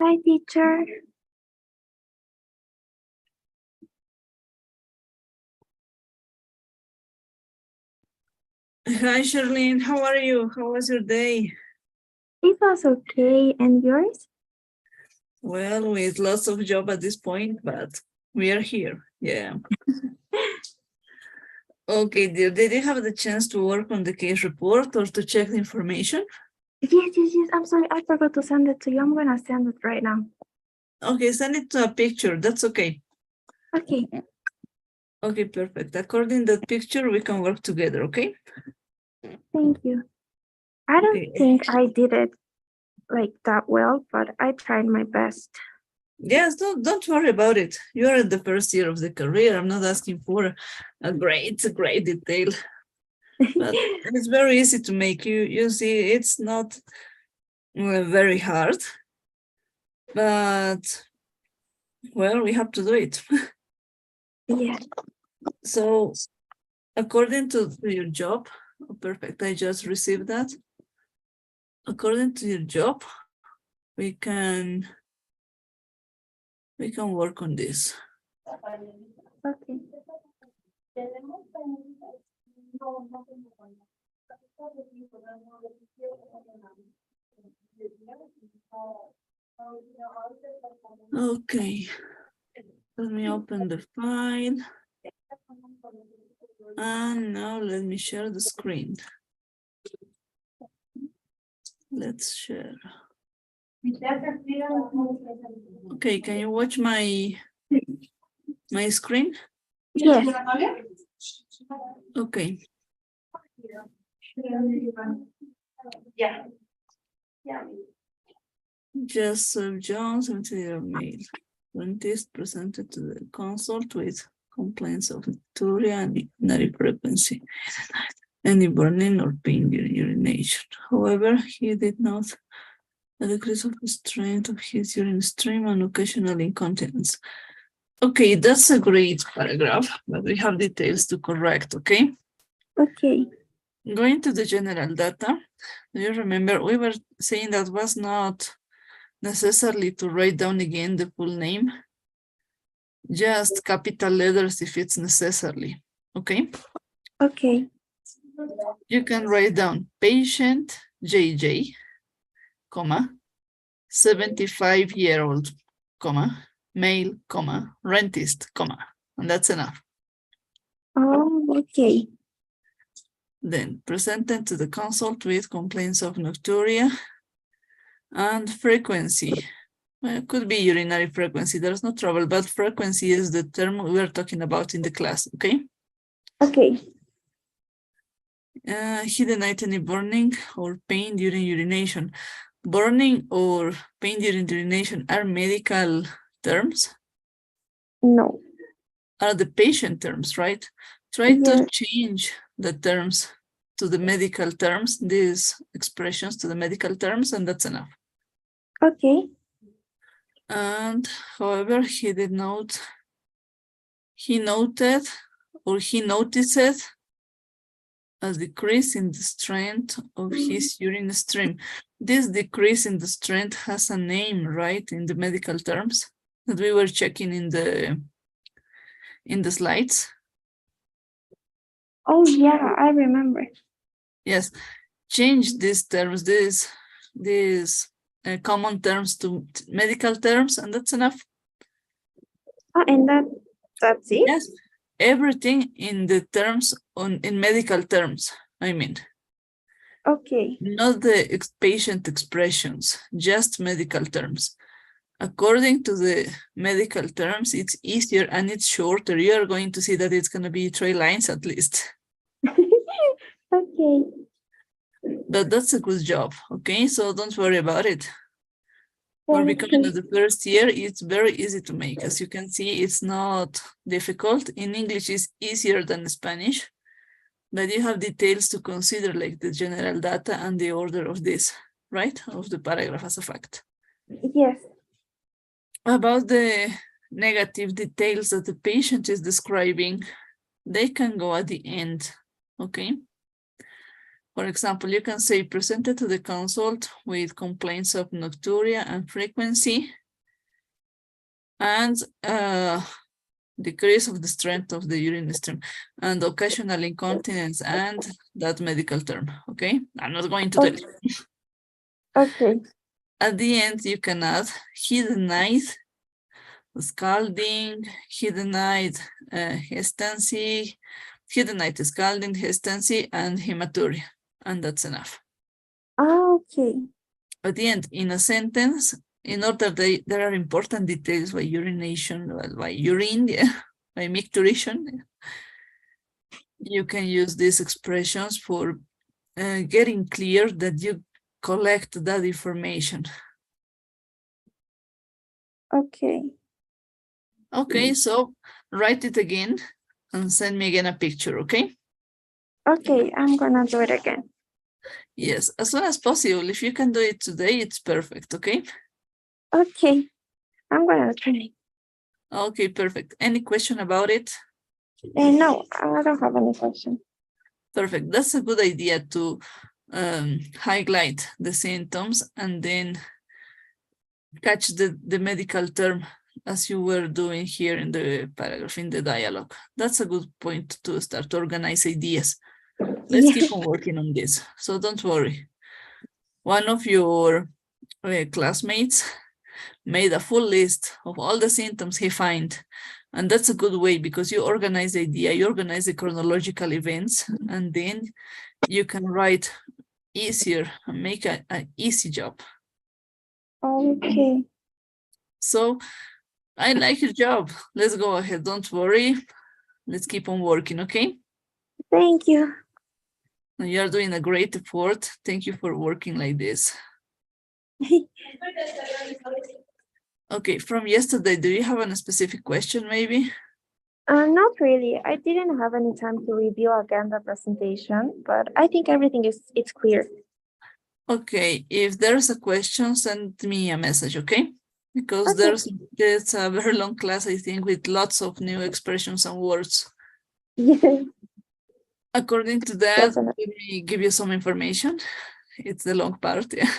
Hi, teacher. Hi, Charlene. How are you? How was your day? It was okay. And yours? Well, with lots of job at this point, but we are here. Yeah. Okay, dear. Did you have the chance to work on the case report or to check the information? Yes. I'm sorry. I forgot to send it to you. I'm going to send it right now. Okay, send it to a picture. That's okay. Okay. Okay, perfect. According to that picture, we can work together, okay? Thank you. I don't Okay. think I did it like that well, but I tried my best. Yes, don't worry about it. You're at the first year of the career. I'm not asking for a great detail, but it's very easy to make. You see, it's not very hard, but well, we have to do it. Yeah. So according to your job, oh, perfect, I just received that. According to your job, we can work on this. Okay. Okay, let me open the file. And now let me share the screen. Let's share. Okay, can you watch my screen? Yes. Okay. Just Jones and your mail. Dentist presented to the consult with complaints of nocturia and urinary frequency, any burning or pain during urination. However, he did not a decrease of the strength of his urine stream and occasional incontinence. Okay, that's a great paragraph, but we have details to correct, okay? Okay. Going to the general data, do you remember we were saying that was not necessarily to write down again the full name, just capital letters if it's necessary, okay? Okay. You can write down patient JJ, comma, 75-year-old, comma, male, comma, rentist, comma, and that's enough. Oh, okay. Then presented to the consult with complaints of nocturia and frequency. Well, it could be urinary frequency, there's no trouble, but frequency is the term we are talking about in the class, okay? Okay. He denied any burning or pain during urination. Burning or pain during urination are medical terms? No. Are the patient terms, right? Try to Yes. change the terms to the medical terms, these expressions to the medical terms, and that's enough. Okay. And however, he noted or he noticed a decrease in the strength of his urine stream. This decrease in the strength has a name, right, in the medical terms that we were checking in the slides. Oh, yeah, I remember. Yes, change these terms, these common terms to medical terms, and that's enough. Oh, and that's it? Yes, everything in the terms in medical terms, I mean. Okay. Not the patient expressions, just medical terms. According to the medical terms, it's easier and it's shorter. You are going to see that it's going to be 3 lines at least. Okay. But that's a good job, okay? So don't worry about it. For becoming the first year, it's very easy to make. As you can see, it's not difficult. In English, it's easier than Spanish. But you have details to consider, like the general data and the order of this, right? Of the paragraph as a fact. Yes. About the negative details that the patient is describing, they can go at the end, okay? For example, you can say presented to the consult with complaints of nocturia and frequency and decrease of the strength of the urine stream and occasional incontinence and that medical term. Okay, I'm not going to tell you. Okay. At the end, you can add hidden night, scalding, hidden night, hesitancy, hidden night scalding, hesitancy, and hematuria, and that's enough. Okay. At the end, in a sentence, in order there are important details by urination, by urine, by micturition. You can use these expressions for getting clear that you collect that information. Okay. Okay, so write it again and send me again a picture, okay? Okay, I'm gonna do it again. Yes, as soon as possible. If you can do it today, it's perfect, okay? Okay, I'm gonna try. Okay, perfect. Any question about it? No, I don't have any question. Perfect. That's a good idea to highlight the symptoms and then catch the medical term as you were doing here in the paragraph, in the dialogue. That's a good point to start to organize ideas. Let's keep on working on this. So don't worry. One of your classmates made a full list of all the symptoms he find. And that's a good way because you organize the idea, you organize the chronological events, and then you can write easier and make an easy job. Okay. So I like your job. Let's go ahead. Don't worry. Let's keep on working, okay? Thank you. You are doing a great effort. Thank you for working like this. Okay, from yesterday, do you have a specific question maybe? Not really. I didn't have any time to review again the presentation, but I think everything it's clear. Okay, if there's a question, send me a message, okay? Because Okay. there's a very long class, I think, with lots of new expressions and words. Yes. According to that, Definitely. let me give you some information. It's the long part, yeah.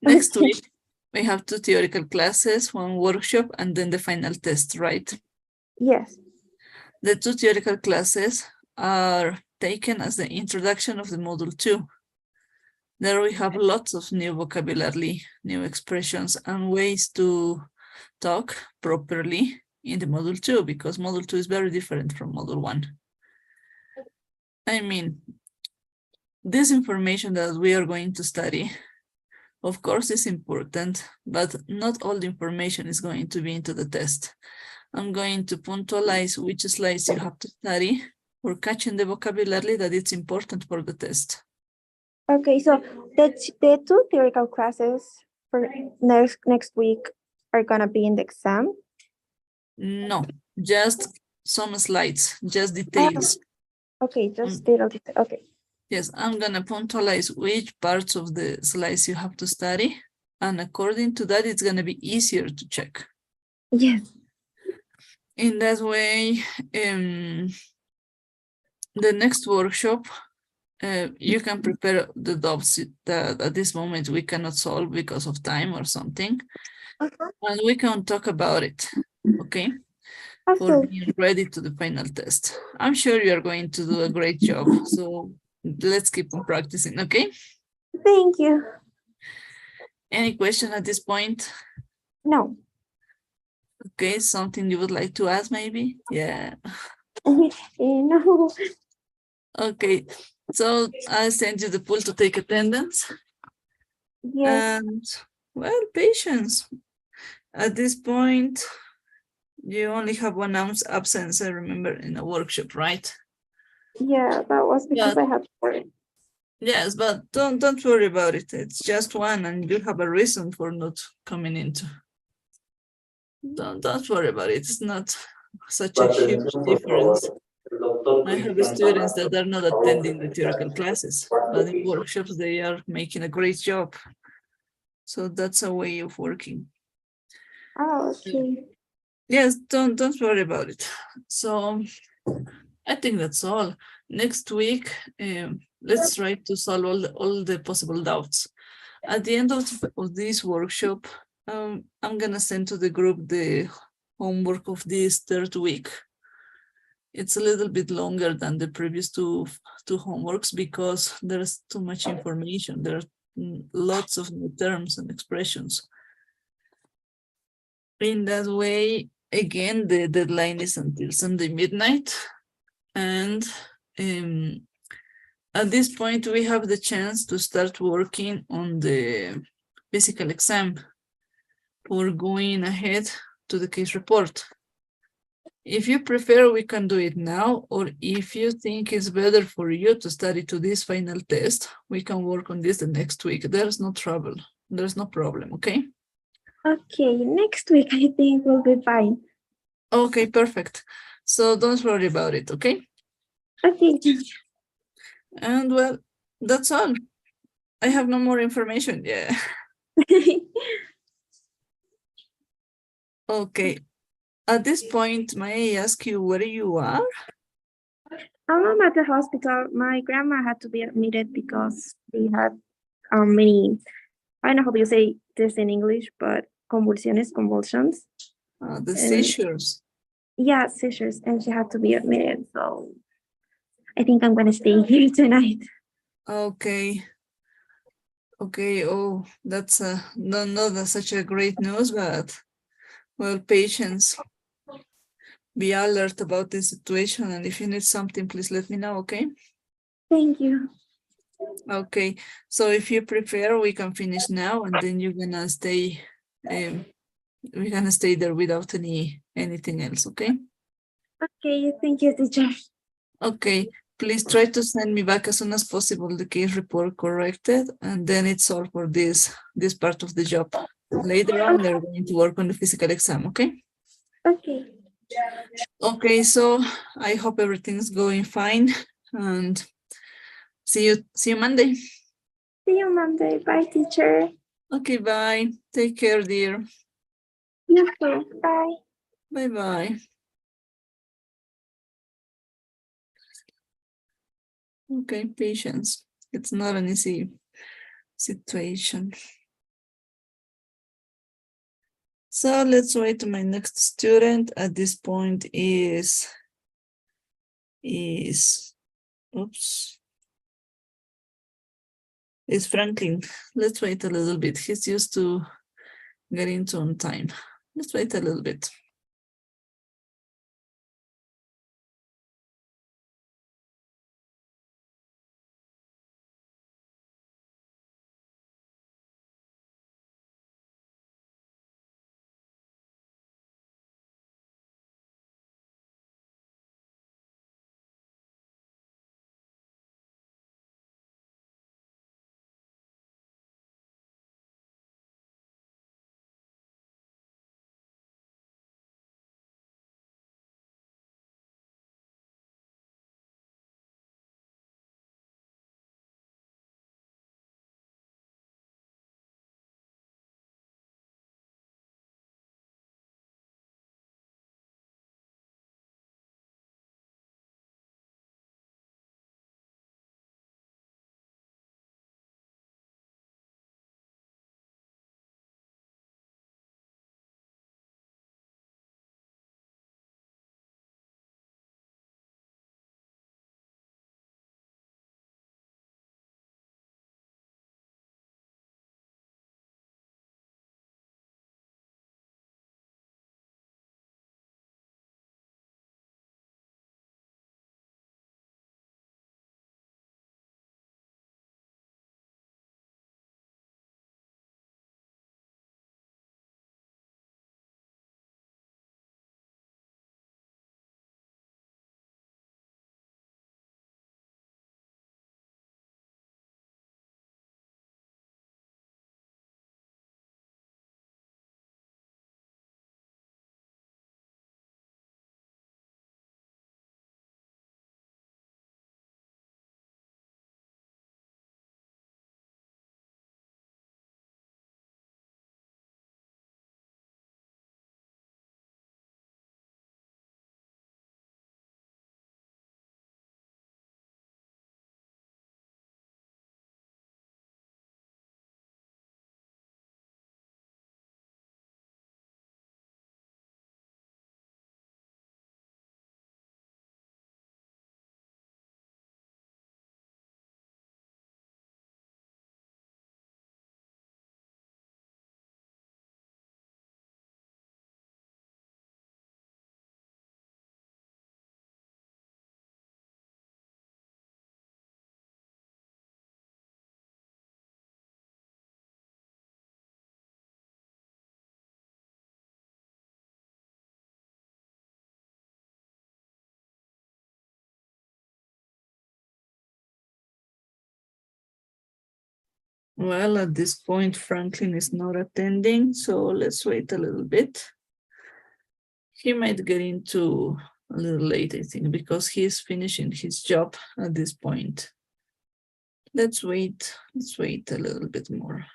Next Okay. week, we have 2 theoretical classes, 1 workshop, and then the final test, right? Yes. The 2 theoretical classes are taken as the introduction of the module 2. There we have lots of new vocabulary, new expressions, and ways to talk properly in the module 2, because module 2 is very different from module 1. I mean, this information that we are going to study, of course, is important, but not all the information is going to be into the test. I'm going to punctualize which slides you have to study for catching the vocabulary that it's important for the test. Okay, so the 2 theoretical classes for next week are gonna be in the exam? No, just some slides, just details. Okay, just little detail. Okay. Yes, I'm gonna punctualize which parts of the slides you have to study, and according to that, it's gonna be easier to check. Yes. In that way, the next workshop, you can prepare the doubts that at this moment we cannot solve because of time or something, and we can talk about it, okay? For Okay. being ready to the final test. I'm sure you are going to do a great job, so let's keep on practicing, okay? Thank you. Any question at this point? No. Okay, something you would like to ask maybe? Yeah. No. Okay, so I sent you the poll to take attendance. Yes. And well, patience. At this point, you only have 1 ounce absence, I remember, in a workshop, right? Yeah, that was because I had work. Yes, but don't worry about it. It's just 1 and you have a reason for not coming into. Don't worry about it. It's not such a huge difference. I have students that are not attending the theoretical classes, but in workshops they are making a great job. So that's a way of working. Oh, okay. Yes, don't worry about it. So I think that's all. Next week, let's try to solve all the possible doubts. At the end of this workshop, I'm gonna send to the group the homework of this third week. It's a little bit longer than the previous two homeworks because there's too much information. There are lots of new terms and expressions. In that way, again, the deadline is until Sunday midnight. And at this point, we have the chance to start working on the physical exam or going ahead to the case report. If you prefer, we can do it now, or if you think it's better for you to study to this final test, we can work on this the next week. There's no trouble. There's no problem, okay? Okay, next week I think will be fine. Okay, perfect. So don't worry about it, okay? Okay. And well, that's all. I have no more information. Yeah. Okay. At this point, may I ask you where you are? I'm at the hospital. My grandma had to be admitted because she had many, I don't know how you say this in English, but convulsions. The seizures. Yeah, seizures, and she had to be admitted. So I think I'm gonna stay here tonight. Okay. Okay. Oh, that's not such a great news, but well, patience. Be alert about the situation, and if you need something, please let me know. Okay. Thank you. Okay. So if you prefer, we can finish now, and then you're gonna stay. We're gonna stay there without anything else. Okay. Okay, thank you, teacher. Okay, please try to send me back as soon as possible the case report corrected, and then it's all for this part of the job. Later on, they're going to work on the physical exam, okay? Okay. Okay, so I hope everything's going fine, and see you Monday. See you Monday. Bye, teacher. Okay, bye. Take care, dear. You too. Bye. Bye-bye. Okay, patience. It's not an easy situation. So let's wait to my next student at this point is Franklin. Let's wait a little bit. He's used to getting to on time. Let's wait a little bit. Well, at this point, Franklin is not attending, so let's wait a little bit. He might get into a little late, I think, because he's finishing his job at this point. Let's wait a little bit more.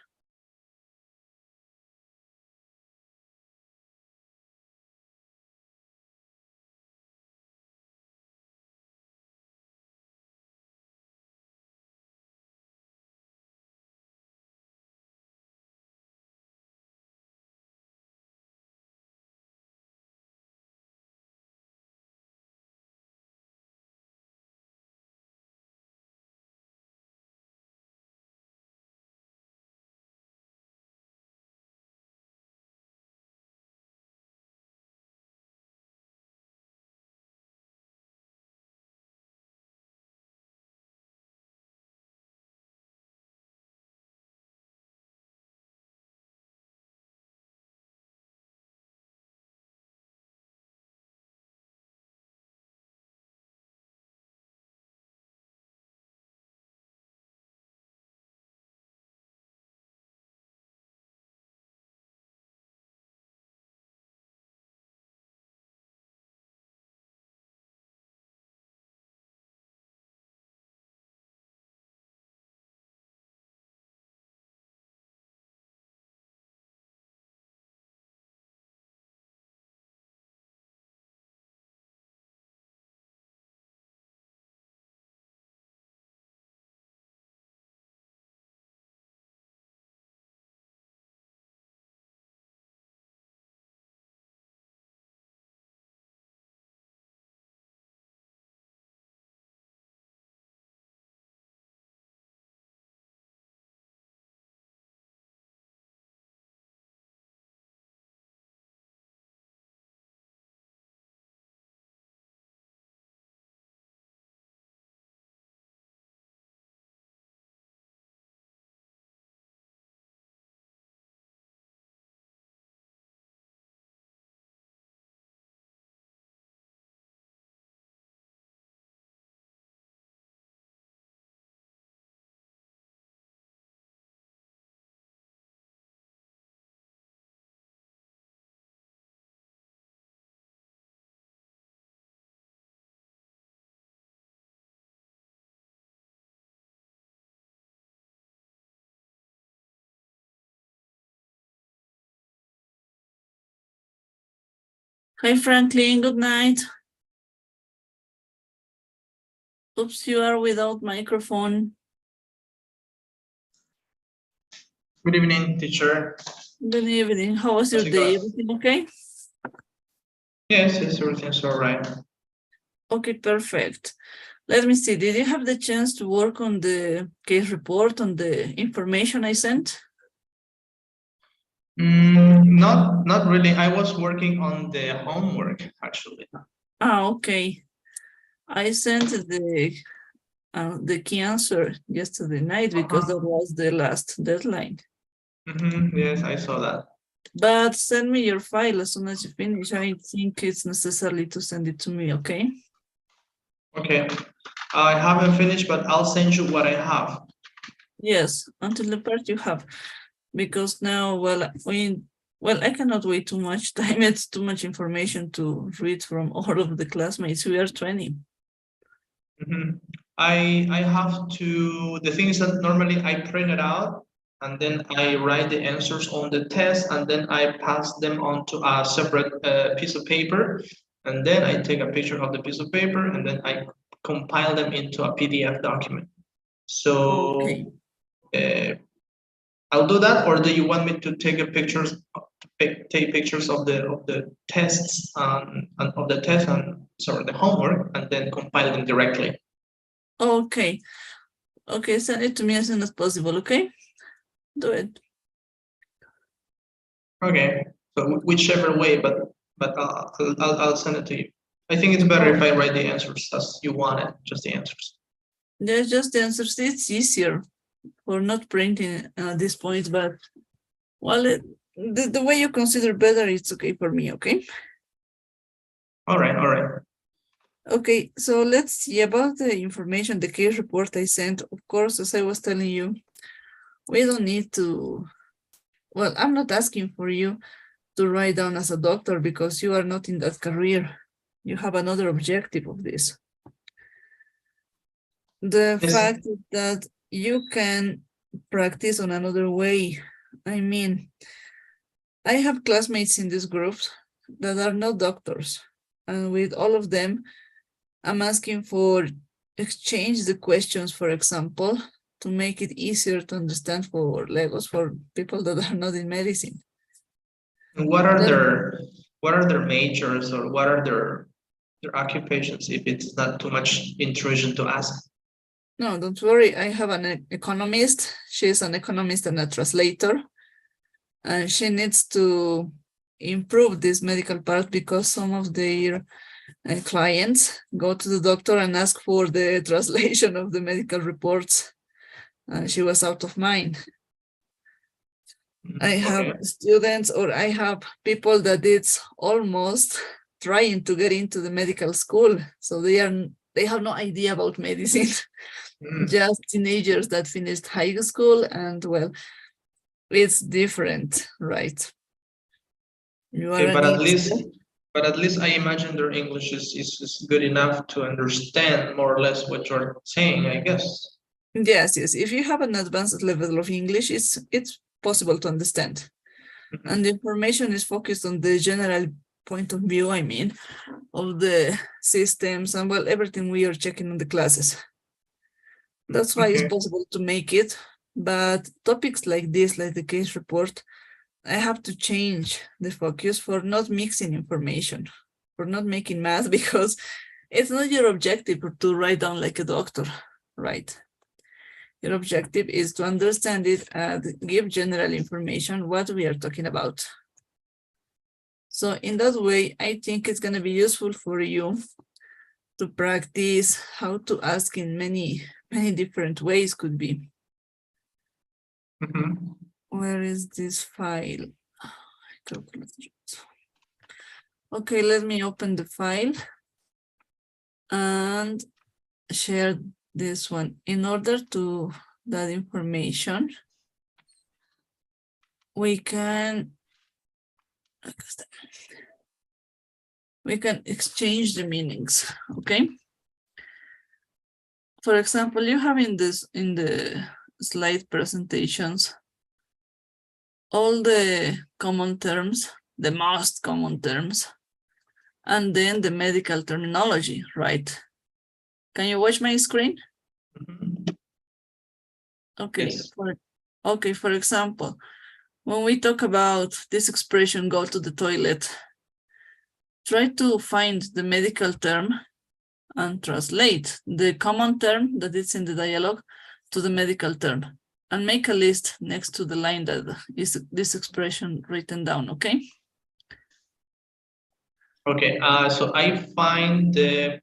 Hi, Franklin, good night. Oops, you are without microphone. Good evening, teacher. Good evening. How was your day? Everything okay? Yes, everything's all right. Okay, perfect. Let me see. Did you have the chance to work on the case report, on the information I sent? Not really. I was working on the homework, actually. Okay. I sent the key answer yesterday night because that was the last deadline. Yes, I saw that. But send me your file as soon as you finish. I think it's necessary to send it to me, okay? Okay. I haven't finished, but I'll send you what I have. Yes, until the part you have. Because now, well, I cannot wait too much time. It's too much information to read from all of the classmates. We are 20. I have to, the thing is that normally I print it out and then I write the answers on the test and then I pass them on to a separate piece of paper. And then I take a picture of the piece of paper and then I compile them into a PDF document. So I'll do that, or do you want me to take pictures of the tests and of the test and sorry the homework and then compile them directly? Okay. Okay, send it to me as soon as possible, okay? Do it. Okay, so whichever way, but I'll send it to you. I think it's better if I write the answers as you want it, just the answers. There's just the answers. It's easier for not printing at this point, but well, the way you consider better, it's okay for me, okay? All right, all right. Okay, so let's see about the information, the case report I sent. Of course, as I was telling you, We don't need to, well, I'm not asking for you to write down as a doctor because you are not in that career. You have another objective of this. The Yes. fact is that you can practice on another way. I mean, I have classmates in this group that are not doctors, and with all of them, I'm asking for exchange the questions, for example, to make it easier to understand for Legos, for people that are not in medicine. What are their majors, or what are their occupations, if it's not too much intrusion to ask? No, don't worry. I have an economist. She's an economist and a translator. And she needs to improve this medical part because some of their clients go to the doctor and ask for the translation of the medical reports. She was out of mind. I have students, or I have people that it's almost trying to get into the medical school. So they have no idea about medicine. Just teenagers that finished high school, and well, it's different, right? You are Okay, but an at least I imagine their English is good enough to understand more or less what you're saying, I guess. Yes. If you have an advanced level of English, it's possible to understand. And the information is focused on the general point of view, I mean, of the systems and well, everything we are checking in the classes. That's why it's possible to make it. But topics like this, like the case report, I have to change the focus for not mixing information, for not making math, because it's not your objective to write down like a doctor, right? Your objective is to understand it and give general information what we are talking about. So in that way, I think it's going to be useful for you to practice how to ask in many different ways could be. Where is this file? Okay, let me open the file and share this one. In order to that information, we can exchange the meanings, okay? For example, you have in the slide presentations all the common terms, the most common terms, and then the medical terminology, right? Can you watch my screen? Okay. Yes. For example, when we talk about this expression, go to the toilet, try to find the medical term and translate the common term that is in the dialogue to the medical term, and make a list next to the line that is this expression written down, okay? Okay, so I find the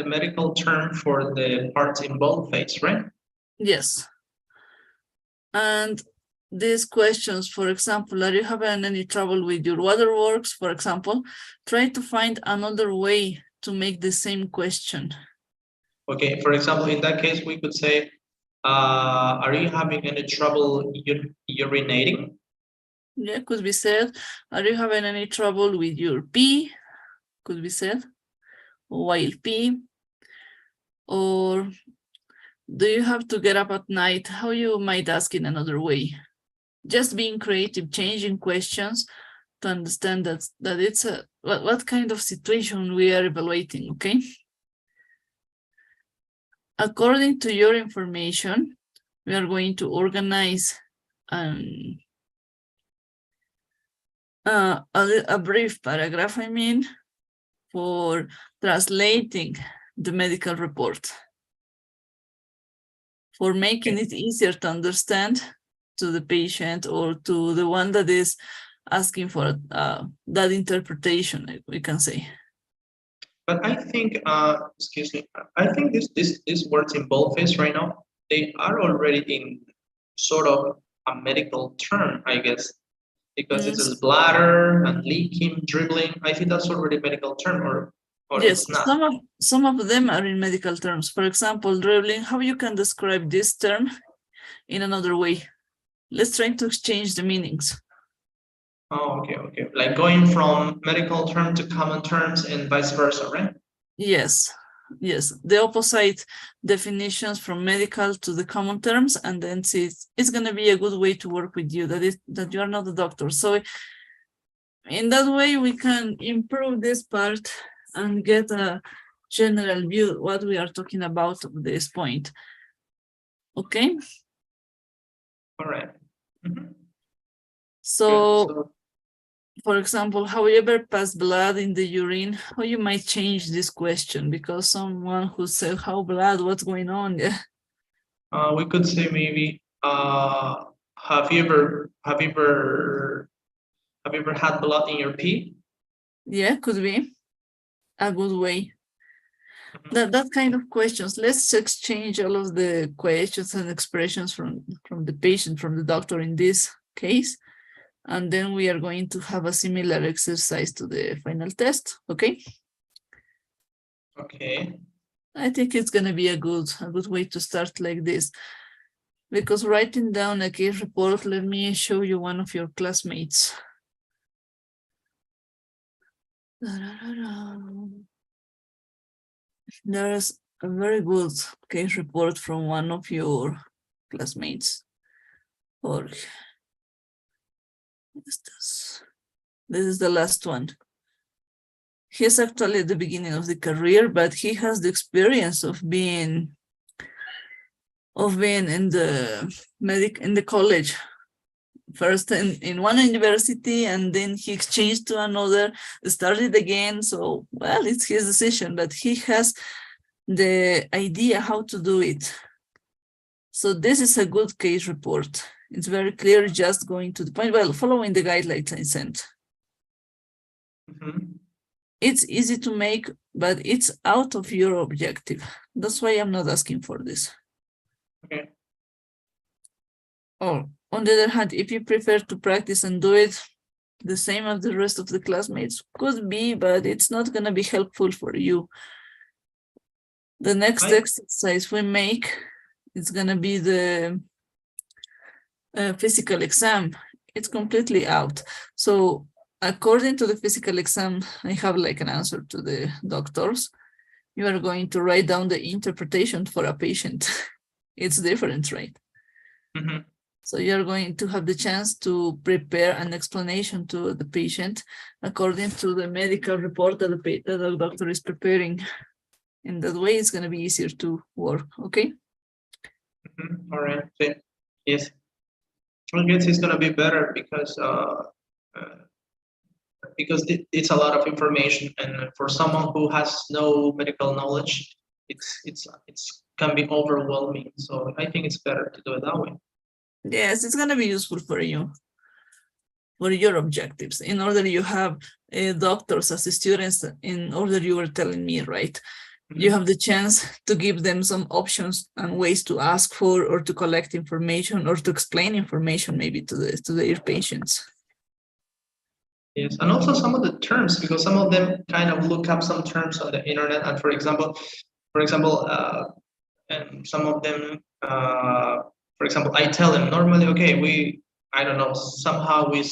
medical term for the parts in boldface, right? Yes. And these questions, for example, are you having any trouble with your waterworks, for example? Try to find another way to make the same question. Okay, for example, in that case, we could say, are you having any trouble urinating? Yeah, could be said. Are you having any trouble with your pee? Could be said. While pee. Or do you have to get up at night? How you might ask in another way. Just being creative, changing questions to understand that it's a what kind of situation we are evaluating, okay? According to your information, we are going to organize a brief paragraph, I mean, for translating the medical report, for making it easier to understand to the patient or to the one that is asking for that interpretation, we can say. But I think, excuse me, I think these words in boldface right now, they are already in sort of a medical term, I guess, because it says bladder and leaking, dribbling. I think that's already a medical term, or yes, it's not. some of them are in medical terms. For example, dribbling, how you can describe this term in another way. Let's try to exchange the meanings. Oh, okay, okay. Like going from medical term to common terms and vice versa, right? Yes, yes. The opposite definitions from medical to the common terms, and then it's going to be a good way to work with you, that you are not a doctor. So in that way, we can improve this part and get a general view what we are talking about at this point. Okay. All right. Mhm. So, Good. for example, however pass blood in the urine, how you might change this question, because someone who said how blood, what's going on? Yeah. We could say maybe, have you ever had blood in your pee? Yeah, could be a good way. That kind of questions. Let's exchange all of the questions and expressions from the patient, from the doctor in this case. And then we are going to have a similar exercise to the final test, okay? Okay. I think it's gonna be a good way to start like this. Because writing down a case report, let me show you one of your classmates. There's a very good case report from one of your classmates. Jorge. This is the last one. He's actually at the beginning of the career, but he has the experience of being in the college. First in one university, and then he exchanged to another, started again. So, well, it's his decision, but he has the idea how to do it. So this is a good case report. It's very clear, just going to the point, well, following the guidelines I sent. Mhm. It's easy to make, but it's out of your objective. That's why I'm not asking for this. Okay. Or on the other hand, if you prefer to practice and do it the same as the rest of the classmates, could be, but it's not going to be helpful for you. The next exercise we make, it's going to be the physical exam. It's completely out. So according to the physical exam, I have like an answer to the doctors. You are going to write down the interpretation for a patient. It's different, right? Mm-hmm. So you're going to have the chance to prepare an explanation to the patient according to the medical report that the doctor is preparing. In that way, it's going to be easier to work, okay? Mm-hmm. All right, okay. Yes. I guess it's going to be better because it's a lot of information, and for someone who has no medical knowledge, it's can be overwhelming. So I think it's better to do it that way. Yes, it's going to be useful for you, for your objectives. In order you have doctors as students, in order you were telling me, right? Mm-hmm. You have the chance to give them some options and ways to ask for, or to collect information, or to explain information maybe to their patients. Yes, and also some of the terms, because some of them kind of look up some terms on the internet, and for example, and some of them, for example, I tell them normally, okay, I don't know, somehow we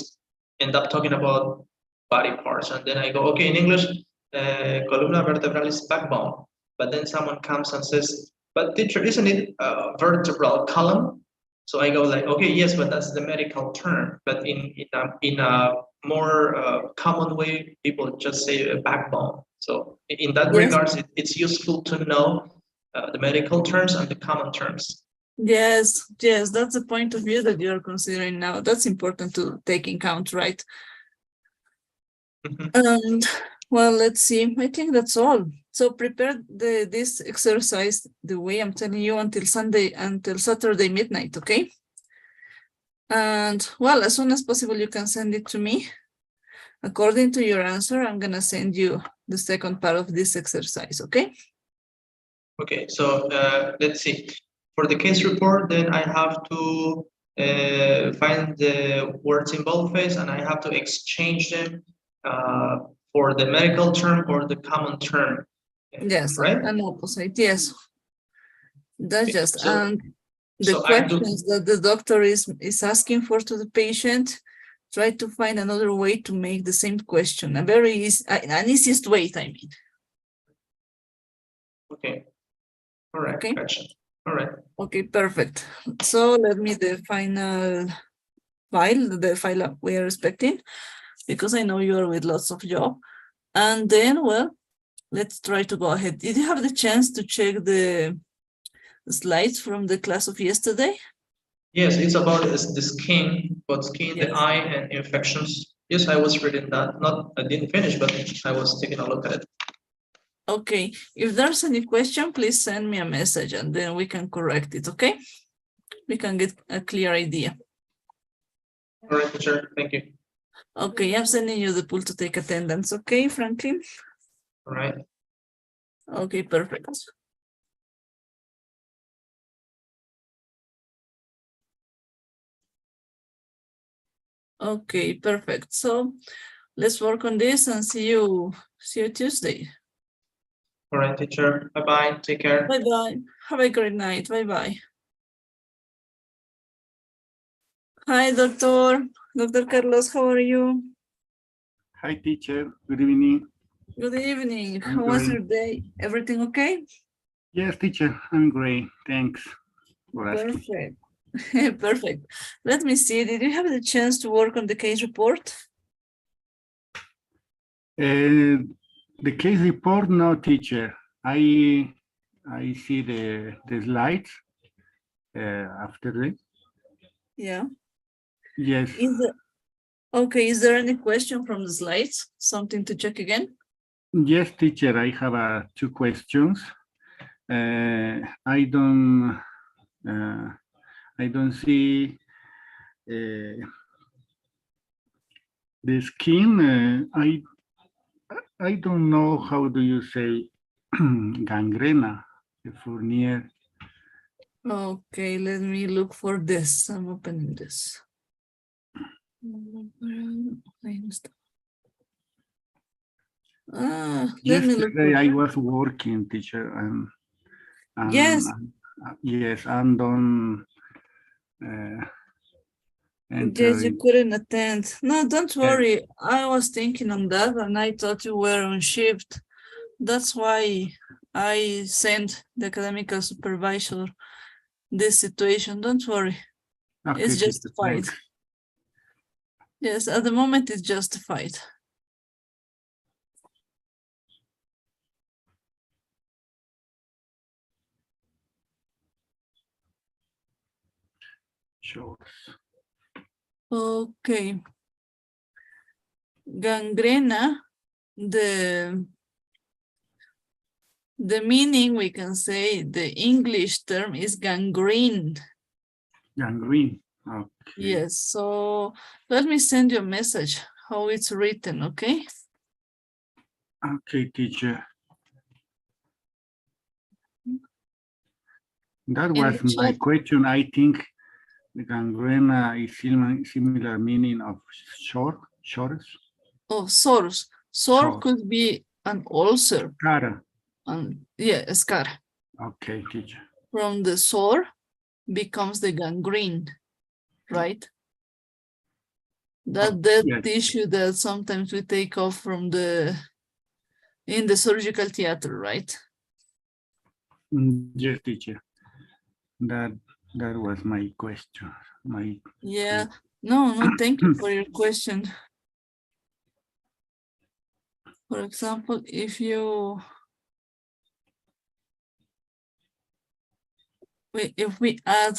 end up talking about body parts, and then I go, okay, in English, columna vertebral is backbone, but then someone comes and says, but teacher, isn't it vertebral column? So I go like, okay, yes, but that's the medical term. But in a more common way, people just say a backbone. So in that regards, it's useful to know the medical terms and the common terms. Yes, that's the point of view that you're considering now. That's important to take in account, right? Mm-hmm. And well, let's see. I think that's all. So prepare this exercise the way I'm telling you until Saturday midnight, okay? And well, as soon as possible, you can send it to me. According to your answer, I'm gonna send you the second part of this exercise, okay? Okay, so let's see. For the case report, then I have to find the words in boldface, and I have to exchange them for the medical term or the common term. Yes, right? an opposite, yes. That's okay, just, and the So I do- questions that the doctor is asking for to the patient, try to find another way to make the same question, a very easy, an easiest way, I mean. Okay. All right. Okay. Gotcha. All right. Okay, perfect. So let me the final file, the file we are expecting, because I know you are with lots of job. And then, well, let's try to go ahead. Did you have the chance to check the slides from the class of yesterday? Yes, it's about the skin, but skin, the Yes. eye, and infections. Yes, I was reading that. Not, I didn't finish, but I was taking a look at it. Okay, if there's any question, please send me a message and then we can correct it, okay? We can get a clear idea. All right, teacher. Thank you. Okay, I'm sending you the pool to take attendance, okay, Franklin? All right. Okay, perfect. Okay, perfect. So let's work on this and see you Tuesday. All right, teacher. Bye-bye. Take care. Bye-bye. Have a great night. Bye-bye. Hi, Doctor. Dr. Carlos, how are you? Hi, teacher. Good evening. Good evening. I'm How was great. your day? Everything okay? Yes, teacher. I'm great. Thanks for asking. Perfect. Perfect. Let me see. Did you have the chance to work on the case report? The case report, no, teacher. I see the slides after it. Yeah. Yes. Okay, is there any question from the slides? Something to check again? Yes, teacher. I have two questions. I don't see the skin. I don't know how do you say gangrena, the Fournier. Okay, let me look for this. I'm opening this. Let me look Yesterday for I was working, teacher, and yes. Yes, and don't enter Yes, you in. couldn't attend. No, don't worry. I was thinking on that and I thought you were on shift. That's why I sent the academical supervisor this situation. Don't worry. Okay, It's teacher, justified. thanks. Yes, at the moment it's justified. Sure. Okay. Gangrena, the meaning we can say the English term is gangrene. Gangrene. Okay. Yes, so let me send you a message how it's written, okay? Okay, teacher. That In was the my chat. question. I think the gangrena is similar meaning of shores. Oh, sores. Sore could be an ulcer. Scar. Yeah, a scar. Okay, teacher. From the sore becomes the gangrene, right? That dead yes. tissue that sometimes we take off from in the surgical theater, right? Yes, teacher. That was my question. Yeah. No, thank you for your question. For example, if we add,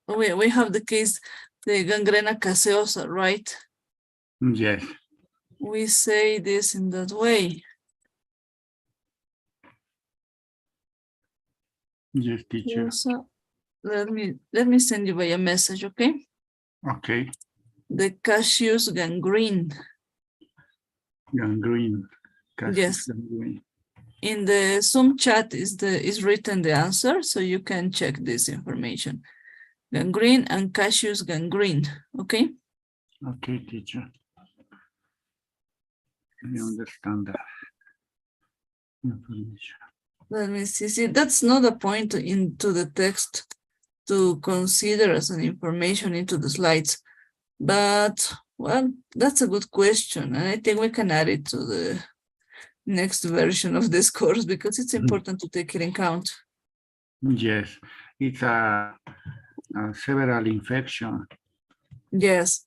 we have the case, the gangrena caseosa, right? Yes. We say this in that way. Yes, teacher. So let me send you by a message, okay? Okay. The caseous gangrene. Gangrene. Yes. Gangrene. In the Zoom chat is written the answer, so you can check this information. Gangrene and caseous gangrene, okay? Okay, teacher. I understand that information. Let me see. See, that's not a point into the text to consider as an information into the slides. But, well, that's a good question. And I think we can add it to the next version of this course because it's important to take it in account. Yes, it's a several infection. Yes,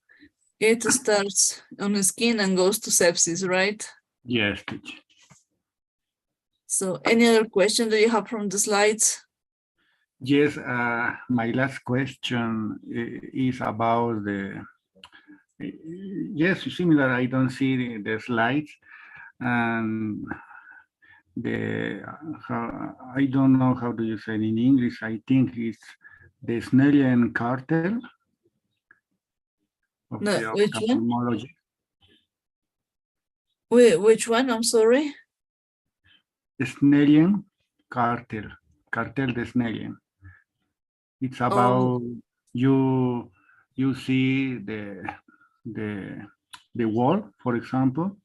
it starts on the skin and goes to sepsis, right? Yes, teacher. So any other question do you have from the slides? Yes, my last question is about yes, similar, I don't see the slides, and I don't know how do you say it in English, I think it's the Snellian cartel of No, the which one? ophthalmology. Wait, which one? I'm sorry. Snellian cartel de Snellian. It's about you see the wall, for example,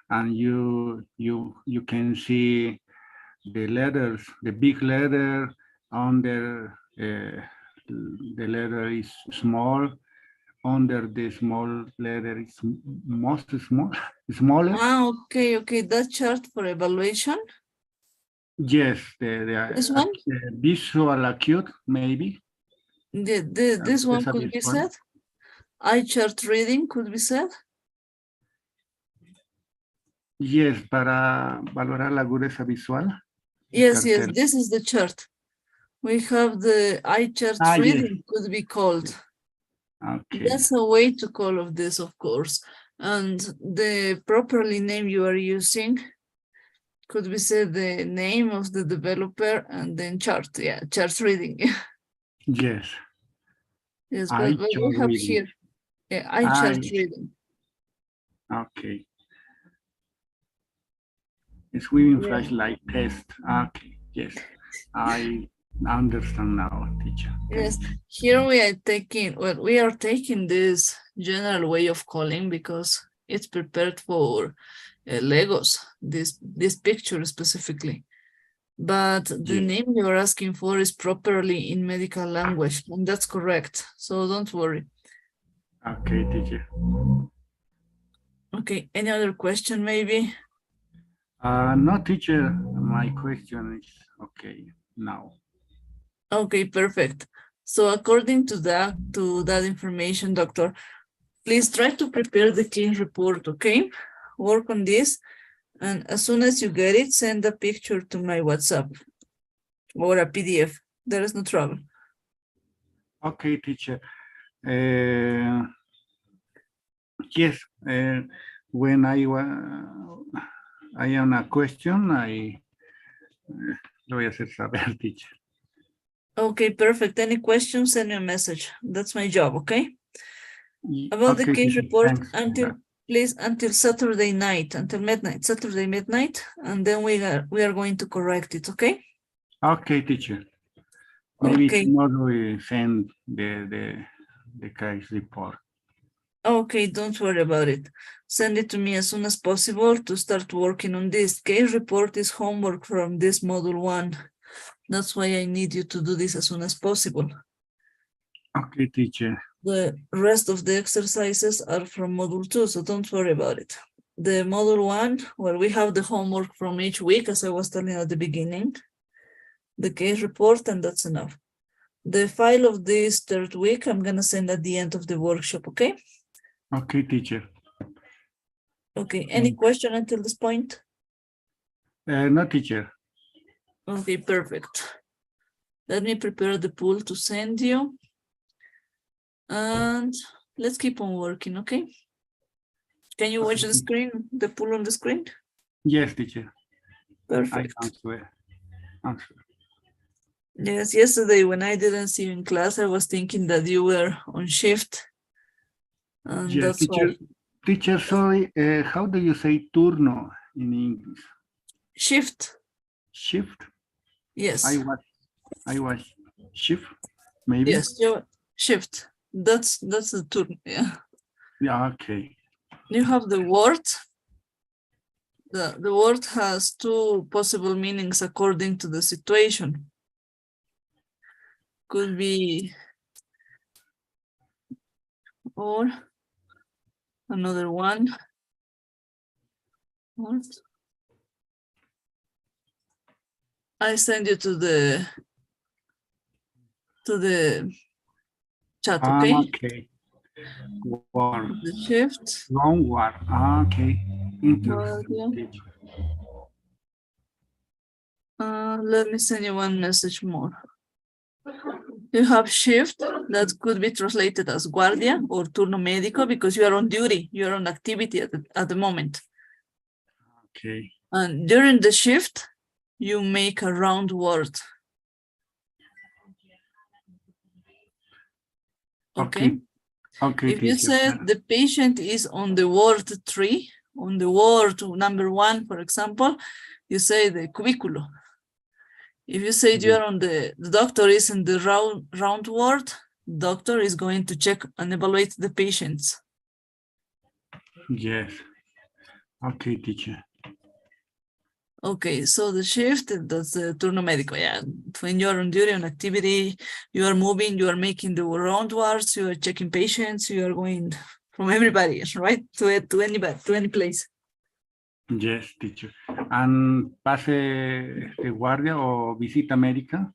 and you can see the letters, the big letter under the letter is small, under the small letter is smaller. Okay, that chart for evaluation. Yes, This one? the visual acute, maybe. This one could be said. Eye chart reading could be said. Yes, para valorar la agudeza visual. Yes, this is the chart. We have the eye chart reading could be called. Okay. That's a way to call of this, of course. And the properly name you are using could be said the name of the developer and then chart. Yeah, chart reading. Yes. Yes, but we have here eye chart reading. Okay. Swimming flashlight test. Okay, yes. I understand now, teacher. Yes, here we are taking, well, we are taking this general way of calling because it's prepared for Legos, this picture specifically. But the name you're asking for is properly in medical language, and that's correct. So don't worry. Okay, teacher. Okay, any other question maybe? No, teacher, my question is okay now. Okay, perfect. So according to that information, doctor, please try to prepare the clean report, okay? Work on this. And as soon as you get it, send a picture to my WhatsApp or a PDF. There is no trouble. Okay, teacher. Yes, when I am a question, lo voy a hacer saber, teacher. Okay, perfect. Any questions, send me a message. That's my job, okay? About the case report until Saturday night, until midnight, Saturday midnight, and then we are going to correct it, okay? Okay, teacher. Maybe tomorrow we send the case report. Okay, don't worry about it. Send it to me as soon as possible to start working on this. Case report is homework from this module 1. That's why I need you to do this as soon as possible. Okay, teacher. The rest of the exercises are from module 2, so don't worry about it. The module 1, well, we have the homework from each week, as I was telling at the beginning, the case report, and that's enough. The file of this 3rd week, I'm going to send at the end of the workshop, okay? Okay, teacher. Okay, any question until this point? No, teacher. Okay, perfect. Let me prepare the pool to send you. And let's keep on working, okay? Can you watch the screen, the pool on the screen? Yes, teacher. Perfect. I answer. Yes, yesterday when I didn't see you in class, I was thinking that you were on shift. And Yes, that's teacher. why. Teacher, sorry, how do you say turno in English? Shift. Shift? Yes. I was shift, maybe? Yes, shift. That's the turn, yeah. Yeah, okay. You have the word. The word has 2 possible meanings according to the situation. could be, or another one. What? I send you to the chat, okay? Okay. Warm. The shift. Long war. Okay. Well, yeah. Interesting. Teacher. Let me send you one message more. You have shift that could be translated as guardia or turno médico because you are on duty, you are on activity at the moment. Okay. And during the shift, you make a round word. Okay. Okay, If you teacher. said the patient is on the ward 3, on the ward number 1, for example, you say the cubículo. If you say you are on the doctor is in the round ward, doctor is going to check and evaluate the patients. Yes. Okay, teacher. Okay, so the shift, that's the turno médico. Yeah, when you are on duty, on activity, you are moving, you are making the round wards, you are checking patients, you are going from everybody, right? To anybody, to any place. Yes, teacher. And pase de guardia o visita médica?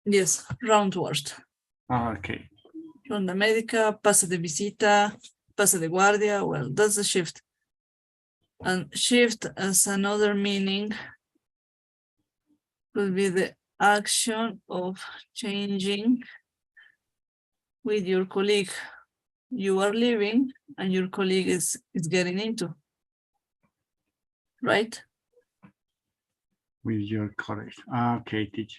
Yes, round ward. Okay. Ronda médica, pase de visita, pase de guardia. Well, that's the shift. And shift as another meaning could be the action of changing with your colleague. You are leaving and your colleague is getting into, right? With your colleagues. Okay, teacher.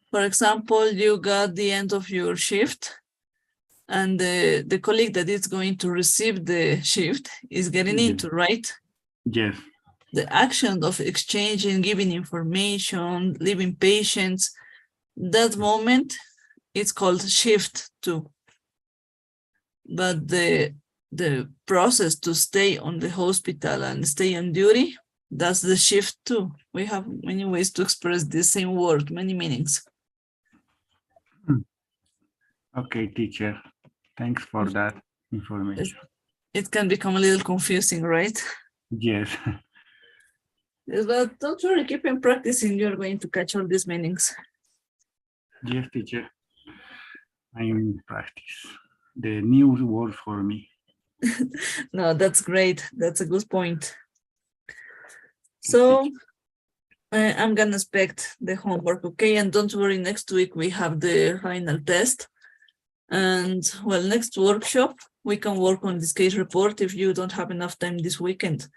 For example, you got the end of your shift and the colleague that is going to receive the shift is getting into, right? Yes. The action of exchanging, giving information, leaving patients, that moment it's called shift too. But the process to stay on the hospital and stay on duty, that's the shift too. We have many ways to express the same word, many meanings. Okay, teacher. Thanks for that information. It can become a little confusing, right? Yes. Yes, but don't worry, keep on practicing. You're going to catch all these meanings. Yes, teacher. I'm in practice. The new word for me. No, that's great. That's a good point. So I'm gonna expect the homework, okay? And don't worry, next week we have the final test. And well, next workshop, we can work on this case report if you don't have enough time this weekend.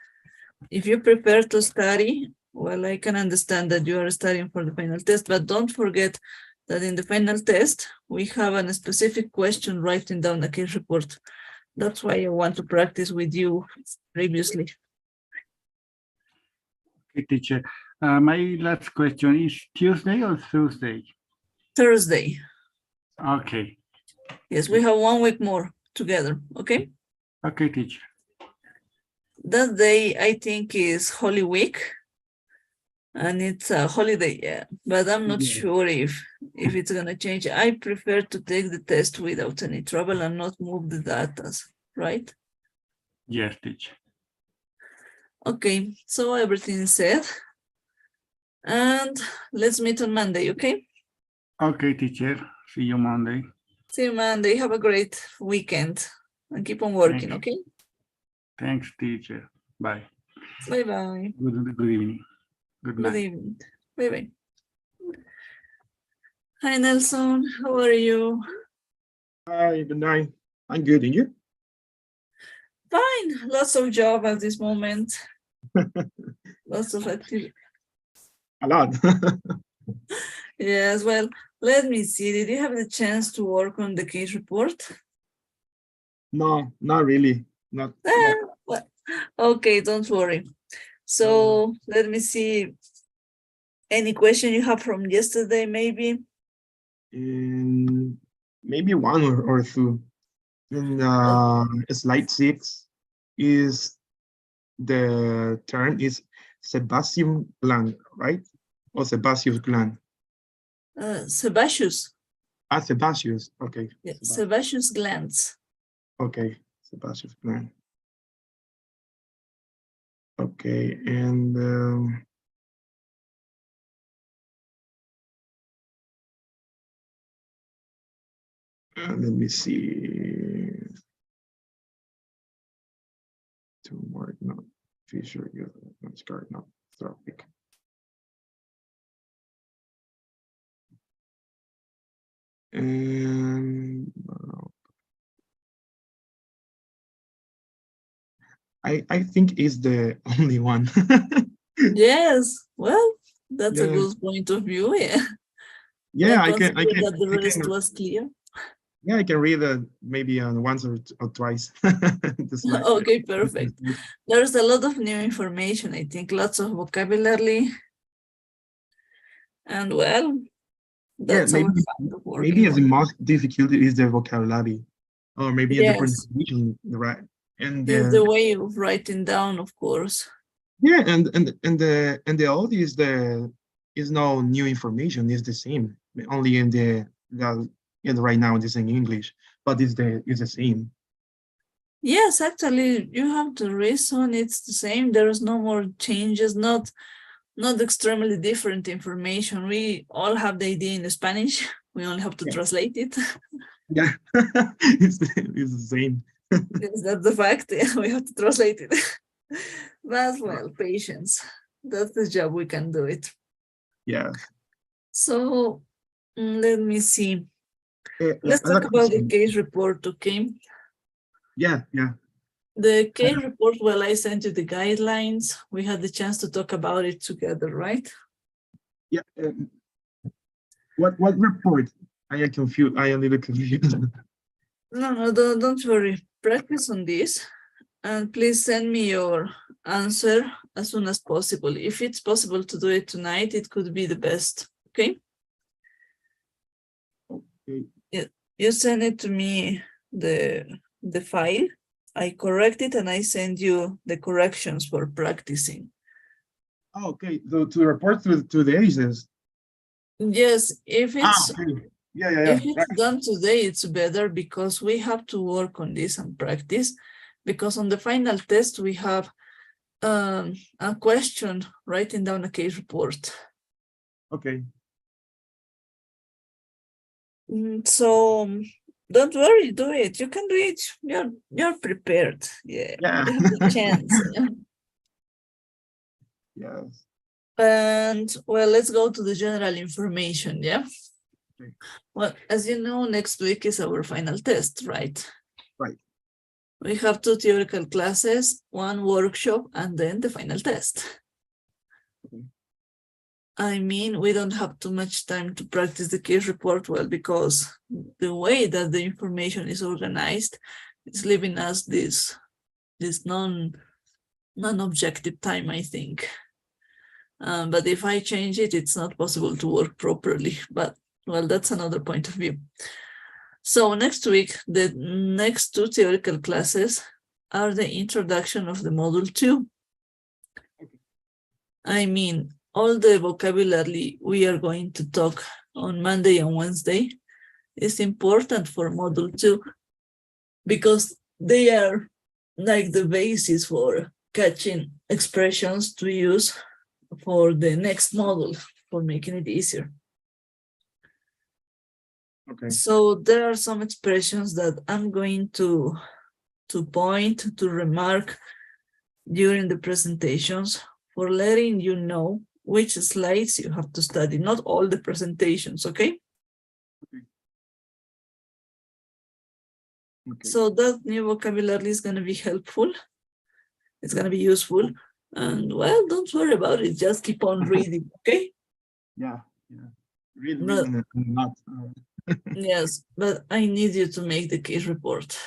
If you prepare to study, well, I can understand that you are studying for the final test, but don't forget that in the final test, we have a specific question writing down a case report. That's why I want to practice with you previously. Okay, teacher. My last question is Tuesday or Thursday? Thursday. Okay. Yes, we have 1 week more together, okay? Okay, teacher. That day, I think, is Holy Week. And it's a holiday, yeah. But I'm not sure if it's gonna change. I prefer to take the test without any trouble and not move the data, right? Yes, teacher. Okay, so everything is said. And let's meet on Monday, okay? Okay, teacher. See you Monday. See you Monday. Have a great weekend and keep on working, Thanks. okay? Thanks, teacher. Bye. Bye-bye. Good evening. Good night. Good evening. Bye-bye. Hi, Nelson. How are you? Hi, good night. I'm good, and you? Fine. Lots of job at this moment. Lots of activity. A lot. Yes, well, let me see. Did you have the chance to work on the case report? No, not really. Not yet. Well, okay, don't worry. So let me see. Any question you have from yesterday, maybe? Maybe one or two. In slide 6 is the term is Sebaceous gland, right? Or sebaceous gland. Sebaceous. Sebaceous. Okay. Yeah, sebaceous glands. Okay. Sebaceous gland. Okay. And let me see. Tumor, not fissure, not scar, not tropic. And I think is the only one. Yes, well, that's a Yeah. good point of view. Yeah. Yeah, I consider can that the rest was clear. yeah, I can read maybe once or twice. The slide. Okay, perfect. There's a lot of new information, I think, lots of vocabulary. And well, Yeah, that's our kind of maybe working as the on. most difficulty is the vocabulary, or maybe in the Yes, pronunciation, right? And is the way of writing down, of course. yeah, and the audio is no new information. It's the same, only in right now it's in English, but it's the same. Yes, actually, you have the reason. It's the same. There is no more changes, not extremely different information. We all have the idea in Spanish. We only have to translate it. Yeah, it's the same. Yes, that's the fact. We have to translate it. But well, patience. That's the job. We can do it. Yeah. So let me see. Let's I like talk about the question. case report, okay? Yeah. The case report, well, I sent you the guidelines. We had the chance to talk about it together, right? Yeah. What report? I am confused. I am a little confused. No, don't worry. Practice on this, and please send me your answer as soon as possible. If it's possible to do it tonight, it could be the best. Okay. Yeah, you send it to me the file. I correct it and I send you the corrections for practicing. Oh, okay. So to report to the agents. Yes, if it's okay. Yeah. if it's done today, it's better because we have to work on this and practice. Because on the final test we have a question writing down a case report. Okay. So don't worry, do it. You can do it. You're prepared. Yeah. You have the chance. Yeah. Yes. And well, let's go to the general information. Yeah. Okay. Well, as you know, next week is our final test, right? Right. We have 2 theoretical classes, 1 workshop, and then the final test. Okay. I mean, we don't have too much time to practice the case report well because the way that the information is organized is leaving us this non-objective time, I think. But if I change it, it's not possible to work properly. But well, that's another point of view. So next week, the next 2 theoretical classes are the introduction of the module 2. I mean, all the vocabulary we are going to talk on Monday and Wednesday is important for module 2 because they are like the basis for catching expressions to use for the next module, for making it easier. Okay. So there are some expressions that I'm going to point, to remark during the presentations for letting you know which slides you have to study, not all the presentations, okay? Okay. So that new vocabulary is going to be helpful. It's going to be useful. And well, don't worry about it. Just keep on reading, okay? Yeah. Reading a lot. Yes, but I need you to make the case report.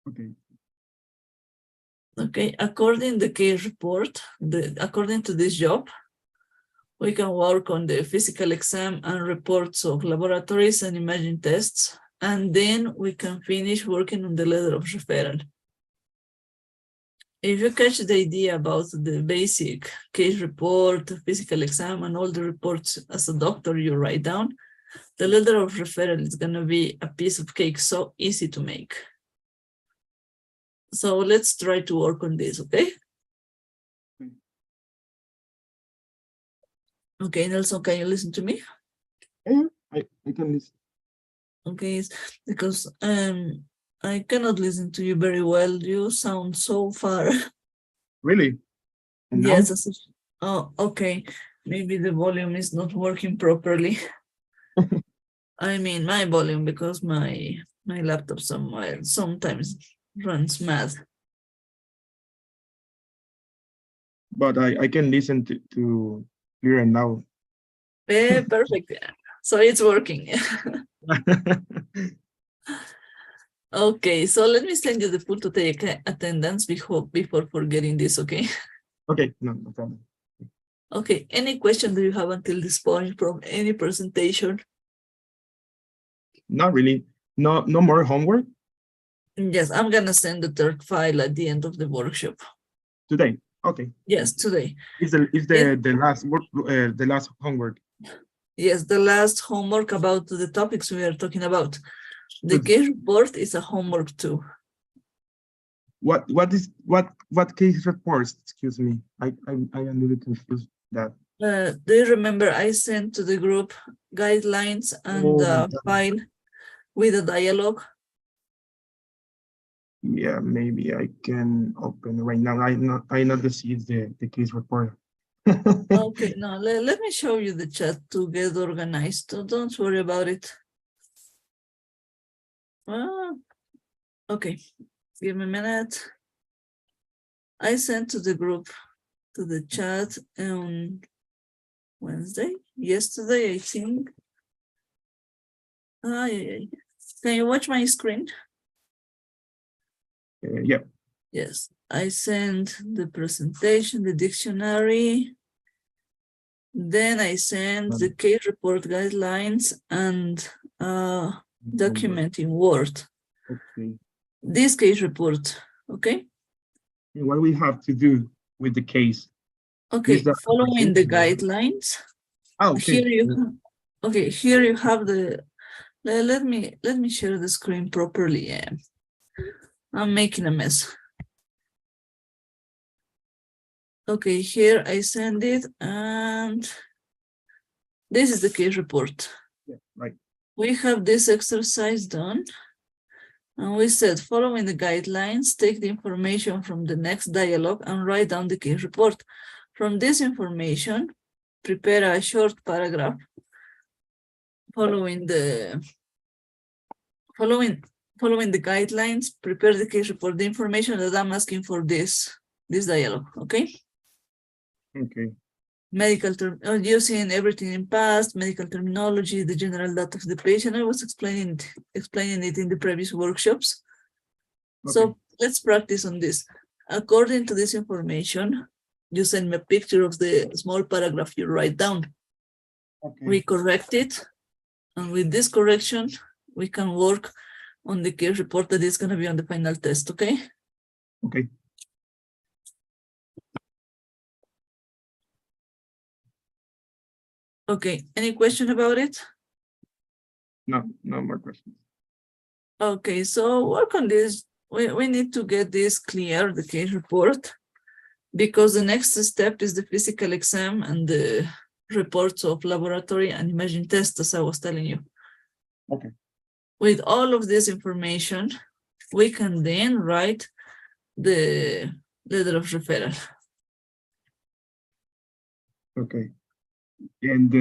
Okay. Okay, according to the case report, according to this job, we can work on the physical exam and reports of laboratories and imaging tests, and then we can finish working on the letter of referral. If you catch the idea about the basic case report, physical exam, and all the reports as a doctor you write down, The letter of referral is going to be a piece of cake, so easy to make. So let's try to work on this, okay? Okay, Nelson, can you listen to me? Yeah, I can listen. Okay, because I cannot listen to you very well. You sound so far. Really? And now? Yes. Oh, okay. Maybe the volume is not working properly. I mean, my volume, because my laptop sometimes runs mad. But I can listen to clear now. Perfect. So it's working. Okay, so let me send you the pool to take attendance before forgetting this, okay? Okay, no problem. Okay, any question do you have until this point from any presentation? Not really. No more homework Yes, I'm gonna send the third file at the end of the workshop. today. Okay. Yes, today. Is the last work the last homework? Yes, the last homework about the topics we are talking about. The case report is a homework too. What case reports? Excuse me. I am a little confused that. Do you remember I sent to the group guidelines and a file with a dialogue? Yeah, maybe I can open right now. I not see the case report. Okay, no, let me show you the chat to get organized. Don't worry about it. Okay, give me a minute. I sent to the group, to the chat on Wednesday, yesterday, I think. Can you watch my screen? Yeah. Yes, I sent the presentation, the dictionary. Then I sent the case report guidelines and document in Word. Okay. This case report, okay? And what we have to do with the case? Okay, following the guidelines. Oh, okay. Here you, okay, here you have the. Let me share the screen properly. I'm making a mess. Okay, here I send it, and this is the case report. Yeah, right. We have this exercise done, and we said, following the guidelines, take the information from the next dialogue and write down the case report. From this information, prepare a short paragraph following the guidelines, prepare the case report, the information that I'm asking for this dialogue, okay? Okay. Medical term, using everything in past, medical terminology, the general data of the patient. I was explaining it in the previous workshops. Okay. So let's practice on this. According to this information, you send me a picture of the small paragraph you write down. Okay. We correct it, and with this correction, we can work on the case report that is going to be on the final test, okay? Okay. Okay, any question about it? No more questions. Okay, so work on this. We need to get this clear, the case report, because the next step is the physical exam and the reports of laboratory and imaging tests, as I was telling you. Okay. With all of this information, we can then write the letter of referral. Okay. And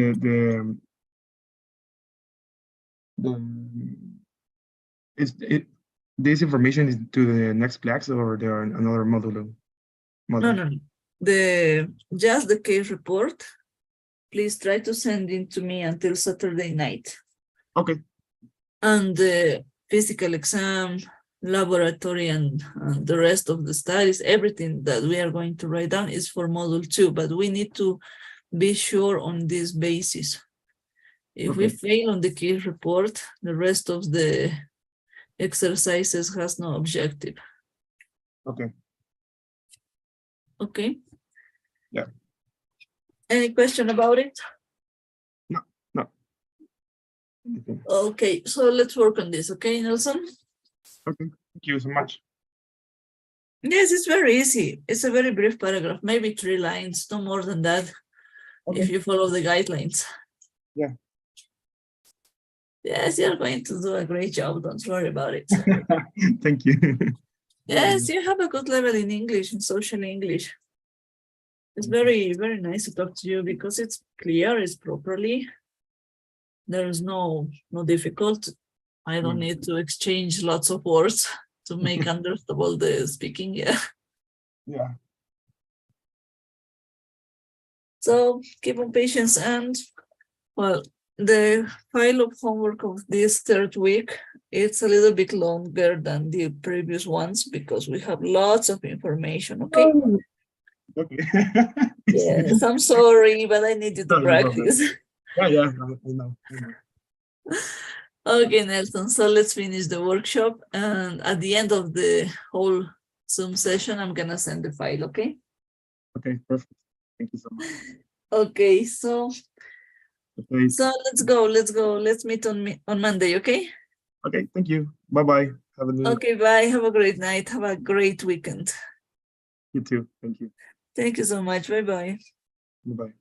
this information is to the next class or there are another module? No. Just the case report. Please try to send it to me until Saturday night. Okay. And the physical exam, laboratory, and the rest of the studies, everything that we are going to write down is for module 2, but we need to be sure on this basis. If we fail on the case report, the rest of the exercises has no objective. Okay. Okay. Yeah. Any question about it? No. Okay, so let's work on this, okay, Nelson? Okay, thank you so much. Yes, it's very easy. It's a very brief paragraph, maybe 3 lines, no more than that, if you follow the guidelines. Yeah. Yes, you're going to do a great job. Don't worry about it. Thank you. Yes, you have a good level in English, in social English. It's very, very nice to talk to you because it's clear, it's properly. There is no difficult. I don't need to exchange lots of words to make understandable the speaking. Yeah. Yeah. So keep on patience, and well, the file of homework of this 3rd week, it's a little bit longer than the previous ones because we have lots of information, okay? Okay. Yes, I'm sorry, but I need you to No, no problem. practice. Yeah, I know. Okay, Nelson, so let's finish the workshop, and at the end of the whole Zoom session, I'm gonna send the file, okay? Okay, perfect. Thank you so much. Okay, so Okay. let's go. Let's meet on Monday, okay? Okay, thank you. Bye-bye. Have a good. Okay, bye. Have a great night. Have a great weekend. You too. Thank you. Thank you so much. Bye-bye. Bye-bye.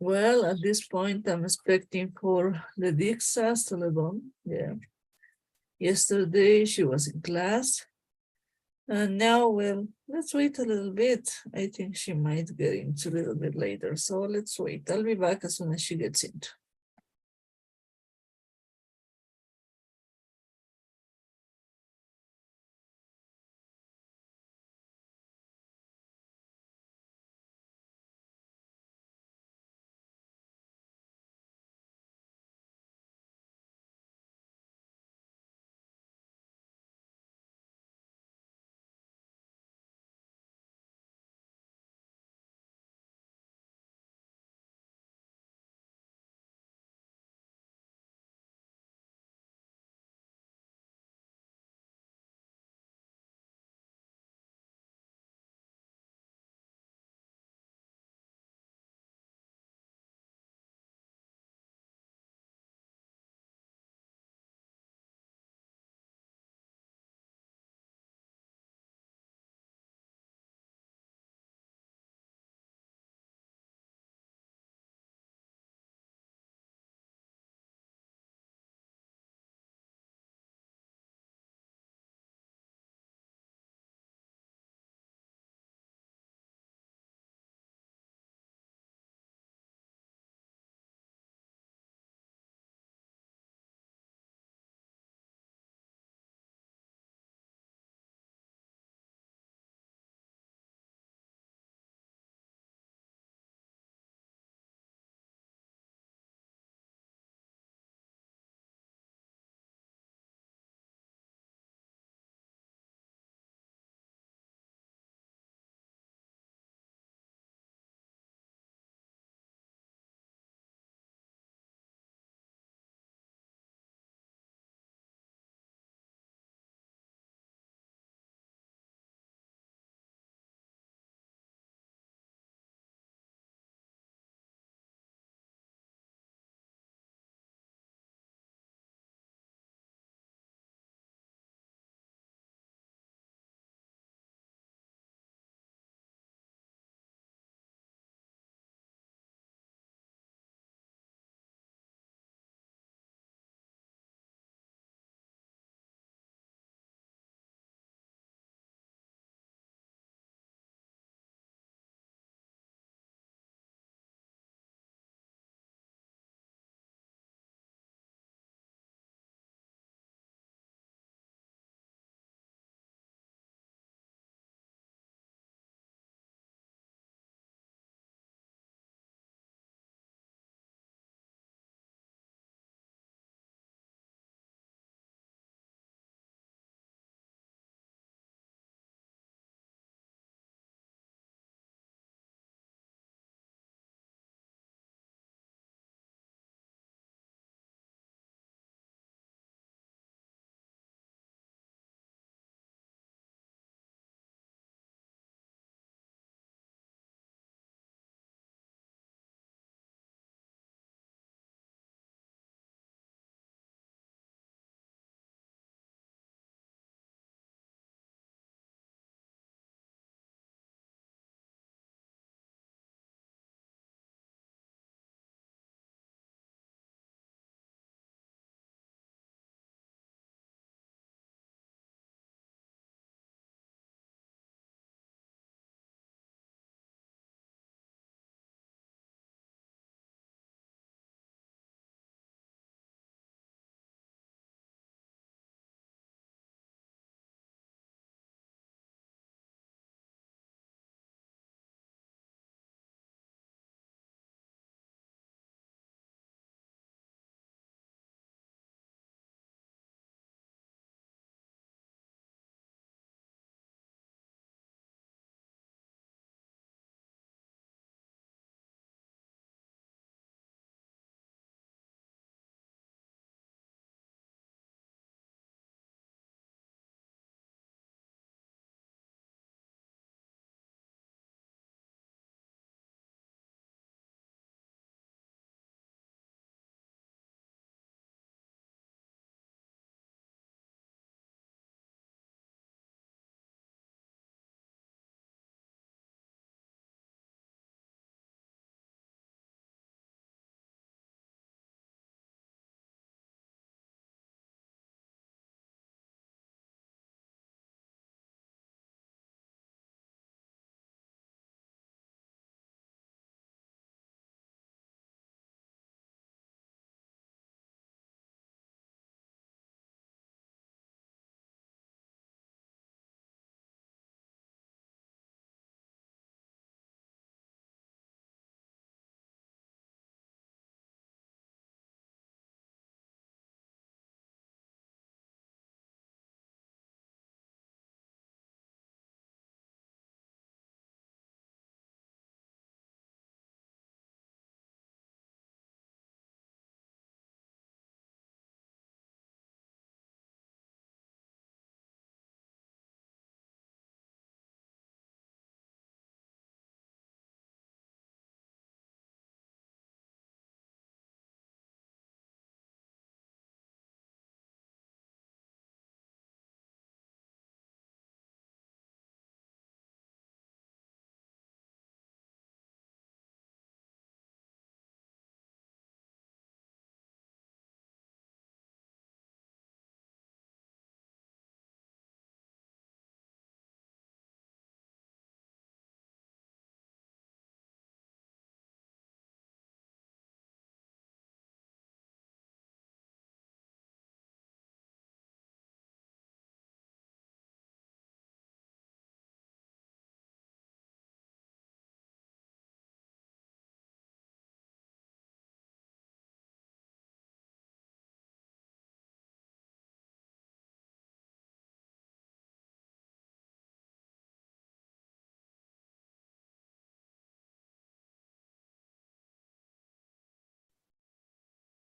Well, at this point, I'm expecting for the Dixas Teledon. Yeah. Yesterday she was in class. And now, well, let's wait a little bit. I think she might get into a little bit later. So let's wait. I'll be back as soon as she gets into.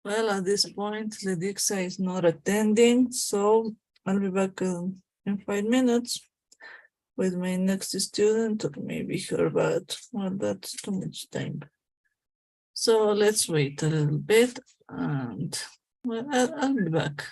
Well, at this point, Ledixa is not attending, so I'll be back in 5 minutes with my next student, or maybe her, but well, that's too much time. So let's wait a little bit, and well, I'll be back.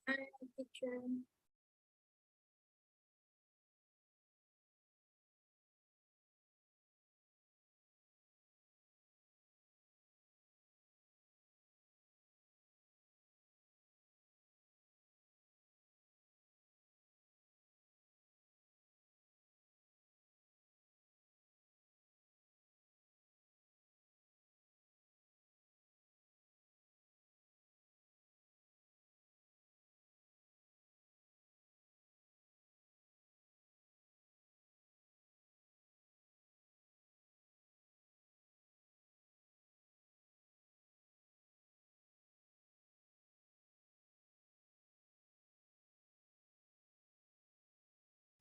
Hi, teacher.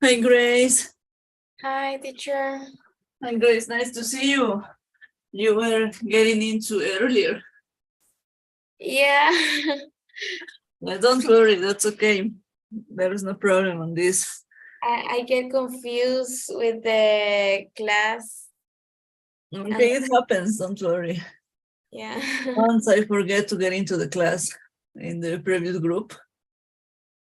Hi, Grace. Hi, teacher. Hi, Grace. Nice to see you. You were getting into earlier. Yeah. Don't worry, that's okay. There is no problem on this. I get confused with the class. Okay, it happens, don't worry. Yeah. Once I forget to get into the class in the previous group,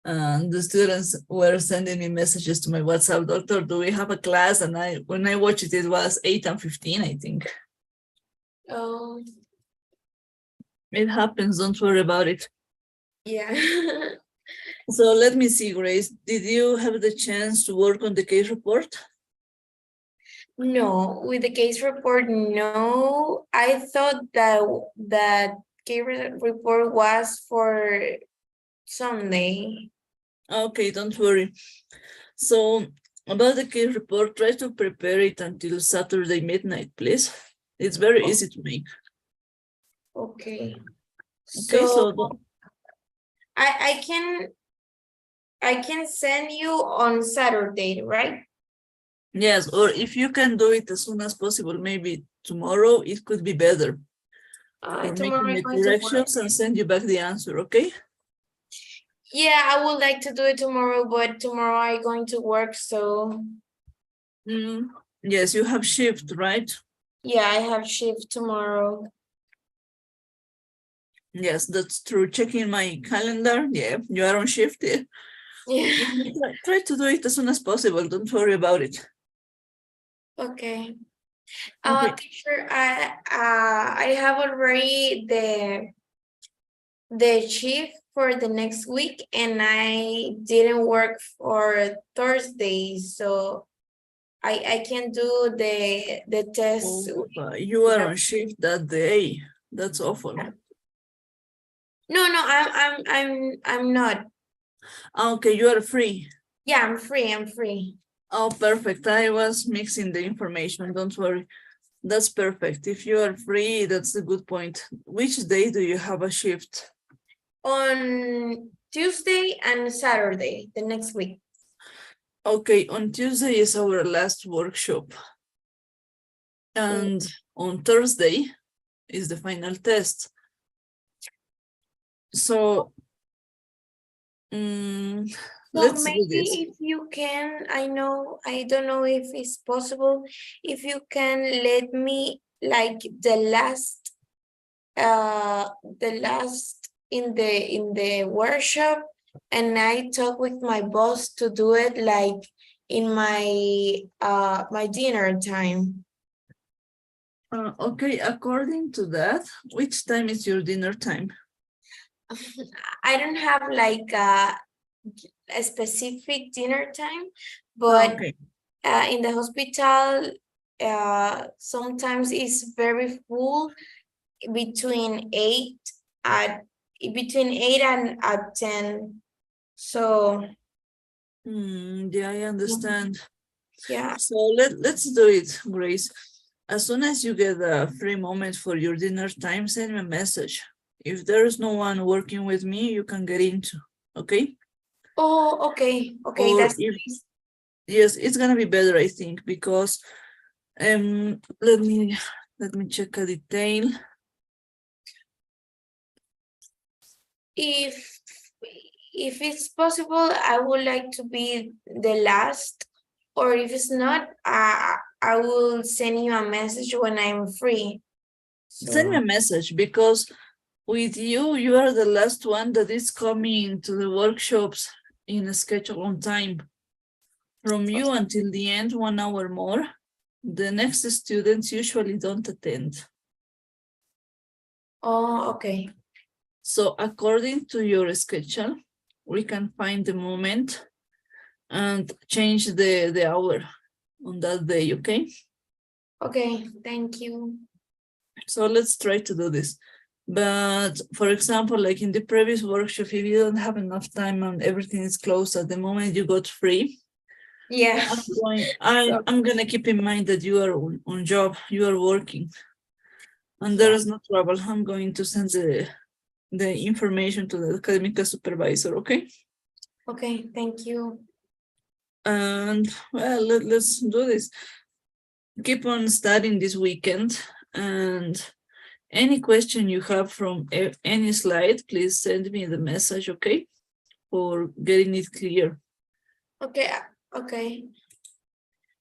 and the students were sending me messages to my WhatsApp, doctor, do we have a class? And when I watched it, it was 8:15, I think. Oh, It happens, don't worry about it. yeah. So let me see, Grace, did you have the chance to work on the case report? No, with the case report, no. I thought that case report was for Sunday. Okay, don't worry. So about the case report, try to prepare it until Saturday midnight, please. It's very easy to make. Okay. Okay, so I can send you on Saturday, right? yes, or if you can do it as soon as possible, maybe tomorrow, it could be better. For Tomorrow making I'm the going to work. corrections and send you back the answer, okay? Yeah, I would like to do it tomorrow, but tomorrow I'm going to work, so Yes, you have shift, right? yeah, I have shift tomorrow. Yes, that's true. Checking my calendar. Yeah, you are on shift. Yeah. Yeah. Try to do it as soon as possible. Don't worry about it. Okay. Okay. Teacher, I have already the shift for the next week, and I didn't work for Thursday, so I can do the test. You are on shift that day. That's awful. No, I'm not. Okay, you are free. Yeah, I'm free. Oh, perfect. I was mixing the information. Don't worry. That's perfect. If you are free, that's a good point. Which day do you have a shift? On Tuesday and Saturday, the next week. Okay, on Tuesday is our last workshop. And on Thursday is the final test. So, let's maybe do this. if you can, I don't know if it's possible, if you can let me like the last in the workshop, and I talk with my boss to do it like in my dinner time. Okay, according to that, which time is your dinner time? I don't have like a specific dinner time, but in the hospital, sometimes it's very full between 8 and 10. So yeah, I understand. Yeah. So let's do it, Grace. As soon as you get a free moment for your dinner time, send me a message. If there is no one working with me, you can get into, okay? Oh, okay. Okay, Or that's if, yes, it's gonna be better, I think, because let me check a detail. If it's possible, I would like to be the last, or if it's not, I will send you a message when I'm free. Send me a message, because with you are the last one that is coming to the workshops in a schedule on time. From you until the end, 1 hour more. The next students usually don't attend. Oh, okay. So according to your schedule, we can find the moment and change the hour on that day, okay? Okay, thank you. So let's try to do this. But for example, like in the previous workshop, if you don't have enough time and everything is closed at the moment you got free, yeah, I'm gonna keep in mind that you are on job, you are working, and there is no trouble. I'm going to send the information to the academic supervisor, okay? Okay, thank you. And well, let's do this. Keep on studying this weekend, and any question you have from any slide, please send me the message, okay? For getting it clear. Okay, okay.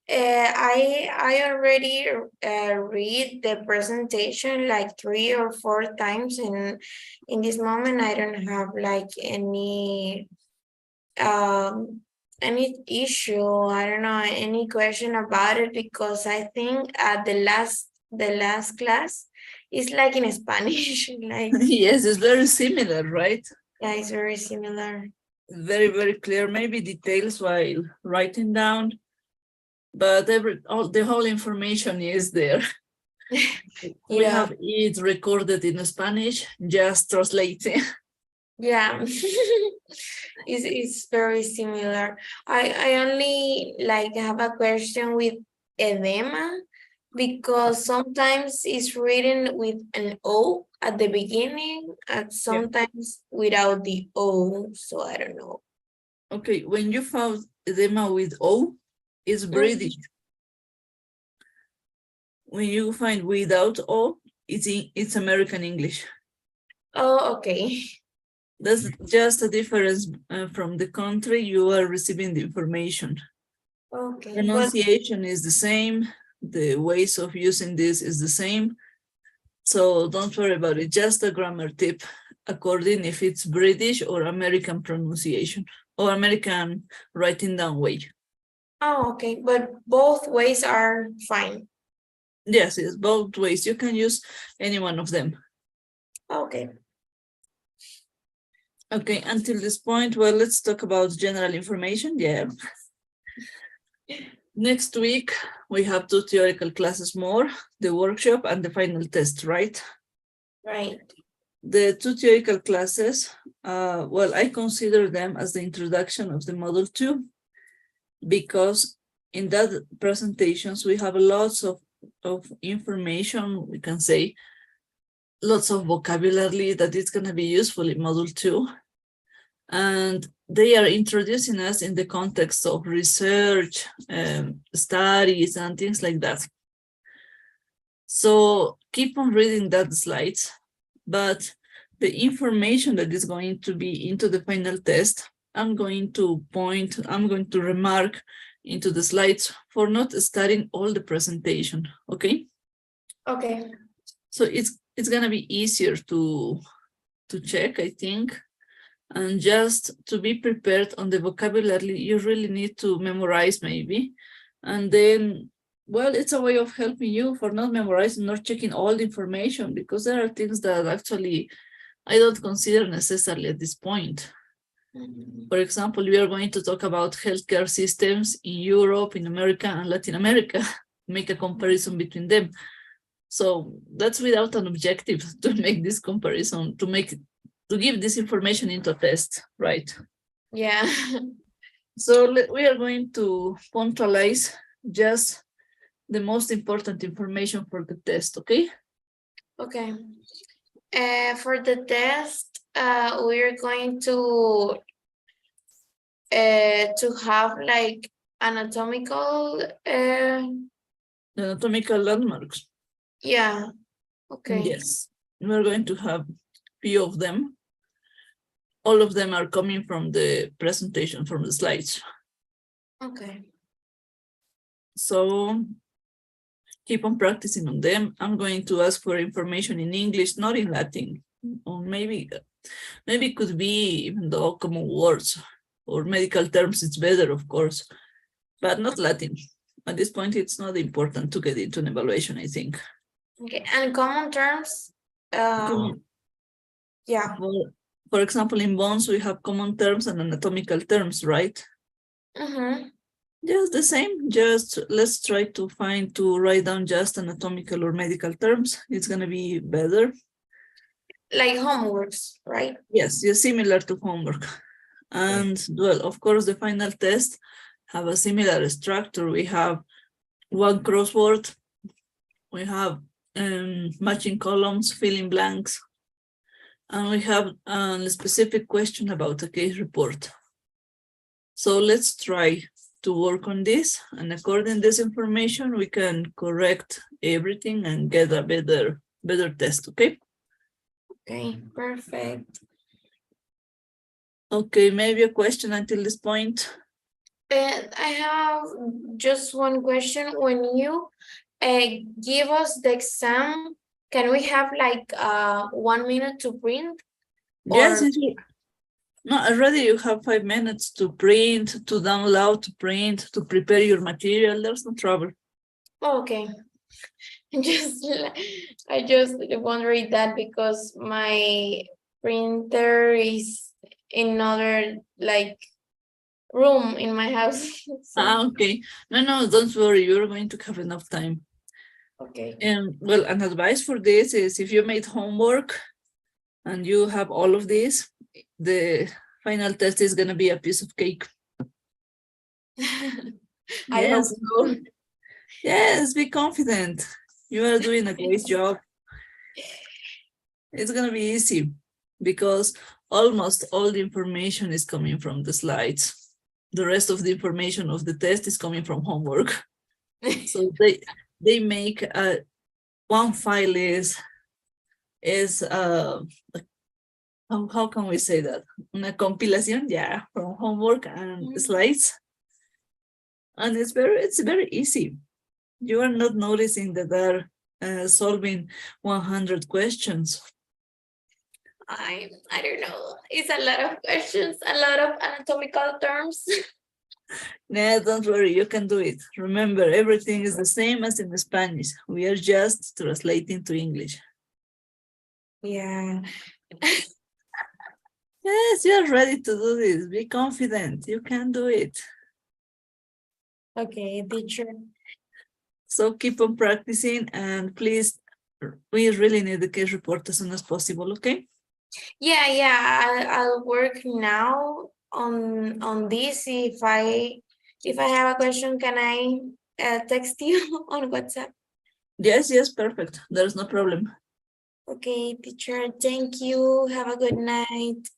I already read the presentation like 3 or 4 times, and in this moment I don't have like any issue. I don't know, any question about it, because I think at the last class is like in Spanish. Like Yes, it's very similar, right? yeah, it's very similar. Very, very clear. Maybe details while writing down, but the whole information is there. We Yeah. have it recorded in Spanish, just translating. Yeah. It's very similar. I only like have a question with edema, because sometimes it's written with an O at the beginning and sometimes without the O, so I don't know. Okay, when you found edema with O, it's British. When you find without O, it's American English. Oh, okay. That's just a difference from the country you are receiving the information. Okay. Pronunciation is the same. The ways of using this is the same. So don't worry about it. Just a grammar tip, according if it's British or American pronunciation or American writing down way. Oh, okay. But both ways are fine. Yes, it's both ways. You can use any one of them. Okay. Okay, until this point, well, let's talk about general information. Yeah. Next week, we have 2 theoretical classes more, the workshop and the final test, right? Right. The 2 theoretical classes, well, I consider them as the introduction of the module 2, because in that presentations, we have lots of information, we can say, lots of vocabulary that is going to be useful in module 2. And they are introducing us in the context of research, studies, and things like that. So keep on reading that slides, but the information that is going to be into the final test, I'm going to remark into the slides for not studying all the presentation, okay? Okay. So it's gonna be easier to check, I think. And just to be prepared on the vocabulary, you really need to memorize maybe. And then, well, it's a way of helping you for not memorizing, not checking all the information, because there are things that actually I don't consider necessarily at this point. For example, we are going to talk about healthcare systems in Europe, in America, and Latin America, make a comparison between them. So that's without an objective to make this comparison, to give this information into a test, right? Yeah. So we are going to punctualize just the most important information for the test, okay? Okay. For the test, we're going to have like anatomical landmarks. Yeah. Okay. Yes, we're going to have few of them. All of them are coming from the presentation, from the slides. Okay. So keep on practicing on them. I'm going to ask for information in English, not in Latin, or maybe it could be even though common words or medical terms. It's better, of course, but not Latin. At this point, it's not important to get into an evaluation, I think. Okay, and common terms. Yeah. For example, in bones, we have common terms and anatomical terms, right? Mm-hmm. Just the same, just let's try to write down just anatomical or medical terms. It's gonna be better. Like homeworks, right? Yes, similar to homework. And well, of course, the final test have a similar structure. We have one crossword, we have matching columns, filling blanks, and we have a specific question about a case report. So let's try to work on this, and according to this information, we can correct everything and get a better test, okay? Okay, perfect. Okay, maybe a question until this point. I have just one question. When you give us the exam, can we have like 1 minute to print? Yes, Or- no, already you have 5 minutes to print, to download, to print, to prepare your material. There's no trouble. Okay. Just I just wondering that because my printer is in another like room in my house. So, Okay. No, don't worry. You're going to have enough time. okay. And well, an advice for this is if you made homework and you have all of this, the final test is going to be a piece of cake. I hope Yes. so. Yes, be confident. You are doing a great job. It's going to be easy because almost all the information is coming from the slides. The rest of the information of the test is coming from homework. So they make one file is how can we say that? Una compilación, yeah, from homework and slides. And it's very easy. You are not noticing that they're solving 100 questions. I don't know. It's a lot of questions, a lot of anatomical terms. Nah, don't worry, you can do it. Remember, everything is the same as in Spanish. We are just translating to English. Yeah. Yes, you're ready to do this. Be confident. You can do it. Okay, teacher. So keep on practicing and please, we really need the case report as soon as possible, okay? Yeah, I'll work now on this. If I have a question, can I text you on WhatsApp? Yes, perfect. There's no problem. Okay, teacher, thank you. Have a good night.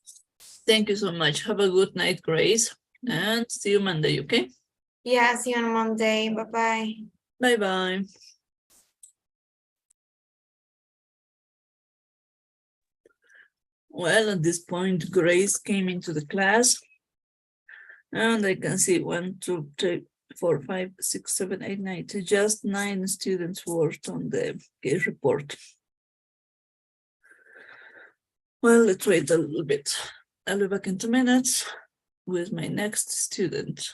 Thank you so much. Have a good night, Grace. And see you Monday, okay? Yeah, see you on Monday. Bye-bye. Bye-bye. Well, at this point, Grace came into the class. And I can see 1, 2, 3, 4, 5, 6, 7, 8, 9. Just 9 students worked on the case report. Well, let's wait a little bit. I'll be back in 2 minutes with my next student.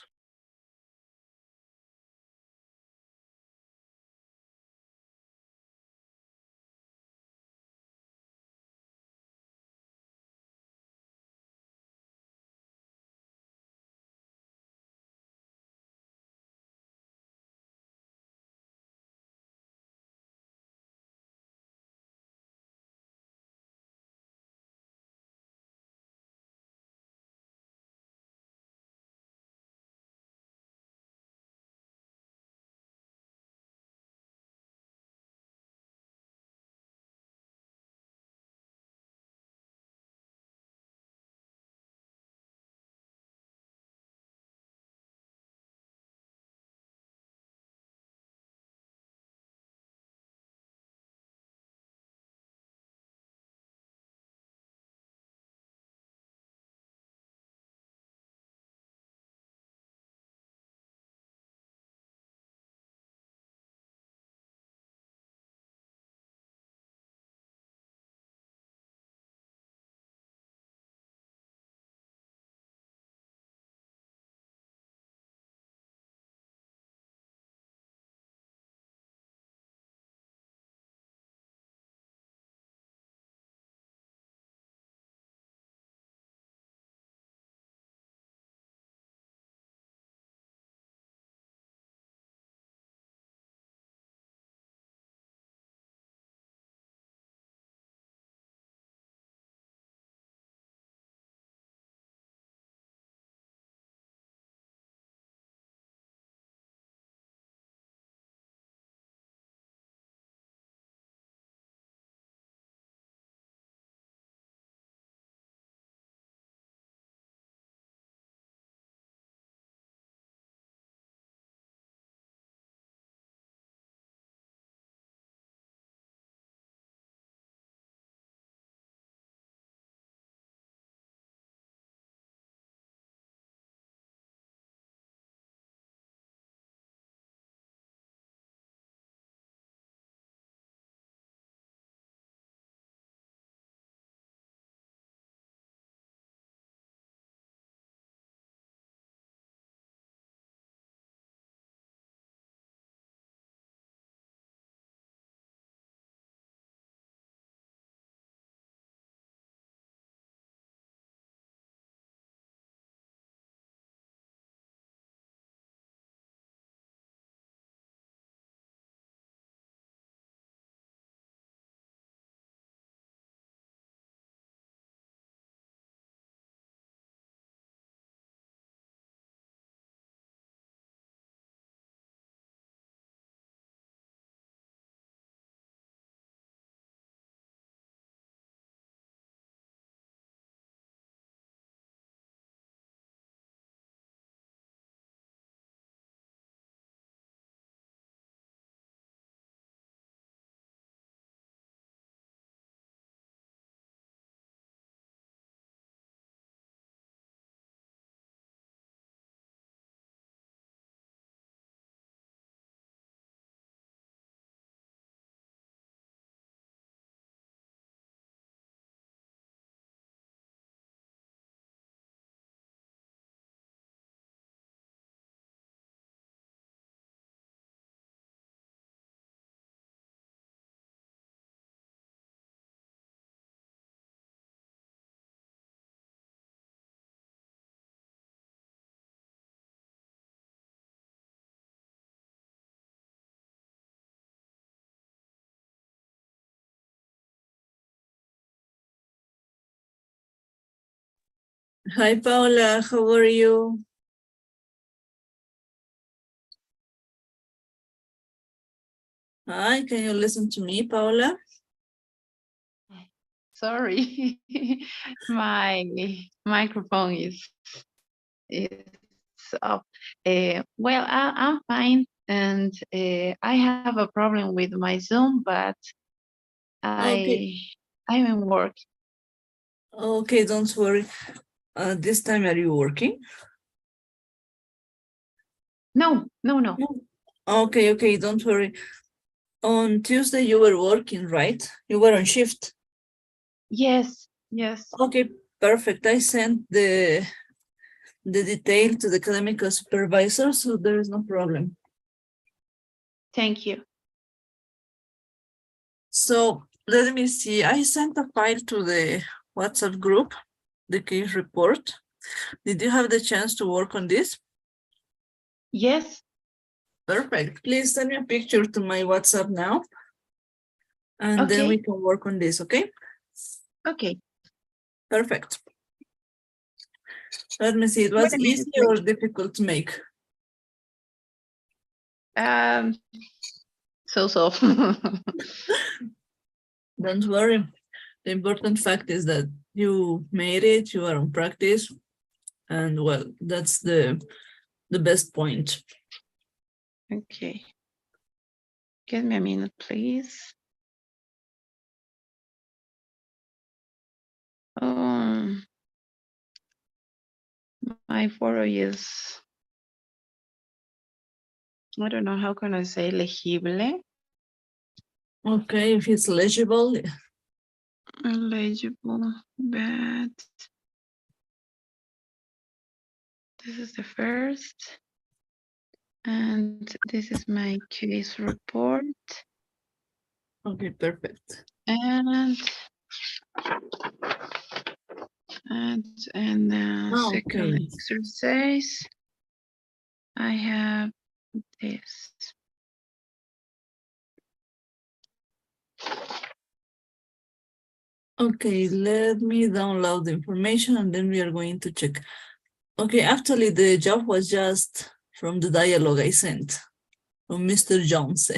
Hi, Paula. How are you? Hi, can you listen to me, Paula? Sorry, my microphone is up. Well, I'm fine, and I have a problem with my Zoom, but Okay. I'm in work. Okay, don't worry. This time, are you working? No. No. Okay, don't worry. On Tuesday, you were working, right? You were on shift. Yes. Okay, perfect. I sent the detail to the academic supervisor, so there is no problem. Thank you. So let me see. I sent a file to the WhatsApp group, the case report. Did you have the chance to work on this? Yes. Perfect. Please send me a picture to my WhatsApp now. And then we can work on this, okay? Okay. Perfect. Let me see. It was easy or difficult to make? So. Don't worry. The important fact is that you made it, you are on practice, and well, that's the best point. Okay. Give me a minute, please. My photo is, I don't know, how can I say legible? Okay, if it's legible. Legible, but this is the first. And this is my case report. Okay, perfect. And second exercise, I have this. Okay, let me download the information and then we are going to check. Okay, actually the job was just from the dialogue I sent from Mr. Jones.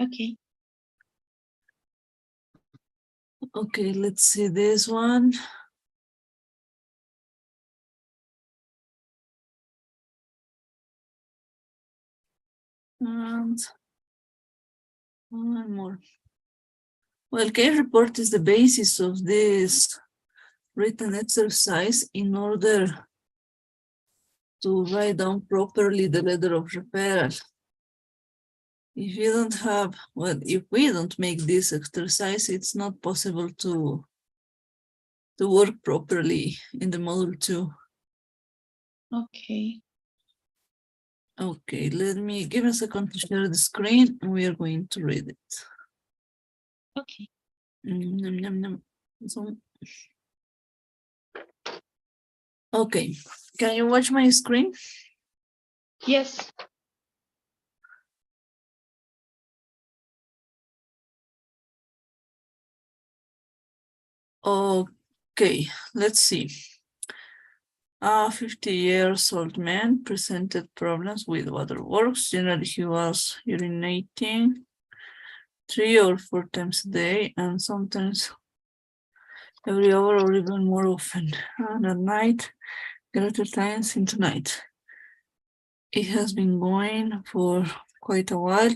Okay. Okay, let's see this one. And one more. Well, case report is the basis of this written exercise in order to write down properly the letter of referral. If you don't have, well, if we don't make this exercise, it's not possible to work properly in the module 2. Okay. Okay, let me give a second to share the screen and we are going to read it. Okay. Okay, can you watch my screen? Yes. Okay, let's see. A 50-year-old man presented problems with waterworks. Generally, he was urinating 3 or 4 times a day and sometimes every hour or even more often. And at night, greater times into night. It has been going for quite a while.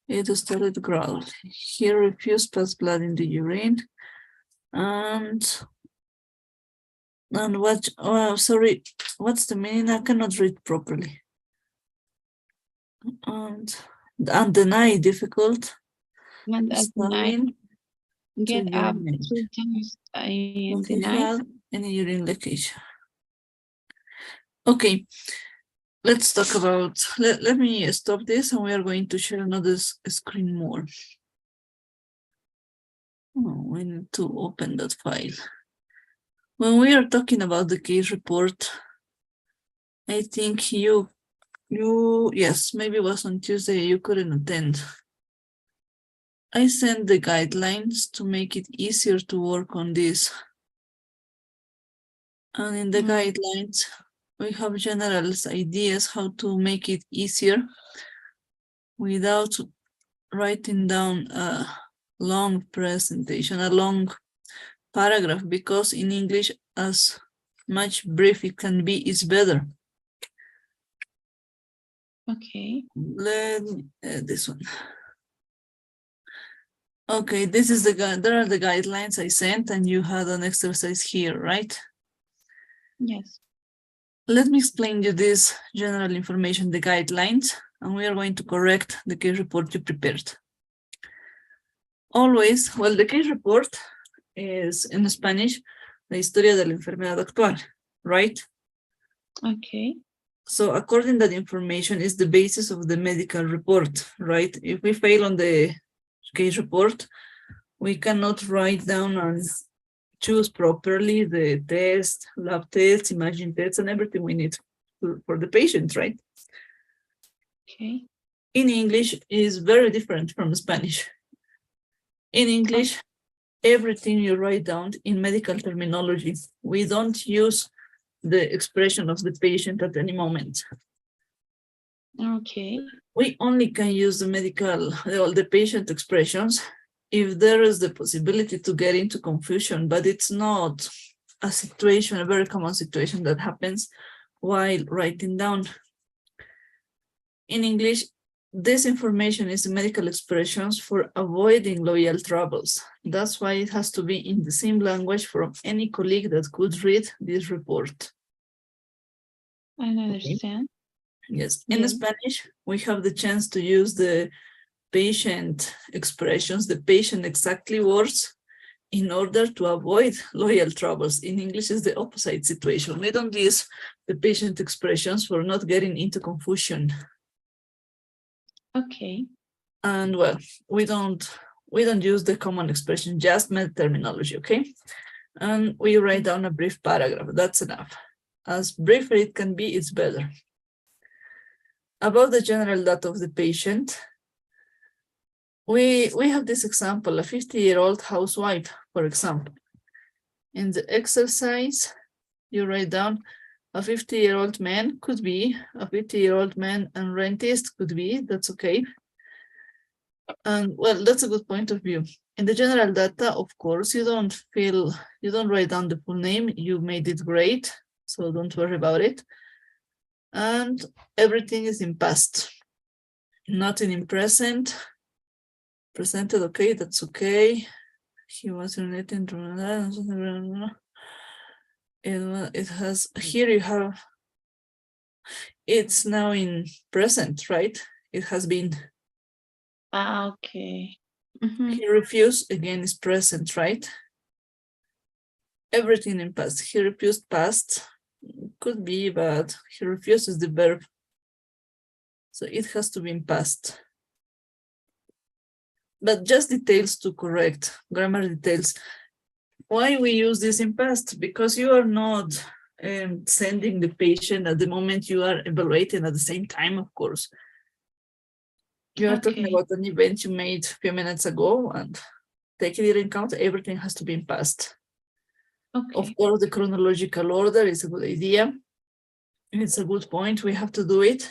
It started gradually. He refused to pass blood in the urine. And what, oh, sorry, what's the meaning? I cannot read properly. And deny difficult. And at night, get up urinate. 3 times in the Don't night. have any urine leakage. Okay, let's talk about, let me stop this and we are going to share another screen more. Oh, we need to open that file. When we are talking about the case report, I think you, yes, maybe it was on Tuesday, you couldn't attend. I sent the guidelines to make it easier to work on this And in the guidelines, we have general ideas how to make it easier without writing down a long presentation, a long paragraph, because in English, as much brief it can be is better. Okay. Let me this one. Okay, this is there are the guidelines I sent, and you had an exercise here, right? Yes. Let me explain you this general information, the guidelines, and we are going to correct the case report you prepared. Always, well, the case report is in Spanish, la historia de la enfermedad actual, right? Okay. So according to that information is the basis of the medical report, right? If we fail on the case report, we cannot write down and choose properly the test, lab tests, imaging tests, and everything we need for the patient, right? Okay. In English is very different from Spanish. In English, everything you write down in medical terminology. We don't use the expression of the patient at any moment. Okay. We only can use the medical, the patient expressions if there is the possibility to get into confusion, but it's not a situation, a very common situation that happens while writing down. In English, this information is medical expressions for avoiding loyal troubles. That's why it has to be in the same language from any colleague that could read this report. I understand. Yes, in Spanish, we have the chance to use the patient expressions, the patient exactly words, in order to avoid loyal troubles. In English, is the opposite situation. We don't use the patient expressions for not getting into confusion. Okay. And well, we don't use the common expression, just med terminology, okay? And we write down a brief paragraph. That's enough. As brief it can be, it's better. About the general data of the patient, we have this example, a 50-year-old housewife, for example. In the exercise, you write down a 50-year-old man could be, a 50-year-old man and rentist could be, that's okay. And well, that's a good point of view. In the general data, of course, you don't write down the full name, you made it great, so don't worry about it. And everything is in past, nothing in present. Presented, okay, that's okay. He was related to it has, here you have, it's now in present, right? It has been. Okay. Mm-hmm. He refused, again, is present, right? Everything in past. He refused past, could be, but he refuses the verb. So it has to be in past. But just details to correct, grammar details. Why we use this in past? Because you are not sending the patient at the moment you are evaluating at the same time, of course. You are talking about an event you made a few minutes ago, and taking it into account, everything has to be in past. Okay. Of course, the chronological order is a good idea. It's a good point. We have to do it.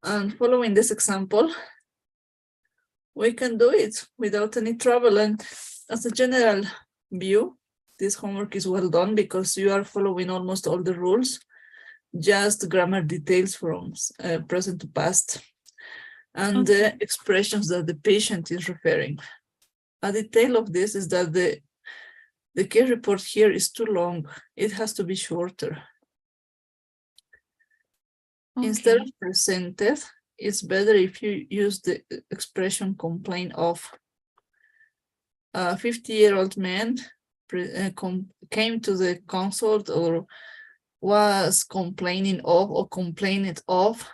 And following this example, we can do it without any trouble. And as a general view, this homework is well done because you are following almost all the rules, just grammar details from present to past, and the expressions that the patient is referring. A detail of this is that the case report here is too long. It has to be shorter. Instead of presented, it's better if you use the expression complain of. A 50-year-old man came to the consult or was complaining of or complained of,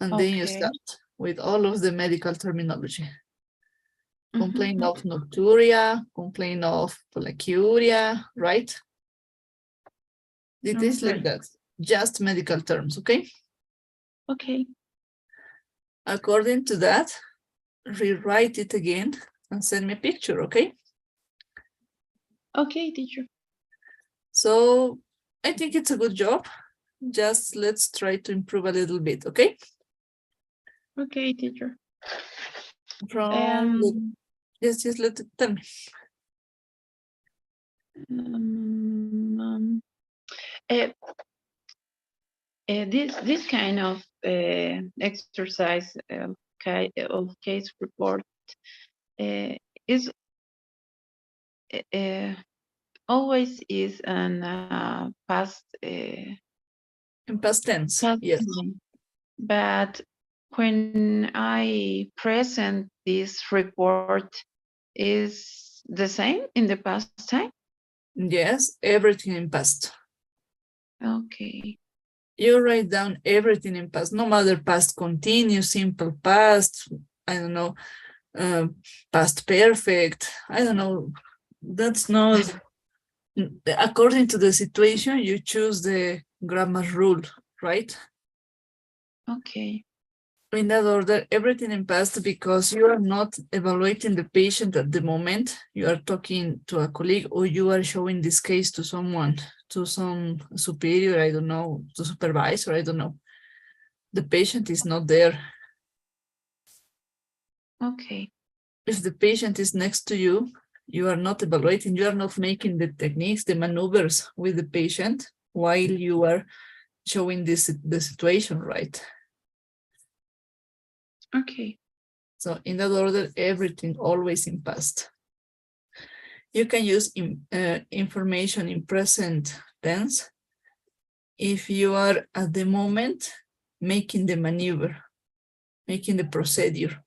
and then you start with all of the medical terminology. Complain of nocturia, complain of polyuria, right? It is like that, just medical terms, okay? Okay. According to that, rewrite it again and send me a picture, okay? Okay, teacher. So I think it's a good job. Just let's try to improve a little bit, okay? Okay, teacher. From yes, tell me. This kind of exercise of case report is always is an past in past tense. Yes. tense. But when I present this report, is the same in the past time? Yes, everything in past. Okay. You write down everything in past, no matter past continuous, simple past, I don't know, past perfect, I don't know. That's not, according to the situation, you choose the grammar rule, right? Okay. In that order, everything in past, because you are not evaluating the patient at the moment, you are talking to a colleague or you are showing this case to someone, to some superior, I don't know, to supervisor, I don't know. The patient is not there. Okay. If the patient is next to you, you are not evaluating, you are not making the techniques, the maneuvers with the patient while you are showing the situation, right? Okay. So in that order, everything always in past. You can use information in present tense if you are at the moment making the maneuver, making the procedure.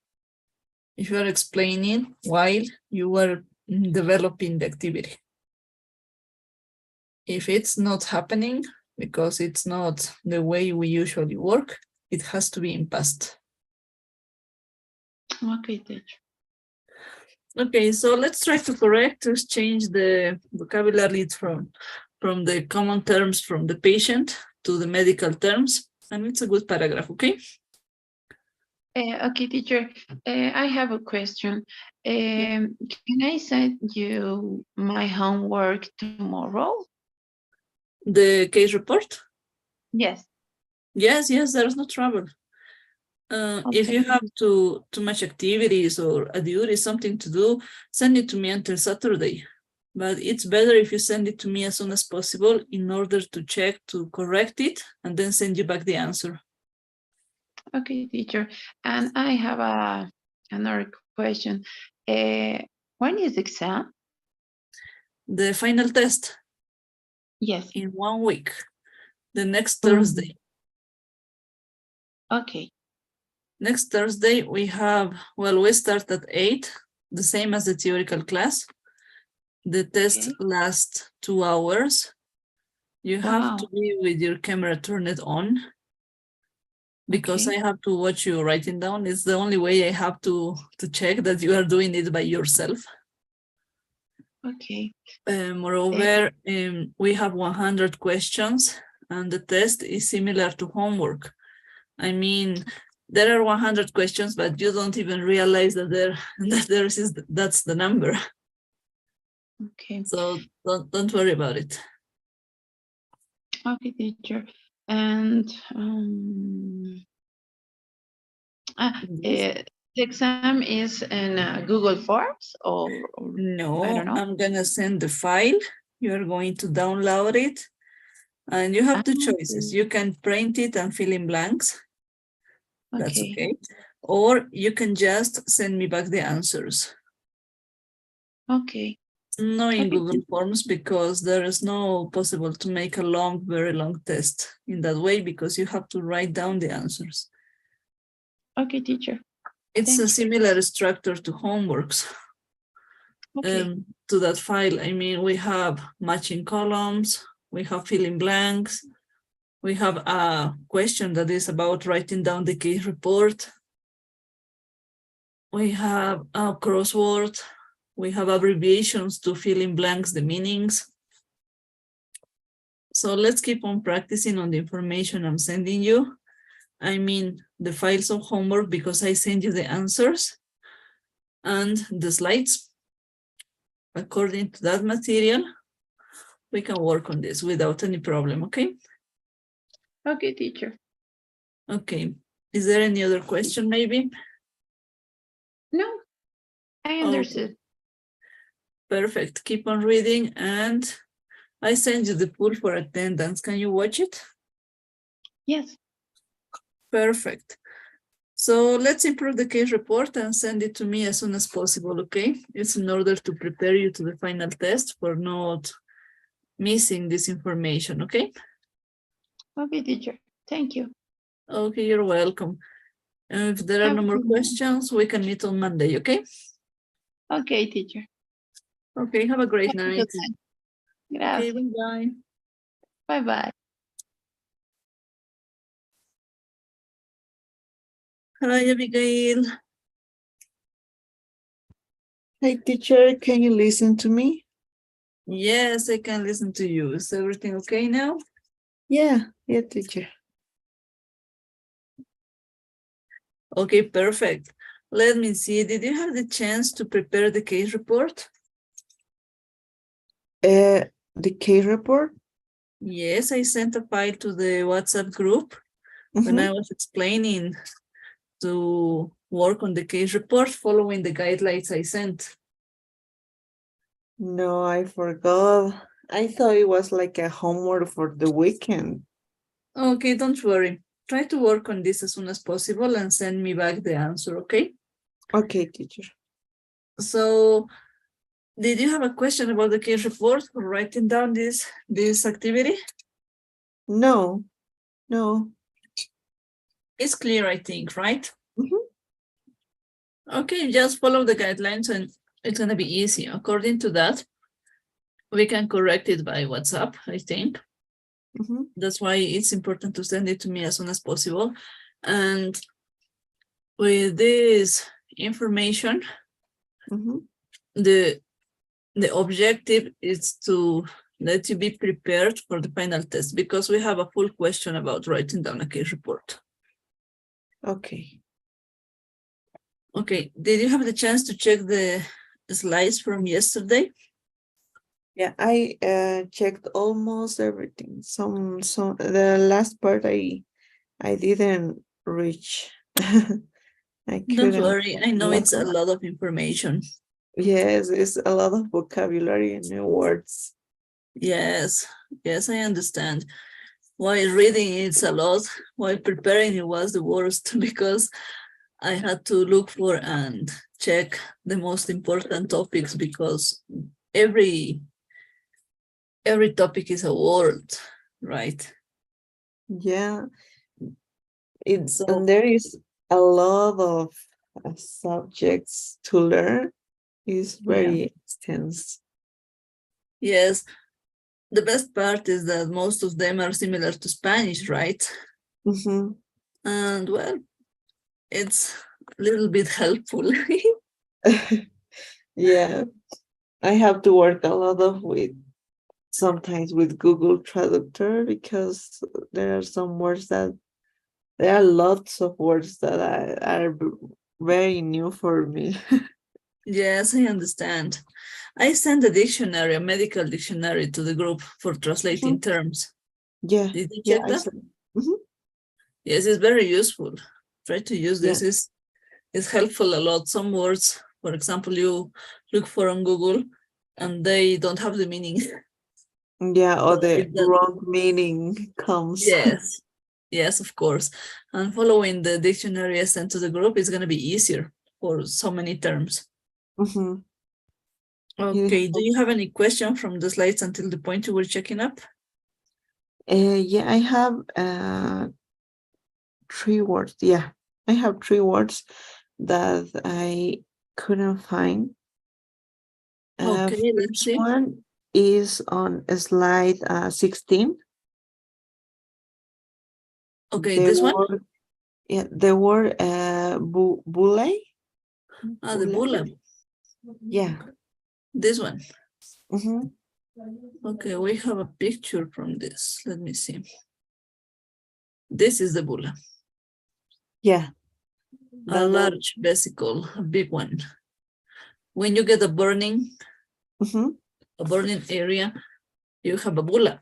If you are explaining while you are developing the activity. If it's not happening, because it's not the way we usually work, it has to be in past. Okay, teacher. Okay, so let's try to exchange the vocabulary from the common terms from the patient to the medical terms, and it's a good paragraph, okay? Okay, teacher, I have a question. Can I send you my homework tomorrow? The case report? Yes. Yes, there's no trouble. If you have too much activities or a duty, something to do, send it to me until Saturday. But it's better if you send it to me as soon as possible in order to check, to correct it, and then send you back the answer. Okay, teacher. And I have another question. When is exam? The final test? Yes. In 1 week. The next Thursday. Okay. Next Thursday, we start at 8, the same as the theoretical class. The test lasts 2 hours. You have to be with your camera turned on because I have to watch you writing down. It's the only way I have to check that you are doing it by yourself. Okay. Moreover, we have 100 questions and the test is similar to homework. I mean, there are 100 questions, but you don't even realize that that's the number. Okay. So don't worry about it. Okay, teacher. And the exam is in Google Forms or no? I don't know. I'm gonna send the file. You're going to download it, and you have two choices. You can print it and fill in blanks. That's okay. Or you can just send me back the answers. Okay. No in Google Forms, because there is no possible to make a very long test in that way, because you have to write down the answers. Okay, teacher. It's a similar structure to homeworks. To that file, I mean, we have matching columns, we have filling blanks, we have a question that is about writing down the case report. We have a crossword. We have abbreviations to fill in blanks the meanings. So let's keep on practicing on the information I'm sending you. I mean, the files of homework, because I send you the answers and the slides. According to that material, we can work on this without any problem, okay? Okay, teacher. Okay, is there any other question maybe? No, I understood. Perfect, keep on reading, and I send you the pool for attendance. Can you watch it? Yes. Perfect. So let's improve the case report and send it to me as soon as possible, okay? It's in order to prepare you to the final test for not missing this information, okay? Okay, teacher. Thank you. Okay, you're welcome. If there are no more questions, we can meet on Monday, okay? Okay, teacher. Okay, have a great night. Okay, Gracias. bye-bye. Bye-bye. Hi, Abigail. Hey, teacher, can you listen to me? Yes, I can listen to you. Is everything okay now? Yeah, teacher. Okay, perfect. Let me see. Did you have the chance to prepare the case report? The case report? Yes, I sent a file to the WhatsApp group when I was explaining to work on the case report following the guidelines I sent. No, I forgot. I thought it was like a homework for the weekend. Okay, don't worry. Try to work on this as soon as possible and send me back the answer, okay? Okay, teacher. So, did you have a question about the case report or writing down this activity? No. It's clear, I think, right? Okay, just follow the guidelines and it's going to be easy. According to that, we can correct it by WhatsApp, I think. That's why it's important to send it to me as soon as possible. And with this information, the objective is to let you be prepared for the final test because we have a full question about writing down a case report. Okay. Okay, did you have the chance to check the slides from yesterday? Yeah, I checked almost everything. Some the last part I didn't reach. I Don't couldn't. worry, I know it's a lot of information. Yes, it's a lot of vocabulary and new words. Yes, I understand. While reading it's a lot, while preparing it was the worst because I had to look for and check the most important topics because every topic is a word, right? Yeah, and there is a lot of subjects to learn. It's very extensive. Yes, the best part is that most of them are similar to Spanish, right? And well, it's a little bit helpful. Yeah, I have to work a lot sometimes with Google Traductor because there are some words there are lots of words that are very new for me. Yes, I understand. I sent a dictionary, a medical dictionary to the group for translating terms. Yeah. Did you check that? Yes, it's very useful. Try to use this. It's helpful a lot. Some words, for example, you look for on Google and they don't have the meaning. Yeah, or the wrong meaning comes. Yes, of course. And following the dictionary I sent to the group is going to be easier for so many terms. Okay, do you have any question from the slides until the point you were checking up? Yeah, I have 3 words. Yeah, I have 3 words that I couldn't find. Okay, let's see. One is on slide 16. Okay, this one? Yeah, the word bule. The bula. Yeah. This one. Okay, we have a picture from this. Let me see. This is the bula. Yeah. A large vesicle, a big one. When you get a burning area, you have a bula.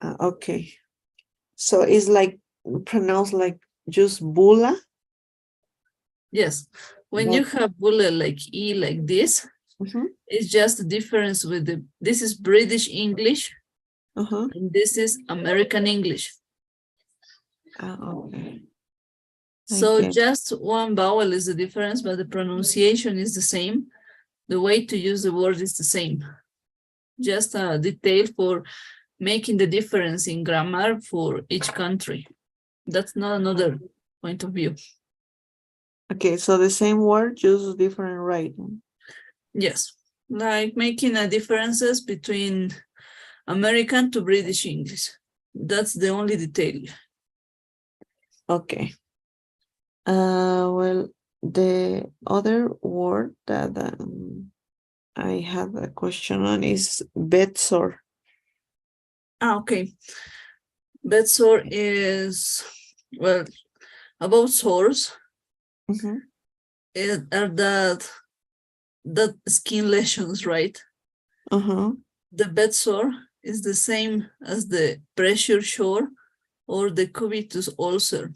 Okay. So it's like pronounced like just bula? Yes. When you have bula like E like this, it's just the difference with this is British English and this is American English. Okay. So Okay. just one vowel is the difference, but the pronunciation is the same. The way to use the word is the same. Just a detail for making the difference in grammar for each country. That's not another point of view. Okay, so the same word, just different writing. Yes, like making a differences between American to British English. That's the only detail. Okay. Well, the other word that I have a question on is bedsore. Okay. Bedsore is, well, about sores. Are that skin lesions, right? The bedsore is the same as the pressure sore or the cubitus ulcer.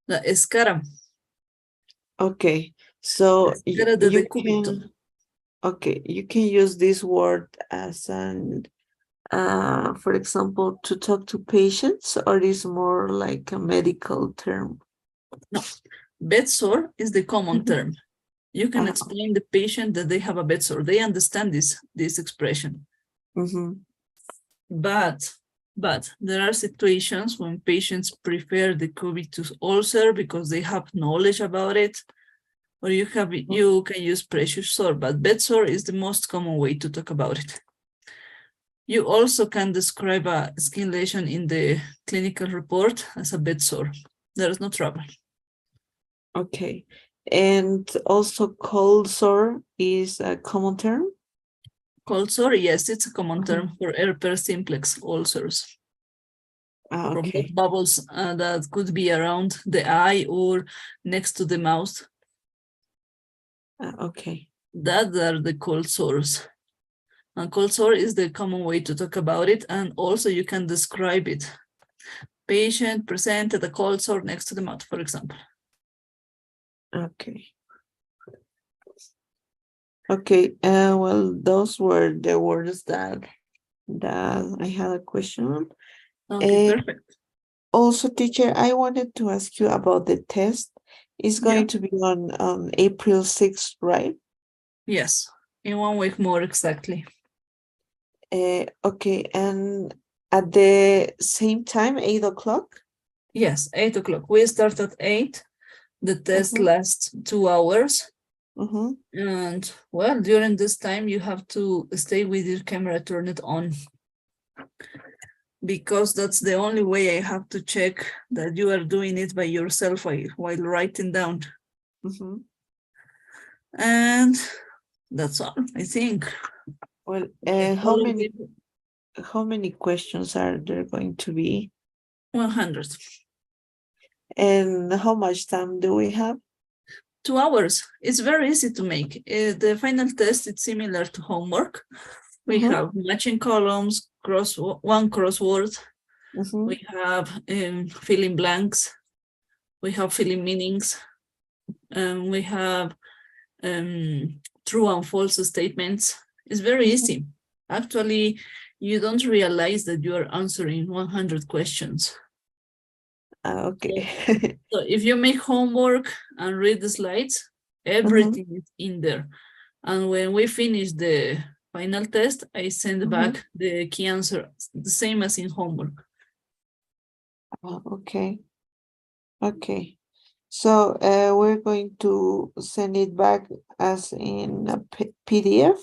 La escara. Okay, so Escara de you decúbito. can, okay, you can use this word as an, for example, to talk to patients, or is more like a medical term? No, bedsore is the common term. You can explain the patient that they have a bedsore. They understand this expression. But there are situations when patients prefer the cubitus ulcer because they have knowledge about it, or you can use pressure sore, but bedsore is the most common way to talk about it. You also can describe a skin lesion in the clinical report as a bedsore. There is no trouble. Okay, and also cold sore is a common term? Cold sore, yes, it's a common term for herpes simplex ulcers. From the bubbles that could be around the eye or next to the mouth. Okay. That are the cold sores. And cold sore is the common way to talk about it, and also you can describe it. Patient presented a cold sore next to the mouth, for example. Okay. Okay, well, those were the words that I had a question on. Okay, perfect. Also, teacher, I wanted to ask you about the test. It's going to be on April 6th, right? Yes, in 1 week more exactly. Okay, and at the same time, 8 o'clock? Yes, 8 o'clock. We start at 8. The test lasts 2 hours. And well, during this time, you have to stay with your camera turned on, because that's the only way I have to check that you are doing it by yourself while writing down. And that's all, I think. Well, how many questions are there going to be? 100. And how much time do we have? 2 hours. It's very easy to make. The final test is similar to homework. We have matching columns, one crossword. We have filling blanks. We have filling meanings. We have true and false statements. It's very easy. Actually, you don't realize that you are answering 100 questions. Okay. So if you make homework and read the slides, everything is in there. And when we finish the final test, I send back the key answer, the same as in homework. Okay. Okay. So we're going to send it back as in a PDF?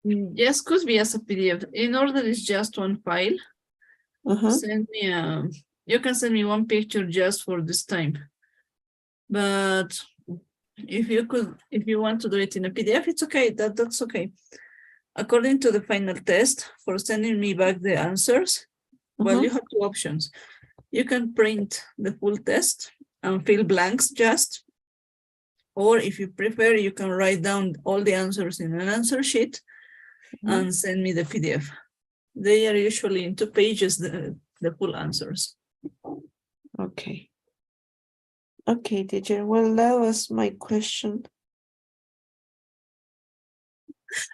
Yes, could be as a PDF. In order, it's just one file. Send me you can send me one picture just for this time. But if you want to do it in a PDF, it's okay. That's okay. According to the final test, for sending me back the answers, well, you have 2 options. You can print the full test and fill blanks just, or if you prefer, you can write down all the answers in an answer sheet and send me the PDF. They are usually in 2 pages, the full answers. Okay. Okay, teacher. Well, that was my question.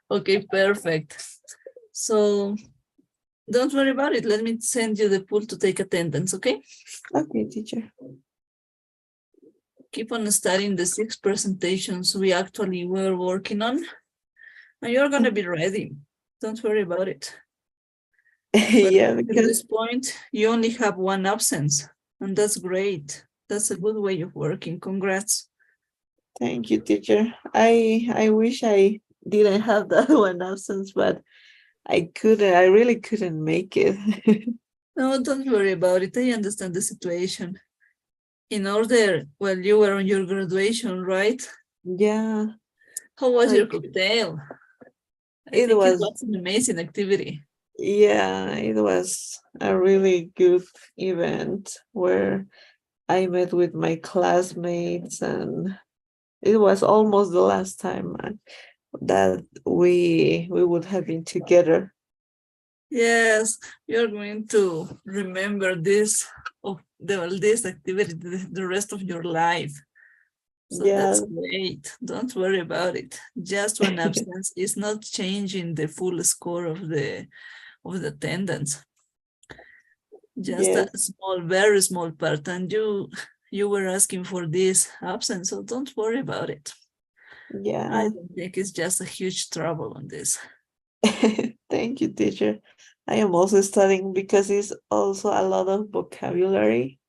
Okay, perfect. So don't worry about it. Let me send you the pool to take attendance, okay? Okay, teacher. Keep on studying the 6 presentations we actually were working on, and you're gonna be ready. Don't worry about it. Yeah, At because this point, you only have 1 absence, and that's great. That's a good way of working. Congrats. thank you, teacher. I wish I didn't have that one absence, but I couldn't. I really couldn't make it. No, don't worry about it. I understand the situation. In order, well, you were on your graduation, right? Yeah. How was your Like cocktail? I it think it was. was an amazing activity. Yeah, it was a really good event where I met with my classmates, and it was almost the last time that we would have been together. Yes, you're going to remember this this activity the rest of your life. So Yeah. that's great. Don't worry about it. Just one absence is not changing the full score of the attendance. Just a Yes. small, very small part, and you were asking for this absence, so don't worry about it. I Yeah. don't think it's just a huge trouble on this. Thank you, teacher. I am also studying because it's also a lot of vocabulary.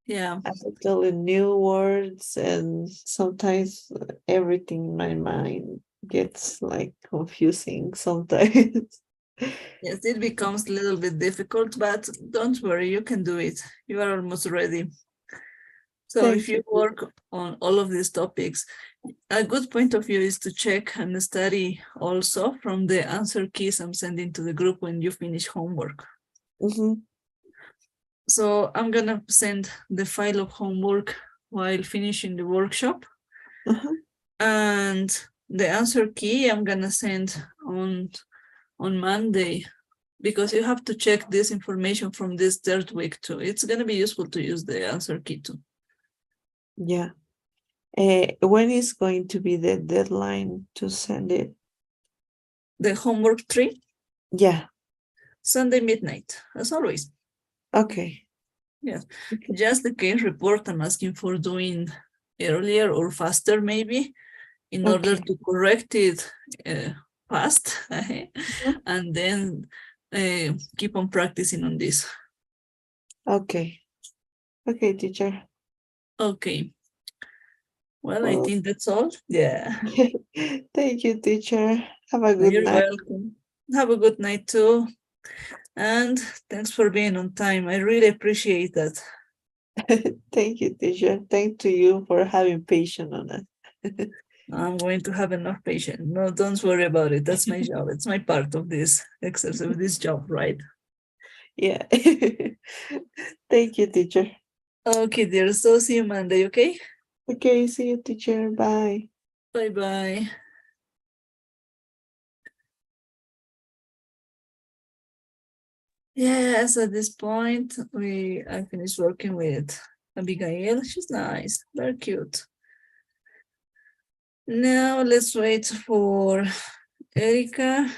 Yeah. Totally new words, and sometimes everything in my mind gets like confusing sometimes. Yes, it becomes a little bit difficult, but don't worry, you can do it. You are almost ready. So Thank if you work on all of these topics, a good point of view is to check and study also from the answer keys I'm sending to the group when you finish homework. So I'm gonna send the file of homework while finishing the workshop. And the answer key I'm gonna send on Monday, because you have to check this information from this 3rd week too. It's gonna be useful to use the answer key too. Yeah. When is going to be the deadline to send it? The homework 3? Yeah. Sunday midnight, as always. Okay. Yes. Just the case report I'm asking for doing earlier or faster maybe, in order to correct it fast and then keep on practicing on this. Okay. Okay, teacher. Okay. Well, I think that's all. Yeah. Thank you, teacher. Have a good You're night. welcome. Have a good night too. And thanks for being on time. I really appreciate that. Thank you, teacher. Thank to you for having patience on it. I'm going to have enough patience. No, don't worry about it. That's my job. It's my part of this exercise, of this job, right? Yeah. Thank you, teacher. Okay, dear. So see you Monday, okay? Okay, see you, teacher. Bye. Bye-bye. Yes, at this point, I finished working with Abigail. She's nice, very cute. Now let's wait for Erica,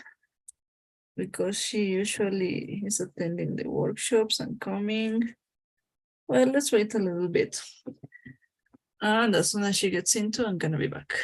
because she usually is attending the workshops and coming. Well, let's wait a little bit. And as soon as she gets into, I'm gonna be back.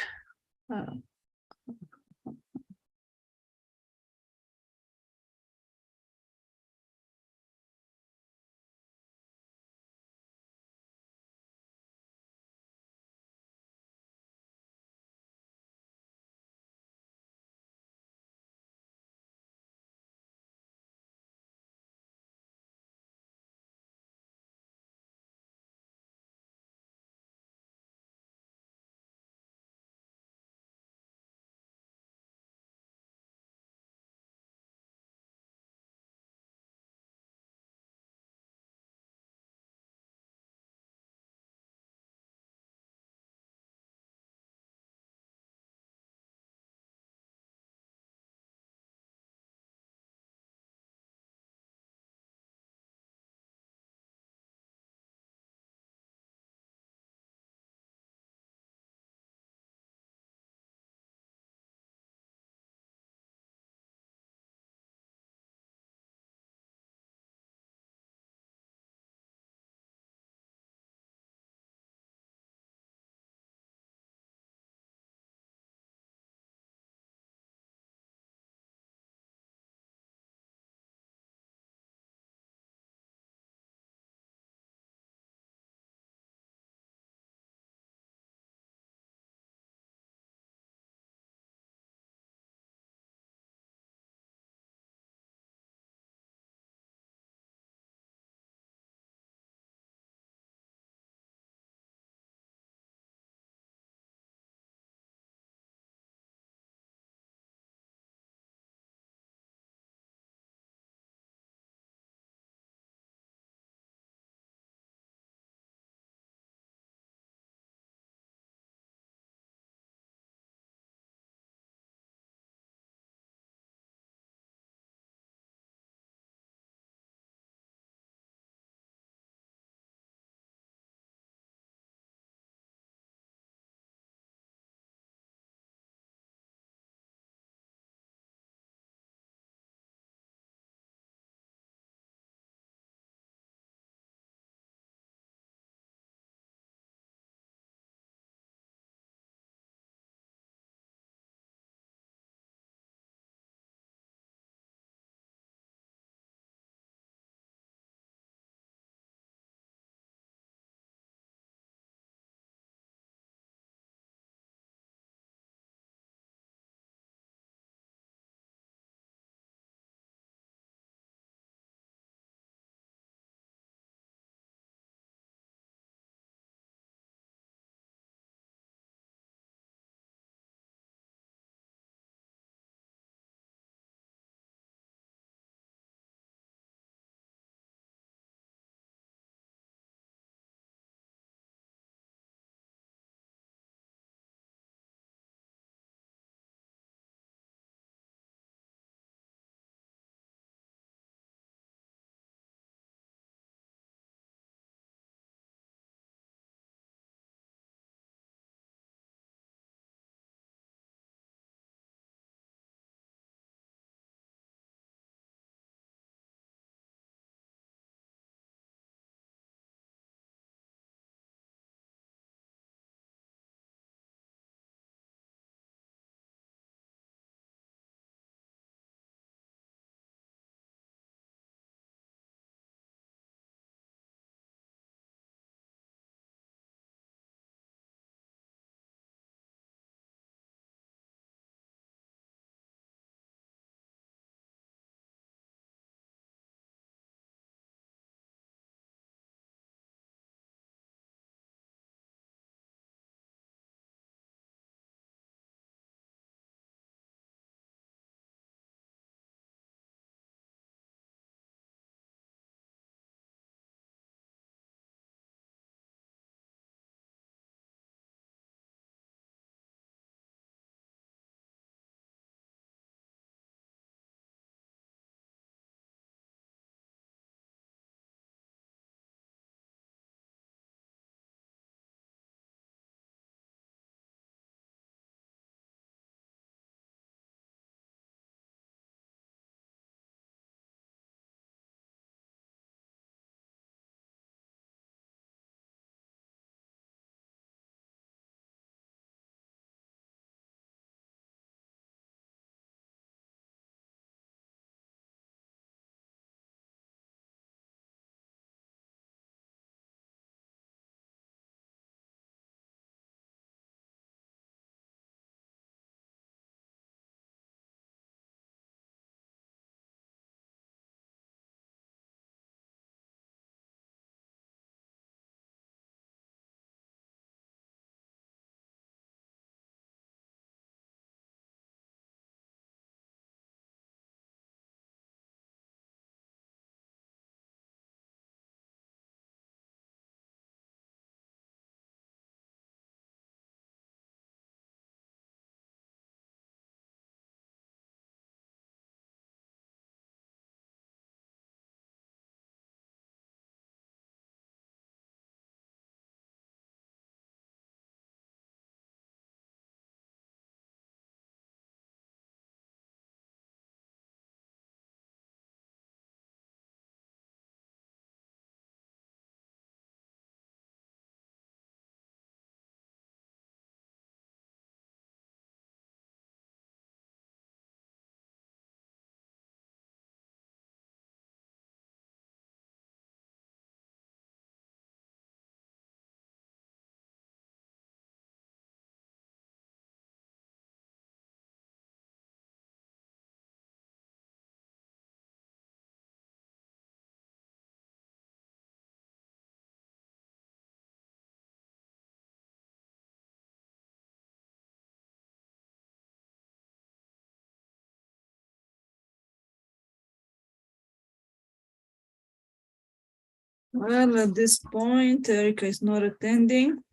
Well, at this point, Erica is not attending.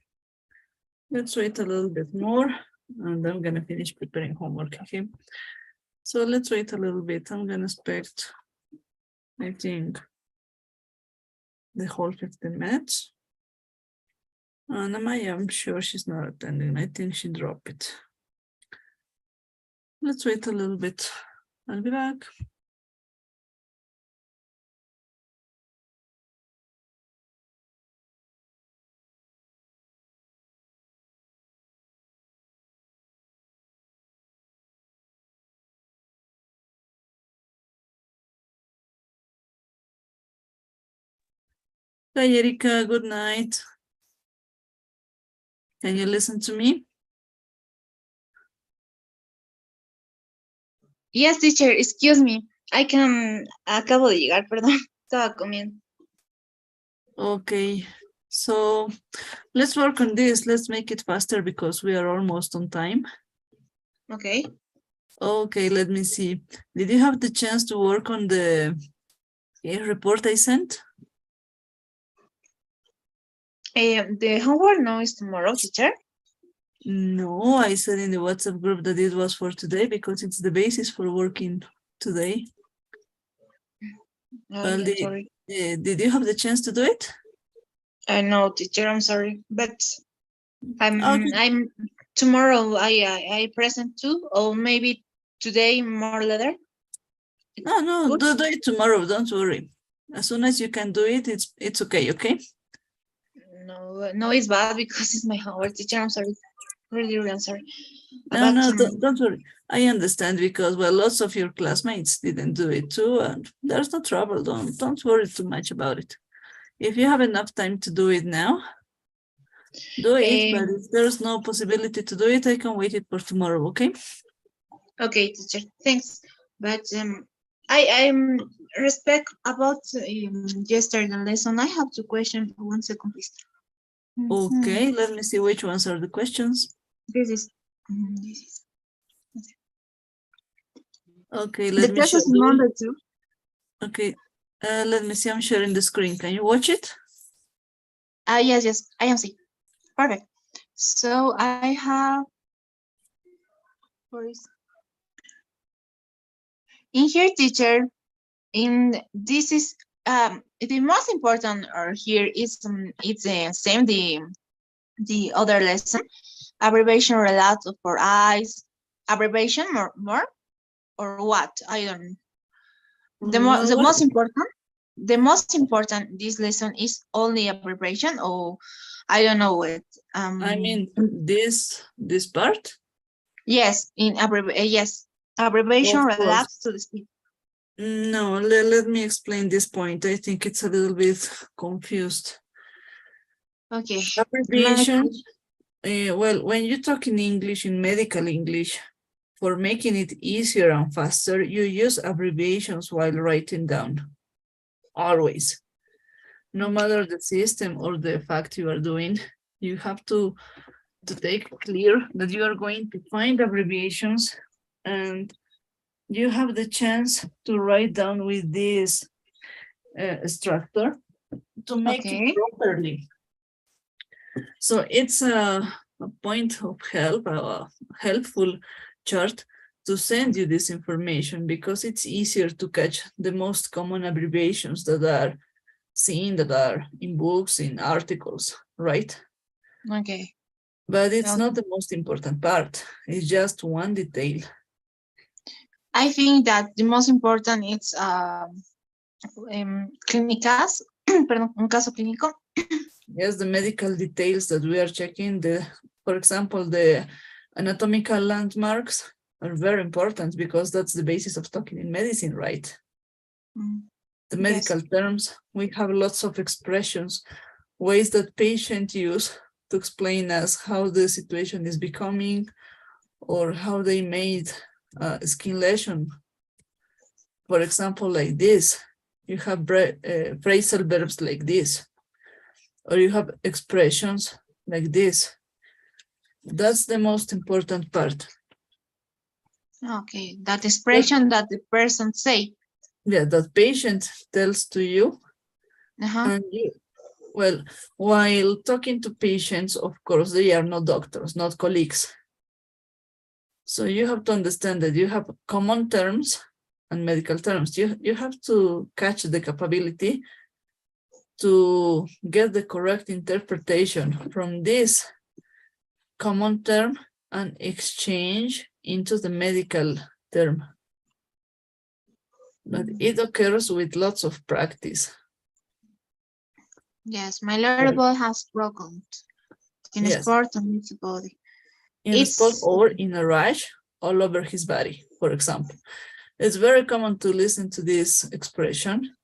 Let's wait a little bit more, and I'm gonna finish preparing homework, okay? So let's wait a little bit. I'm gonna expect, I think, the whole 15 minutes. And I'm sure she's not attending. I think she dropped it. Let's wait a little bit. I'll be back. Hi, Erika. Good night. Can you listen to me? Yes, teacher, excuse me. Acabo de llegar, perdón. Estaba comiendo. Okay, so let's work on this. Let's make it faster because we are almost on time. Okay. Okay, let me see. Did you have the chance to work on the report I sent? The homework now is tomorrow, teacher. No, I said in the WhatsApp group that it was for today because it's the basis for working today. Well, I'm sorry. Did you have the chance to do it? No, teacher, I'm sorry, but Okay. I'm tomorrow. I present too, or maybe today more later. No, do it tomorrow. Don't worry. As soon as you can do it, it's okay. Okay. No, it's bad because it's my homework, teacher. I'm sorry. Really, I'm sorry. No, don't worry. I understand because well, lots of your classmates didn't do it too, and there's no trouble. Don't worry too much about it. If you have enough time to do it now, do it. But if there's no possibility to do it, I can wait it for tomorrow. Okay. Okay, teacher. Thanks. But I'm respect about yesterday lesson. I have 2 questions. 1 second, please. Okay, let me see which ones are the questions. This is. Okay, let me test show is you. number 2. Okay, let me see. I'm sharing the screen. Can you watch it? Yes, I am see. Perfect. So I have. In here, teacher. This is the most important here is it's the same the other lesson. Abbreviation related for eyes. Abbreviation more or what? I don't. The most important this lesson is only abbreviation, or I don't know it. I mean this part. Yes, in abbreviation relates to the speed. No, let me explain this point. I think it's a little bit confused. Okay. Abbreviation. Well, when you talk in English, in medical English, for making it easier and faster, you use abbreviations while writing down. Always. No matter the system or the fact you are doing, you have to take clear that you are going to find abbreviations and you have the chance to write down with this structure to make it properly. So it's a point of help, a helpful chart to send you this information because it's easier to catch the most common abbreviations that are seen, that are in books, in articles, right? Okay. But it's not the most important part. It's just one detail. I think that the most important is clínicas, perdón, un caso clínico. Yes, the medical details that we are checking, for example, the anatomical landmarks are very important because that's the basis of talking in medicine, right? The medical terms, we have lots of expressions, ways that patients use to explain us how the situation is becoming or how they made skin lesion. For example, like this, you have phrasal verbs like this, or you have expressions like this. That's the most important part. Okay, that expression that the person say. Yeah, that patient tells to you And well, while talking to patients, of course, they are not doctors, not colleagues. So you have to understand that you have common terms and medical terms. You have to catch the capability to get the correct interpretation from this common term and exchange into the medical term. But it occurs with lots of practice. Yes, my little boy has broken in Yes. sport on his body. In a spot or in a rash all over his body, for example. It's very common to listen to this expression,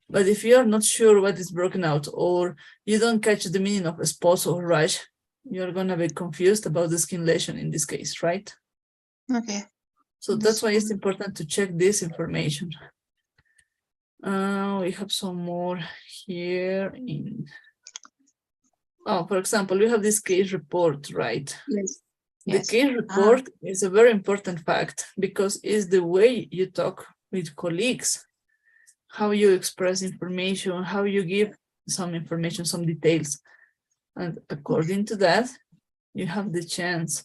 but if you are not sure what is broken out or you don't catch the meaning of a spot or rash, you're going to be confused about the skin lesion in this case, right? Okay. So that's why it's important to check this information. We have some more here in, for example, we have this case report, right? Yes. The case report is a very important fact because it's the way you talk with colleagues, how you express information, how you give some information, some details. And according to that, you have the chance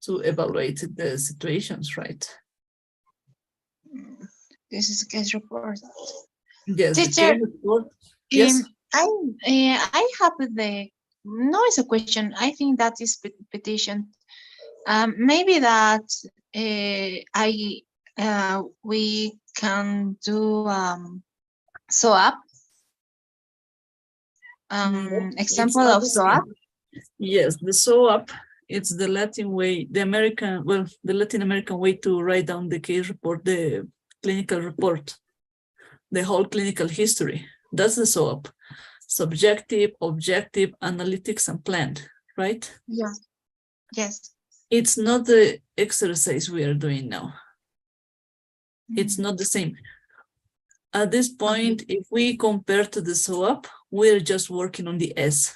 to evaluate the situations, right? This is a case report. Yes, Teacher, the case report. Yes. I have no, it's a question. I think that is petition. Maybe that we can do SOAP. Example of SOAP. Yes, the SOAP, it's the Latin way, the Latin American way to write down the case report, the clinical report, the whole clinical history. That's the SOAP. Subjective, objective, analytics, and planned, right? Yeah. Yes. It's not the exercise we are doing now. It's not the same. At this point, if we compare to the SOAP, we're just working on the S.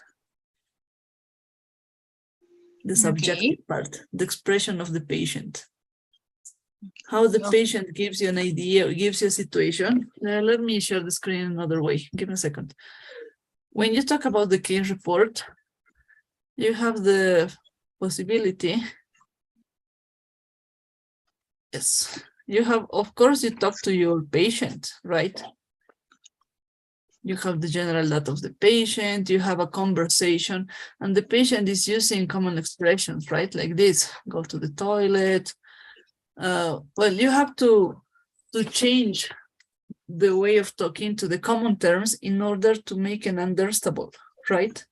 The subjective part, the expression of the patient. How the patient gives you an idea, gives you a situation. Let me share the screen another way. Give me a second. When you talk about the case report, you have the possibility. Yes, you have, of course, you talk to your patient, right? You have the general data of the patient, you have a conversation, and the patient is using common expressions, right? Like this, go to the toilet. Well, you have to change the way of talking to the common terms in order to make it understandable, right?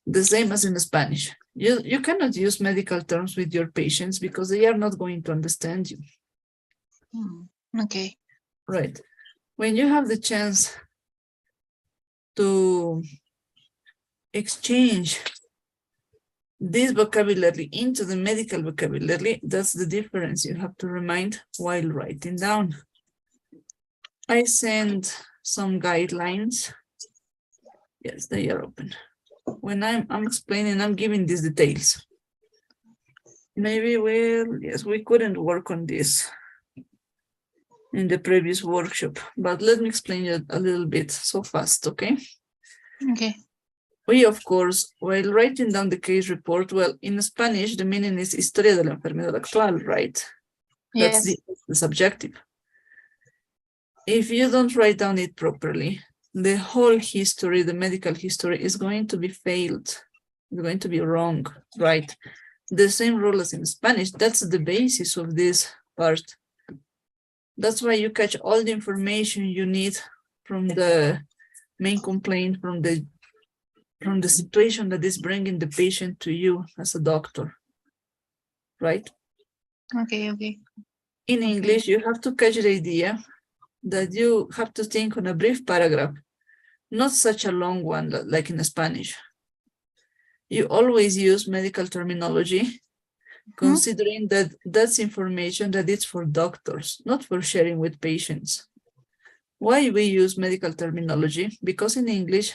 The same as in Spanish. You cannot use medical terms with your patients because they are not going to understand you. Okay. Right. When you have the chance to exchange this vocabulary into the medical vocabulary, that's the difference you have to remind while writing down. I send some guidelines. Yes, they are open. When I'm explaining, I'm giving these details. Maybe, well, yes, we couldn't work on this in the previous workshop, but let me explain it a little bit so fast, okay? Okay. We, of course, while writing down the case report, well, in Spanish, the meaning is historia de la enfermedad actual, right? Yes. That's the subjective. If you don't write down it properly, the whole history, the medical history, is going to be failed. It's going to be wrong, right? The same rule as in Spanish. That's the basis of this part. That's why you catch all the information you need from the main complaint, from the situation that is bringing the patient to you as a doctor, right? Okay, okay. In English, you have to catch the idea that you have to think on a brief paragraph, not such a long one like in Spanish. You always use medical terminology, considering that that's information that is for doctors, not for sharing with patients. Why we use medical terminology? Because in English,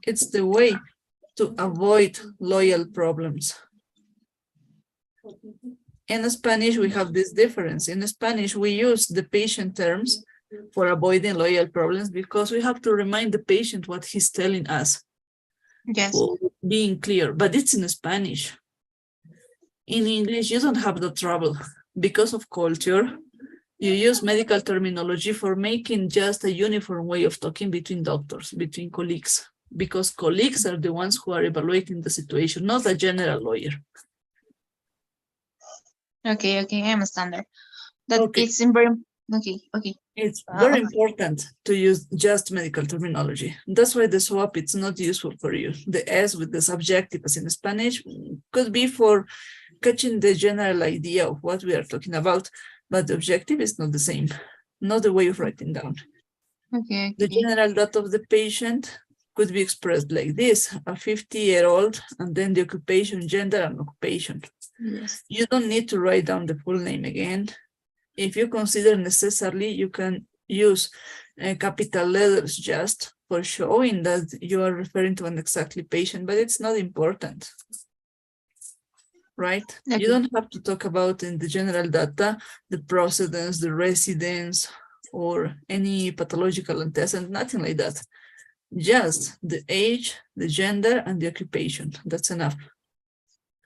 it's the way to avoid loyal problems. In Spanish, we have this difference. In Spanish, we use the patient terms for avoiding lawyer problems, because we have to remind the patient what he's telling us. Yes. For being clear, but it's in Spanish. In English, you don't have the trouble because of culture. You use medical terminology for making just a uniform way of talking between doctors, between colleagues, because colleagues are the ones who are evaluating the situation, not a general lawyer. Okay, I understand that. That Okay. it's in very, okay. It's very Okay. important to use just medical terminology. That's why the swap, it's not useful for you. The S with the subjective as in Spanish could be for catching the general idea of what we are talking about, but the objective is not the same, not the way of writing down. Okay. The general data of the patient could be expressed like this, a 50-year-old, and then the occupation, gender, and occupation. Yes. You don't need to write down the full name again. If you consider necessarily, you can use capital letters just for showing that you are referring to an exactly patient, but it's not important, right? Okay. You don't have to talk about in the general data, the procedence, the residence, or any pathological antecedent, nothing like that. Just the age, the gender, and the occupation. That's enough.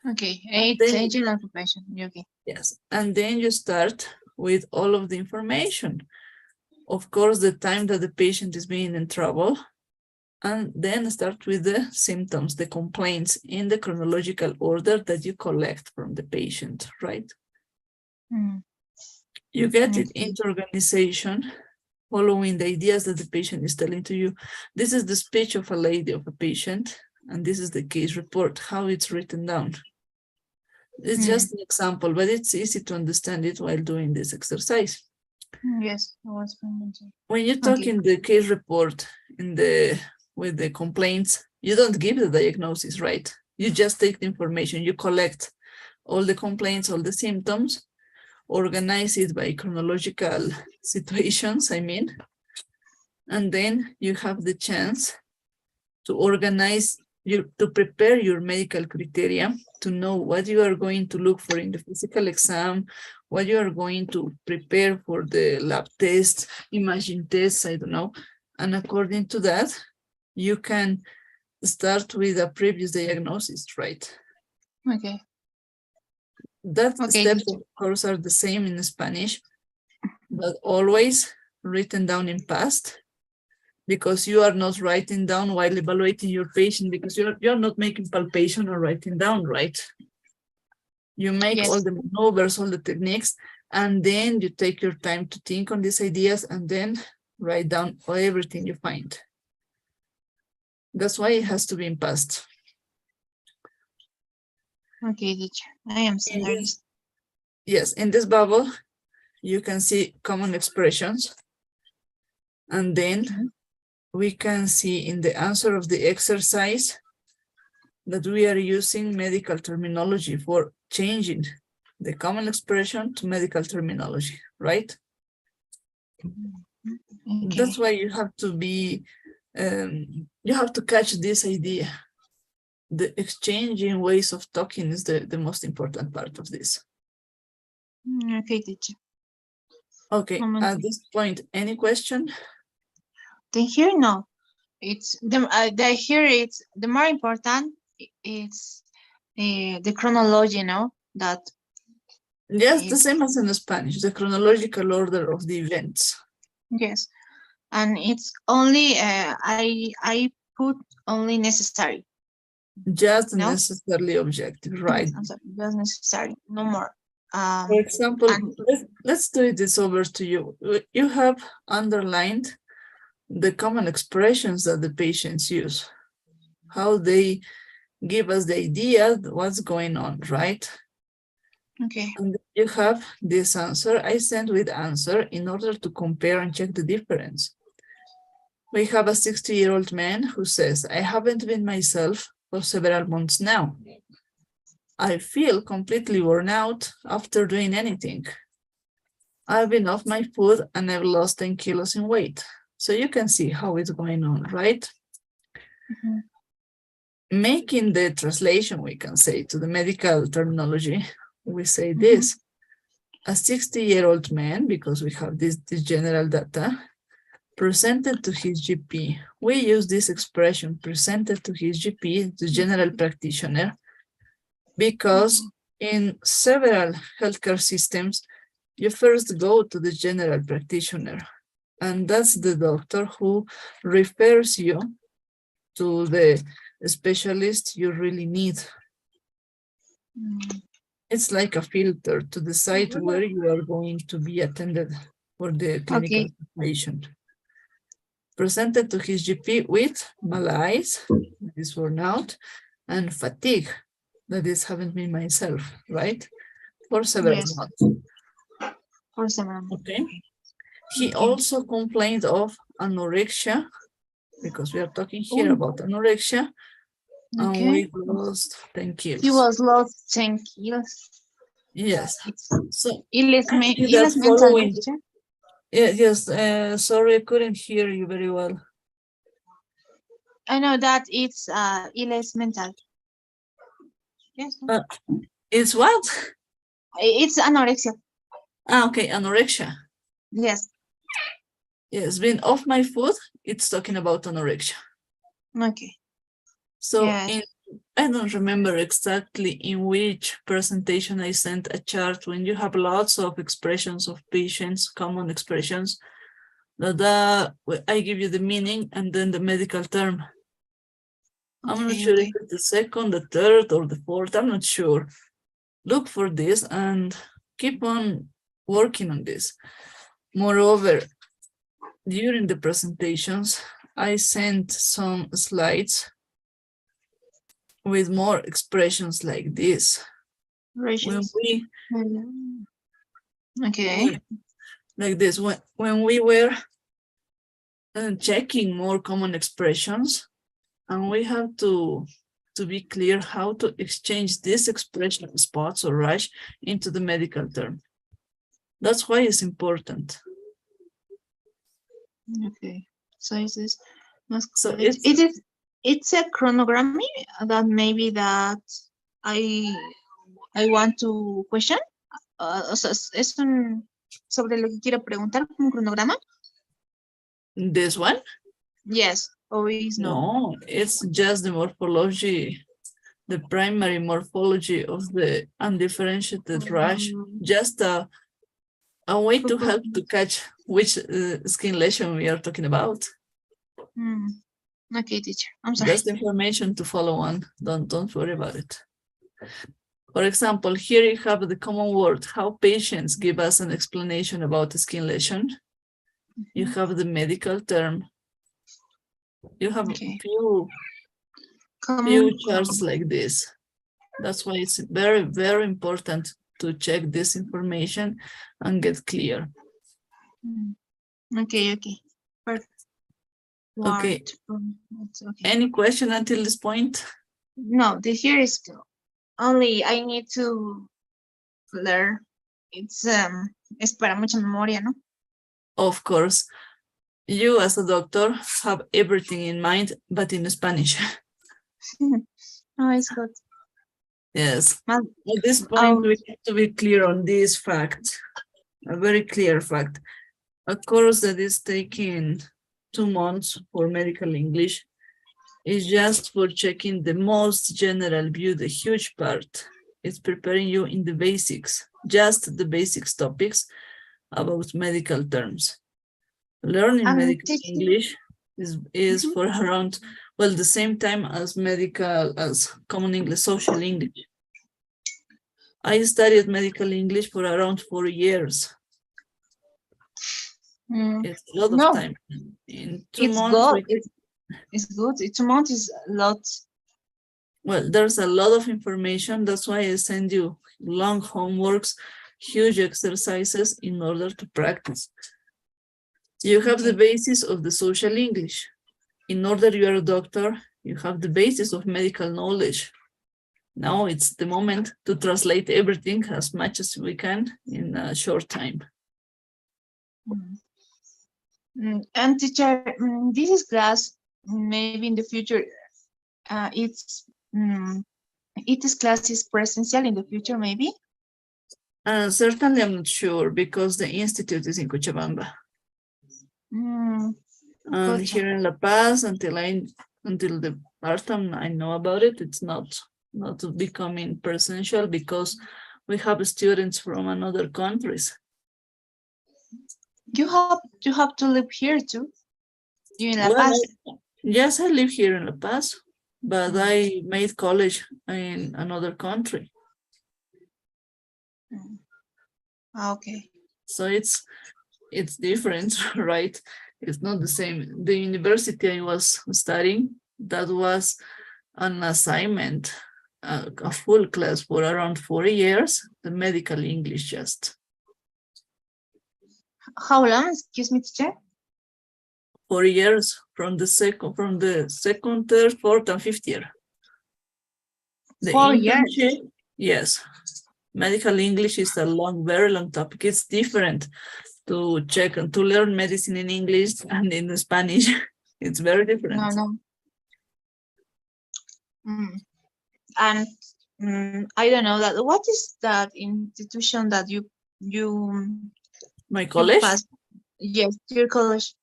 Okay, Then- age and occupation. Okay. Yes, and then you start with all of the information. Of course, the time that the patient is being in trouble, and then start with the symptoms, the complaints in the chronological order that you collect from the patient, right? Mm. You get it into organization, following the ideas that the patient is telling to you. This is the speech of a lady, of a patient, and this is the case report, how it's written down. It's just an example, but it's easy to understand it while doing this exercise. Yes, I was mentioned. When you talk in the case report, with the complaints, you don't give the diagnosis, right? You just take the information, you collect all the complaints, all the symptoms, organize it by chronological situations, I mean, and then you have the chance to organize, to prepare your medical criteria, to know what you are going to look for in the physical exam, what you are going to prepare for the lab tests, imaging tests, I don't know. And according to that, you can start with a previous diagnosis, right? Okay. That Okay. steps, of course, are the same in Spanish, but always written down in past, because you are not writing down while evaluating your patient, because you're not making palpation or writing down, right? You make all the maneuvers, all the techniques, and then you take your time to think on these ideas and then write down everything you find. That's why it has to be in past. Okay, teacher. I am sorry. Yes, in this bubble, you can see common expressions. And then we can see in the answer of the exercise that we are using medical terminology for changing the common expression to medical terminology, right? Okay. That's why you have to be, you have to catch this idea. The exchanging ways of talking is the most important part of this. Okay, teacher. Okay, at this point, any question? Then here, no. It's the here it's the more important. It's the chronology, no? That. Yes, the same as in Spanish, the chronological order of the events. Yes, and it's only I put only necessary. Just No? necessarily objective, right? Yes, I'm sorry, just necessary, no more. For example, let's do this over to you. You have underlined the common expressions that the patients use, how they give us the idea what's going on, right? Okay. And you have this answer. I sent with answer in order to compare and check the difference. We have a 60-year-old man who says, I haven't been myself for several months now. I feel completely worn out after doing anything. I've been off my food and I've lost 10 kilos in weight. So you can see how it's going on, right? Making the translation, we can say, to the medical terminology, we say this. a 60-year-old man, because we have this general data, presented to his GP. We use this expression, presented to his GP, the general practitioner, because in several healthcare systems, you first go to the general practitioner, and that's the doctor who refers you to the specialist you really need. It's like a filter to decide where you are going to be attended for the clinical patient. Presented to his GP with malaise, this burnout, and fatigue, that is haven't been myself, right? For several months. For several months. Okay. He also complained of anorexia, because we are talking here about anorexia, and we lost 10 kilos. He was lost 10 kilos. Yes. So following. Yeah, yes, sorry, I couldn't hear you very well. I know that it's illness mental. Yes. It's what? It's anorexia. Ah, okay, anorexia. Yes. Yes, being off my food, it's talking about anorexia. Okay. So I don't remember exactly in which presentation I sent a chart when you have lots of expressions of patients, common expressions, that I give you the meaning and then the medical term. I'm not sure if it's the second, the third, or the fourth, I'm not sure. Look for this and keep on working on this. Moreover, during the presentations, I sent some slides with more expressions like this. When we, like this, when we were checking more common expressions, and we have to be clear how to exchange this expression, spots or rash, into the medical term. That's why it's important. Okay, so is this? So it's a chronogram that maybe that I want to question. O sea, es sobre lo que quiero preguntar, un cronograma. This one? Yes, or is no, it's just the morphology, the primary morphology of the undifferentiated rash, just a way to help to catch which skin lesion we are talking about. Okay, teacher, I'm sorry. That's the information to follow on. Don't worry about it. For example, here you have the common word, how patients give us an explanation about the skin lesion. You have the medical term. You have few charts like this. That's why it's very, very important to check this information and get clear. Okay. Perfect. Okay. Any question until this point? No, here is only I need to learn. It's para mucha memoria, ¿no? Of course. You as a doctor have everything in mind, but in Spanish. Oh, it's good. Yes. At this point, we have to be clear on this fact, a very clear fact. A course that is taking 2 months for medical English is just for checking the most general view, the huge part. It's preparing you in the basics, just the basics topics about medical terms. Learning medical English is for around, well, the same time as common English, social English. I studied medical English for around 4 years. It's a lot of time. In 2 months, it's good. 2 months is a lot. Well, there's a lot of information. That's why I send you long homeworks, huge exercises in order to practice. You have the basis of the social English. In order you are a doctor, you have the basis of medical knowledge. Now it's the moment to translate everything as much as we can in a short time. And teacher, this is class, maybe in the future, this class is presential in the future, maybe? Certainly, I'm not sure because the institute is in Cochabamba. Mm, And Cocha. here in La Paz, until the part time I know about it, it's not becoming presential because we have students from another countries. You have to live here too. You in La Well, Paz. yes, I live here in La Paz, but I made college in another country. Okay. So it's different, right? It's not the same. The university I was studying, that was an assignment, a full class for around 4 years, the medical English just. How long? Excuse me, teacher. 4 years from the second, third, fourth, and fifth year. The 4 years. internship, yes. Medical English is a very long topic. It's different to check and to learn medicine in English and in Spanish. It's very different. No. And I don't know that. What is that institution that you My college? passed? Yes, your college.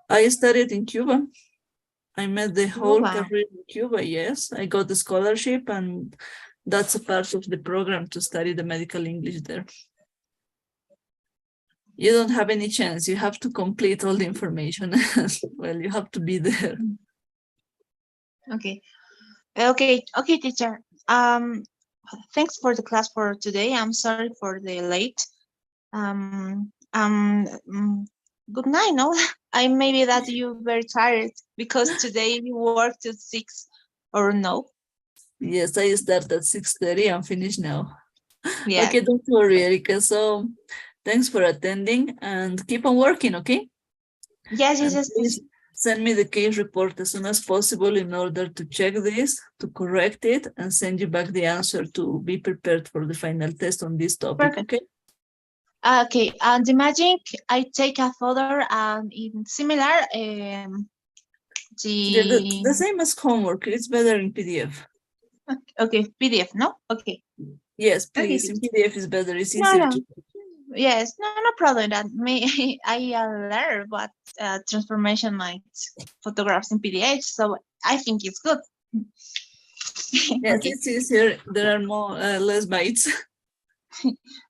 I studied in Cuba. I met the whole Cuba. career in Cuba, yes. I got the scholarship and that's a part of the program to study the medical English there. You don't have any chance. You have to complete all the information. Well, you have to be there. Okay, teacher. Thanks for the class for today. I'm sorry for the late. Good night. No, I maybe that you very tired because today you worked at 6 or no? Yes, I start at 6:30 and finish now. Yeah. Okay, don't worry, Erica. So thanks for attending and keep on working, okay? Yes. Please send me the case report as soon as possible in order to check this, to correct it, and send you back the answer to be prepared for the final test on this topic, Perfect. okay? Okay, and the magic, I take a photo and in similar, The same as homework, it's better in PDF. Okay, PDF, no? Okay. Yes, Okay, please, in PDF is better, it's No, easier no. to. Yes, no problem. That may I learn what transformation my photographs in PDF, so I think it's good. Yes, Okay. it's easier, there are less bytes.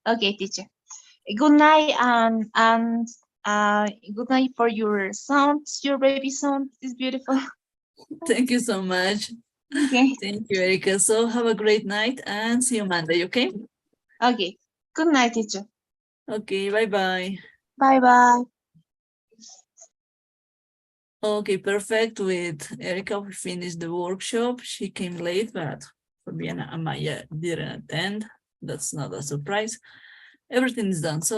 Okay, teacher. Good night and good night for your son. Your baby son is beautiful. Thank you so much. Okay. Thank you, Erica. So have a great night and see you Monday, okay? Okay. Good night, teacher. Okay, bye-bye. Bye-bye. Okay, perfect. With Erica, we finished the workshop. She came late, but Fabiana and Maya didn't attend. That's not a surprise. Everything is done. So